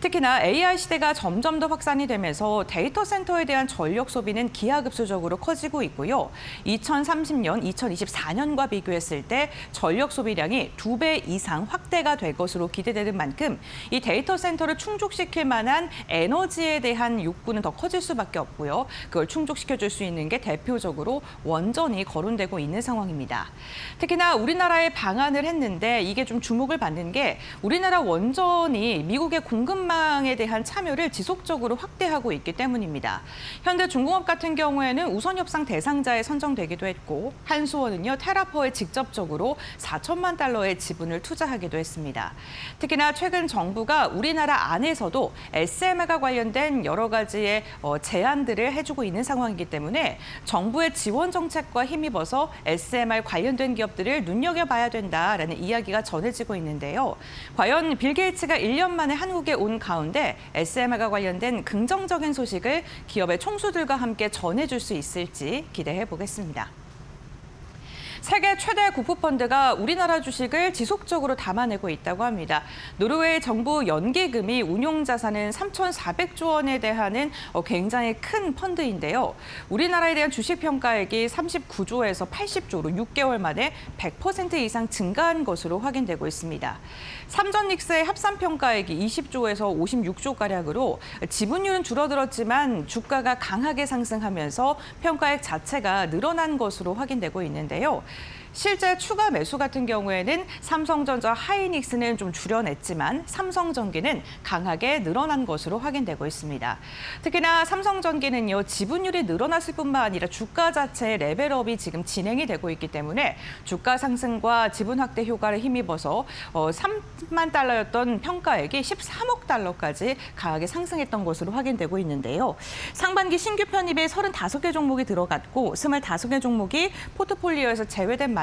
특히나 AI 시대가 점점 더 확산이 되면서 데이터 센터에 대한 전력 소비는 기하급수적으로 커지고 있고요. 2030년, 2024년과 비교했을 때 전력 소비량이 2배 이상 확대가 될 것으로 기대되는 만큼 이 데이터 센터를 충족시킬 만한 에너지에 대한 욕구는 더 커질 수밖에 없고요. 그걸 충족시켜줄 수 있는 게 대표적으로 원전이 거론되고 있는 상황입니다. 특히나 우리나라에 방한을 했는데 이게 좀 주목을 받는 게 우리나라 원전이 미국의 공급망에 대한 참여를 지속적으로 확대하고 있기 때문입니다. 현대중공업 같은 경우에는 우선 협상 대상자에 선정되기도 했고 한수원은요 테라포에 직접적으로 4천만 달러의 지분을 투자하기도 했습니다. 특히나 최근 정부가 우리나라 안에서도 SMR과 관련된 여러 가지의 제안들을 해주고 있는 상황이기 때문에 정부의 지원 정책과 힘입어서 SMR 관련된 기업들을 눈여겨봐야 된다라는 이야기가 전해지고 있는데요. 과연 빌 게이츠가 1년 만에 한국에 온 가운데 SMR과 관련된 긍정적인 소식을 기업의 총수들과 함께 전해줄 수 있을지 기대해 보겠습니다. 세계 최대 국부펀드가 우리나라 주식을 지속적으로 담아내고 있다고 합니다. 노르웨이 정부 연기금이 운용자산은 3,400조 원에 대한 굉장히 큰 펀드인데요. 우리나라에 대한 주식 평가액이 39조에서 80조로 6개월 만에 100% 이상 증가한 것으로 확인되고 있습니다. 삼전닉스의 합산 평가액이 20조에서 56조가량으로 지분율은 줄어들었지만 주가가 강하게 상승하면서 평가액 자체가 늘어난 것으로 확인되고 있는데요. 실제 추가 매수 같은 경우에는 삼성전자, 하이닉스는 좀 줄여냈지만 삼성전기는 강하게 늘어난 것으로 확인되고 있습니다. 특히나 삼성전기는요, 지분율이 늘어났을 뿐만 아니라 주가 자체의 레벨업이 지금 진행이 되고 있기 때문에 주가 상승과 지분 확대 효과를 힘입어서 3만 달러였던 평가액이 13억 달러까지 강하게 상승했던 것으로 확인되고 있는데요. 상반기 신규 편입에 35개 종목이 들어갔고 25개 종목이 포트폴리오에서 제외된 만큼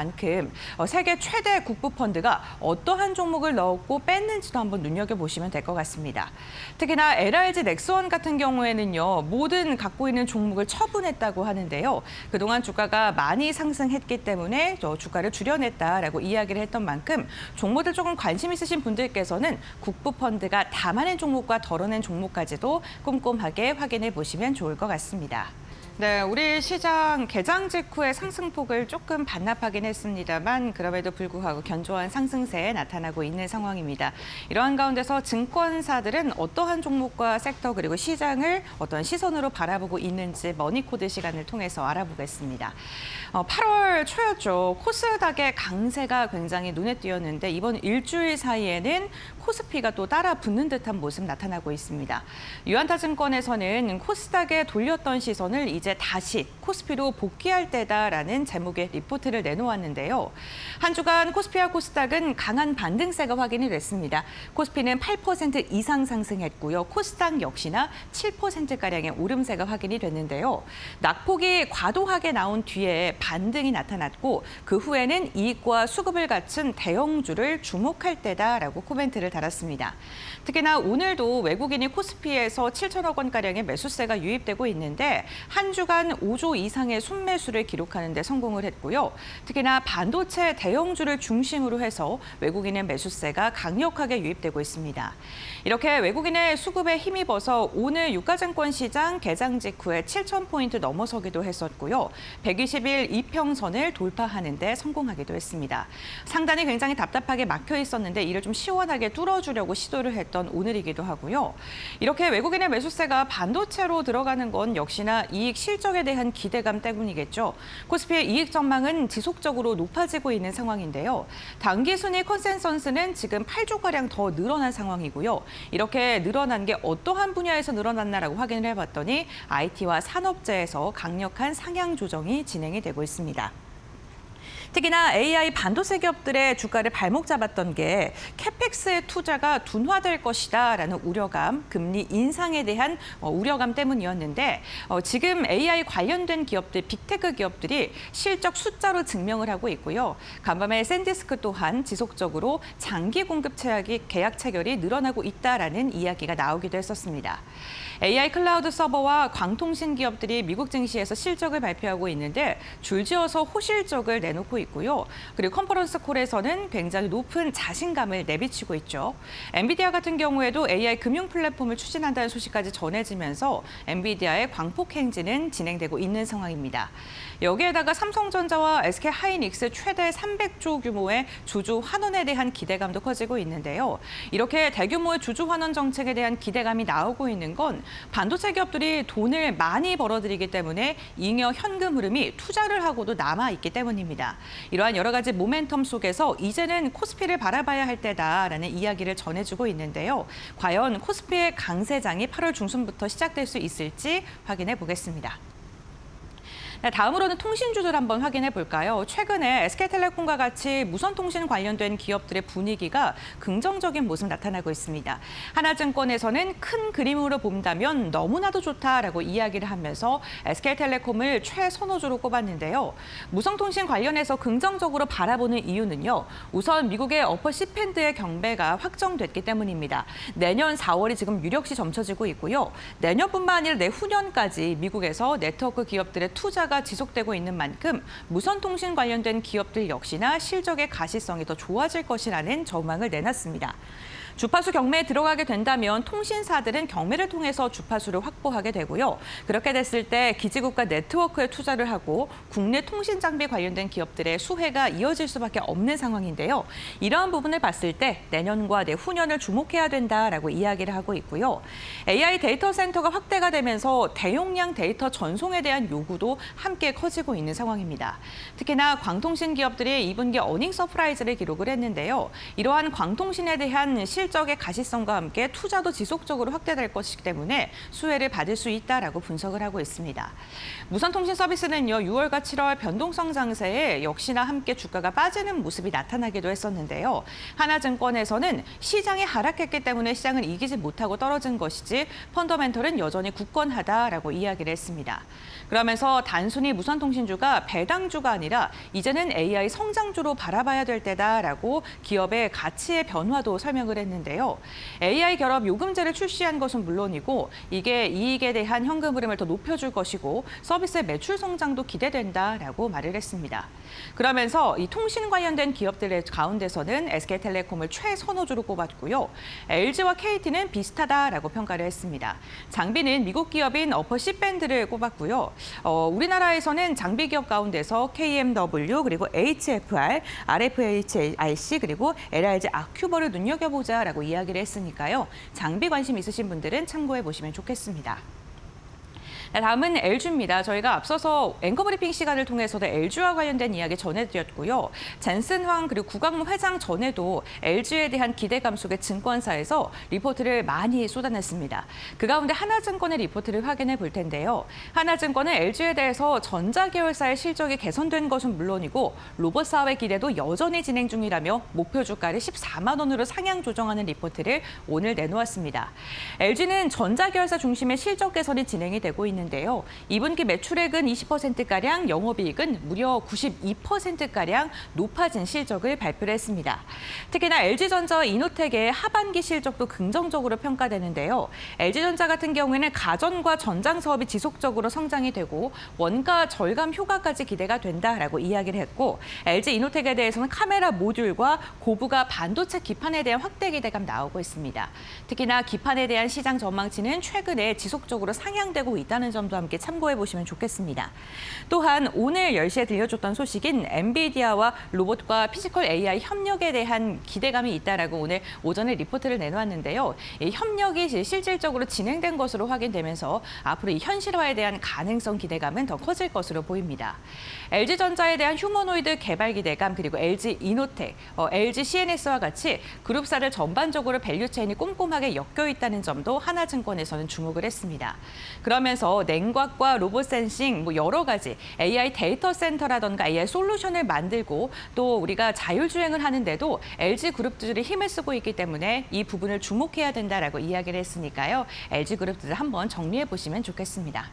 세계 최대 국부펀드가 어떠한 종목을 넣었고 뺐는지도 한번 눈여겨보시면 될 것 같습니다. 특히나 LRG 넥스원 같은 경우에는요, 모든 갖고 있는 종목을 처분했다고 하는데요. 그동안 주가가 많이 상승했기 때문에 주가를 줄여냈다라고 이야기를 했던 만큼 종목들 조금 관심 있으신 분들께서는 국부펀드가 담아낸 종목과 덜어낸 종목까지도 꼼꼼하게 확인해 보시면 좋을 것 같습니다. 네, 우리 시장 개장 직후의 상승폭을 조금 반납하긴 했습니다만 그럼에도 불구하고 견조한 상승세에 나타나고 있는 상황입니다. 이러한 가운데서 증권사들은 어떠한 종목과 섹터 그리고 시장을 어떤 시선으로 바라보고 있는지 머니코드 시간을 통해서 알아보겠습니다. 8월 초였죠. 코스닥의 강세가 굉장히 눈에 띄었는데 이번 일주일 사이에는 코스피가 또 따라 붙는 듯한 모습 나타나고 있습니다. 유안타증권에서는 코스닥에 돌렸던 시선을 이제 다시 코스피로 복귀할 때다라는 제목의 리포트를 내놓았는데요. 한 주간 코스피와 코스닥은 강한 반등세가 확인이 됐습니다. 코스피는 8% 이상 상승했고요. 코스닥 역시나 7%가량의 오름세가 확인이 됐는데요. 낙폭이 과도하게 나온 뒤에 반등이 나타났고 그 후에는 이익과 수급을 갖춘 대형주를 주목할 때다라고 코멘트를 달았습니다. 특히나 오늘도 외국인이 코스피에서 7천억 원가량의 매수세가 유입되고 있는데 한 주간 5조 이상의 순매수를 기록하는 데 성공을 했고요. 특히나 반도체 대형주를 중심으로 해서 외국인의 매수세가 강력하게 유입되고 있습니다. 이렇게 외국인의 수급에 힘입어서 오늘 유가증권 시장 개장 직후에 7,000포인트 넘어서기도 했었고요. 120일 이평선을 돌파하는 데 성공하기도 했습니다. 상단이 굉장히 답답하게 막혀 있었는데 이를 좀 시원하게 뚫어주려고 시도를 했던 오늘이기도 하고요. 이렇게 외국인의 매수세가 반도체로 들어가는 건 역시나 이익 실적에 대한 기대감 때문이겠죠. 코스피의 이익 전망은 지속적으로 높아지고 있는 상황인데요. 단기 순위 컨센서스는 지금 8조가량 더 늘어난 상황이고요. 이렇게 늘어난 게 어떠한 분야에서 늘어났나라고 확인을 해봤더니 IT와 산업재에서 강력한 상향 조정이 진행이 되고 있습니다. 특히나 AI 반도체 기업들의 주가를 발목 잡았던 게 캐펙스의 투자가 둔화될 것이다라는 우려감, 금리 인상에 대한 우려감 때문이었는데 지금 AI 관련된 기업들, 빅테크 기업들이 실적 숫자로 증명을 하고 있고요. 간밤에 샌디스크 또한 지속적으로 장기 공급 계약 체결이 늘어나고 있다라는 이야기가 나오기도 했었습니다. AI 클라우드 서버와 광통신 기업들이 미국 증시에서 실적을 발표하고 있는데 줄지어서 호실적을 내놓고 있고요. 그리고 컨퍼런스 콜에서는 굉장히 높은 자신감을 내비치고 있죠. 엔비디아 같은 경우에도 AI 금융 플랫폼을 추진한다는 소식까지 전해지면서 엔비디아의 광폭 행진은 진행되고 있는 상황입니다. 여기에다가 삼성전자와 SK하이닉스 최대 300조 규모의 주주 환원에 대한 기대감도 커지고 있는데요. 이렇게 대규모의 주주 환원 정책에 대한 기대감이 나오고 있는 건 반도체 기업들이 돈을 많이 벌어들이기 때문에 잉여 현금 흐름이 투자를 하고도 남아있기 때문입니다. 이러한 여러 가지 모멘텀 속에서 이제는 코스피를 바라봐야 할 때다라는 이야기를 전해주고 있는데요. 과연 코스피의 강세장이 8월 중순부터 시작될 수 있을지 확인해 보겠습니다. 다음으로는 통신주들 한번 확인해 볼까요? 최근에 SK텔레콤과 같이 무선통신 관련된 기업들의 분위기가 긍정적인 모습 나타나고 있습니다. 하나증권에서는 큰 그림으로 본다면 너무나도 좋다라고 이야기를 하면서 SK텔레콤을 최선호주로 꼽았는데요. 무선통신 관련해서 긍정적으로 바라보는 이유는요. 우선 미국의 어퍼 C밴드의 경배가 확정됐기 때문입니다. 내년 4월이 지금 유력시 점쳐지고 있고요. 내년뿐만 아니라 내후년까지 미국에서 네트워크 기업들의 투자가 지속되고 있는 만큼 무선통신 관련된 기업들 역시나 실적의 가시성이 더 좋아질 것이라는 전망을 내놨습니다. 주파수 경매에 들어가게 된다면 통신사들은 경매를 통해서 주파수를 확보하게 되고요. 그렇게 됐을 때 기지국가 네트워크에 투자를 하고 국내 통신 장비 관련된 기업들의 수혜가 이어질 수밖에 없는 상황인데요. 이러한 부분을 봤을 때 내년과 내후년을 주목해야 된다라고 이야기를 하고 있고요. AI 데이터 센터가 확대가 되면서 대용량 데이터 전송에 대한 요구도 함께 커지고 있는 상황입니다. 특히나 광통신 기업들이 2분기 어닝 서프라이즈를 기록을 했는데요. 이러한 광통신에 대한 실적의 가시성과 함께 투자도 지속적으로 확대될 것이기 때문에 수혜를 받을 수 있다라고 분석을 하고 있습니다. 무선통신 서비스는요, 6월과 7월 변동성 장세에 역시나 함께 주가가 빠지는 모습이 나타나기도 했었는데요. 하나증권에서는 시장이 하락했기 때문에 시장을 이기지 못하고 떨어진 것이지 펀더멘털은 여전히 굳건하다라고 이야기를 했습니다. 그러면서 단순 단순히 무선통신주가 배당주가 아니라 이제는 AI 성장주로 바라봐야 될 때다라고 기업의 가치의 변화도 설명을 했는데요. AI 결합 요금제를 출시한 것은 물론이고 이게 이익에 대한 현금 흐름을 더 높여줄 것이고 서비스의 매출 성장도 기대된다라고 말을 했습니다. 그러면서 이 통신 관련된 기업들의 가운데서는 SK텔레콤을 최선호주로 꼽았고요. LG와 KT는 비슷하다라고 평가를 했습니다. 장비는 미국 기업인 어퍼 C밴드를 꼽았고요. 우리나라에서는 장비 기업 가운데서 KMW 그리고 HFR, RFHRC 그리고 LRG 아큐버를 눈여겨보자라고 이야기를 했으니까요. 장비 관심 있으신 분들은 참고해 보시면 좋겠습니다. 다음은 LG입니다. 저희가 앞서서 앵커 브리핑 시간을 통해서도 LG와 관련된 이야기 전해드렸고요. 젠슨 황 그리고 구광모 회장 전에도 LG에 대한 기대감 속에 증권사에서 리포트를 많이 쏟아냈습니다. 그 가운데 하나증권의 리포트를 확인해 볼 텐데요. 하나증권은 LG에 대해서 전자계열사의 실적이 개선된 것은 물론이고 로봇 사업의 기대도 여전히 진행 중이라며 목표 주가를 14만 원으로 상향 조정하는 리포트를 오늘 내놓았습니다. LG는 전자계열사 중심의 실적 개선이 진행이 되고 있는데요. 2분기 매출액은 20%가량, 영업이익은 무려 92%가량 높아진 실적을 발표를 했습니다. 특히나 LG전자와 이노텍의 하반기 실적도 긍정적으로 평가되는데요. LG전자 같은 경우에는 가전과 전장 사업이 지속적으로 성장이 되고 원가 절감 효과까지 기대가 된다라고 이야기를 했고 LG 이노텍에 대해서는 카메라 모듈과 고부가 반도체 기판에 대한 확대 기대감 나오고 있습니다. 특히나 기판에 대한 시장 전망치는 최근에 지속적으로 상향되고 있다는 점도 함께 참고해 보시면 좋겠습니다. 또한 오늘 10시에 들려줬던 소식인 엔비디아와 로봇과 피지컬 AI 협력에 대한 기대감이 있다라고 오늘 오전에 리포트를 내놓았는데요. 이 협력이 실질적으로 진행된 것으로 확인되면서 앞으로 이 현실화에 대한 가능성 기대감은 더 커질 것으로 보입니다. LG전자에 대한 휴머노이드 개발 기대감 그리고 LG 이노텍, LG CNS와 같이 그룹사를 전반적으로 밸류체인이 꼼꼼하게 엮여 있다는 점도 하나증권에서는 주목을 했습니다. 그러면서 냉각과 로봇 센싱, 여러 가지 AI 데이터 센터라던가 AI 솔루션을 만들고 또 우리가 자율주행을 하는데도 LG 그룹들이 힘을 쓰고 있기 때문에 이 부분을 주목해야 된다라고 이야기를 했으니까요. LG 그룹들을 한번 정리해 보시면 좋겠습니다.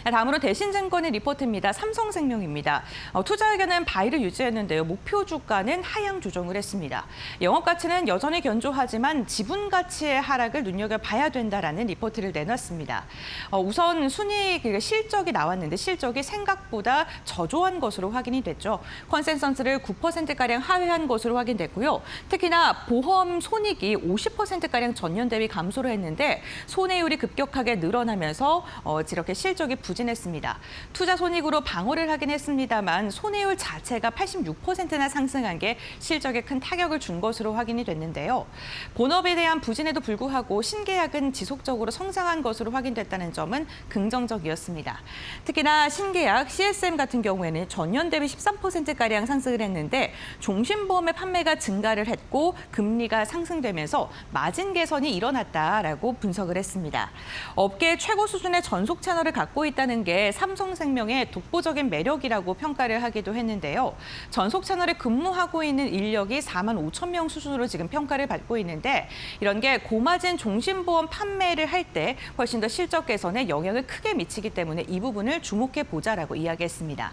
다음으로 대신증권의 리포트입니다. 삼성생명입니다. 투자 의견은 바이를 유지했는데요. 목표 주가는 하향 조정을 했습니다. 영업 가치는 여전히 견조하지만 지분 가치의 하락을 눈여겨봐야 된다라는 리포트를 내놨습니다. 우선 순이익 실적이 나왔는데 실적이 생각보다 저조한 것으로 확인이 됐죠. 컨센서스를 9%가량 하회한 것으로 확인됐고요. 특히나 보험 손익이 50%가량 전년 대비 감소를 했는데 손해율이 급격하게 늘어나면서 이렇게 실적이 부진했습니다. 투자 손익으로 방어를 하긴 했습니다만 손해율 자체가 86%나 상승한 게 실적에 큰 타격을 준 것으로 확인이 됐는데요. 본업에 대한 부진에도 불구하고 신계약은 지속적으로 성장한 것으로 확인됐다는 점은 긍정적이었습니다. 특히나 신계약 CSM 같은 경우에는 전년 대비 13%가량 상승을 했는데 종신보험의 판매가 증가를 했고 금리가 상승되면서 마진 개선이 일어났다라고 분석을 했습니다. 업계 최고 수준의 전속 채널을 갖고 있다는 게 삼성생명의 독보적인 매력이라고 평가를 하기도 했는데요. 전속 채널에 근무하고 있는 인력이 4만 5천 명 수준으로 지금 평가를 받고 있는데 이런 게 고마진 종신보험 판매를 할 때 훨씬 더 실적 개선에 영향을 크게 미치기 때문에 이 부분을 주목해 보자라고 이야기했습니다.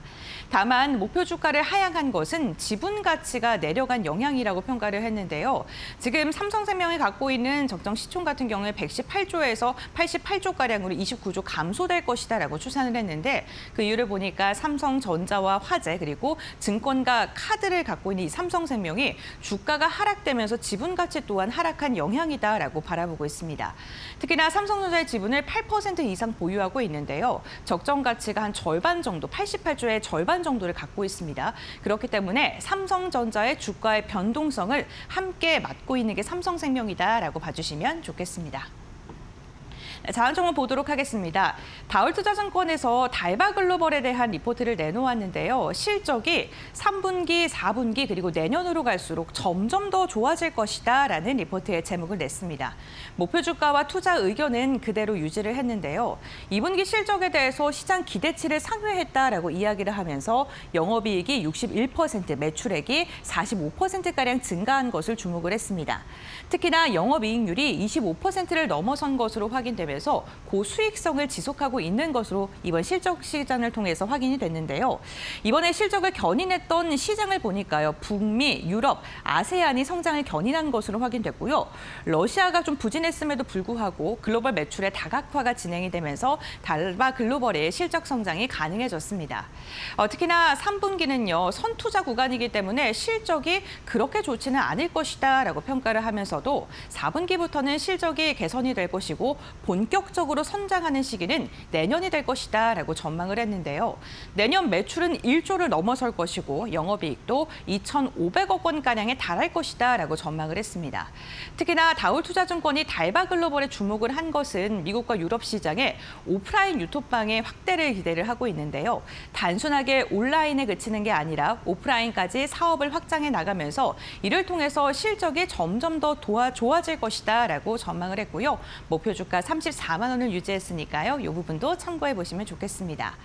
다만 목표 주가를 하향한 것은 지분 가치가 내려간 영향이라고 평가를 했는데요. 지금 삼성생명이 갖고 있는 적정 시총 같은 경우에 118조에서 88조가량으로 29조 감소될 것이다라고 추산을 했는데 그 이유를 보니까 삼성전자와 화재 그리고 증권과 카드를 갖고 있는 이 삼성생명이 주가가 하락되면서 지분 가치 또한 하락한 영향이다라고 바라보고 있습니다. 특히나 삼성전자의 지분을 8% 이상 보유하고 있는데요. 적정 가치가 한 절반 정도, 88조의 절반 정도를 갖고 있습니다. 그렇기 때문에 삼성전자의 주가의 변동성을 함께 맡고 있는 게 삼성생명이다라고 봐주시면 좋겠습니다. 다음 종목 보도록 하겠습니다. 다울투자증권에서 달바글로벌에 대한 리포트를 내놓았는데요. 실적이 3분기, 4분기 그리고 내년으로 갈수록 점점 더 좋아질 것이다라는 리포트의 제목을 냈습니다. 목표 주가와 투자 의견은 그대로 유지를 했는데요. 2분기 실적에 대해서 시장 기대치를 상회했다라고 이야기를 하면서 영업이익이 61%, 매출액이 45%가량 증가한 것을 주목을 했습니다. 특히나 영업이익률이 25%를 넘어선 것으로 확인되면서 유지하면서 고수익성을 지속하고 있는 것으로 이번 실적 시장을 통해서 확인이 됐는데요. 이번에 실적을 견인했던 시장을 보니까요. 북미, 유럽, 아세안이 성장을 견인한 것으로 확인됐고요. 러시아가 좀 부진했음에도 불구하고 글로벌 매출의 다각화가 진행이 되면서 달바 글로벌의 실적 성장이 가능해졌습니다. 특히나 3분기는요. 선투자 구간이기 때문에 실적이 그렇게 좋지는 않을 것이다라고 평가를 하면서도 4분기부터는 실적이 개선이 될 것이고 본격적으로 성장하는 시기는 내년이 될 것이다라고 전망을 했는데요. 내년 매출은 1조를 넘어설 것이고 영업이익도 2,500억 원가량에 달할 것이다라고 전망을 했습니다. 특히나 다울투자증권이 달바 글로벌에 주목을 한 것은 미국과 유럽 시장의 오프라인 유통방의 확대를 기대를 하고 있는데요. 단순하게 온라인에 그치는 게 아니라 오프라인까지 사업을 확장해 나가면서 이를 통해서 실적이 점점 더 좋아질 것이다라고 전망을 했고요. 목표 주가 34만 원을 유지했으니까요. 이 부분도 참고해 보시면 좋겠습니다.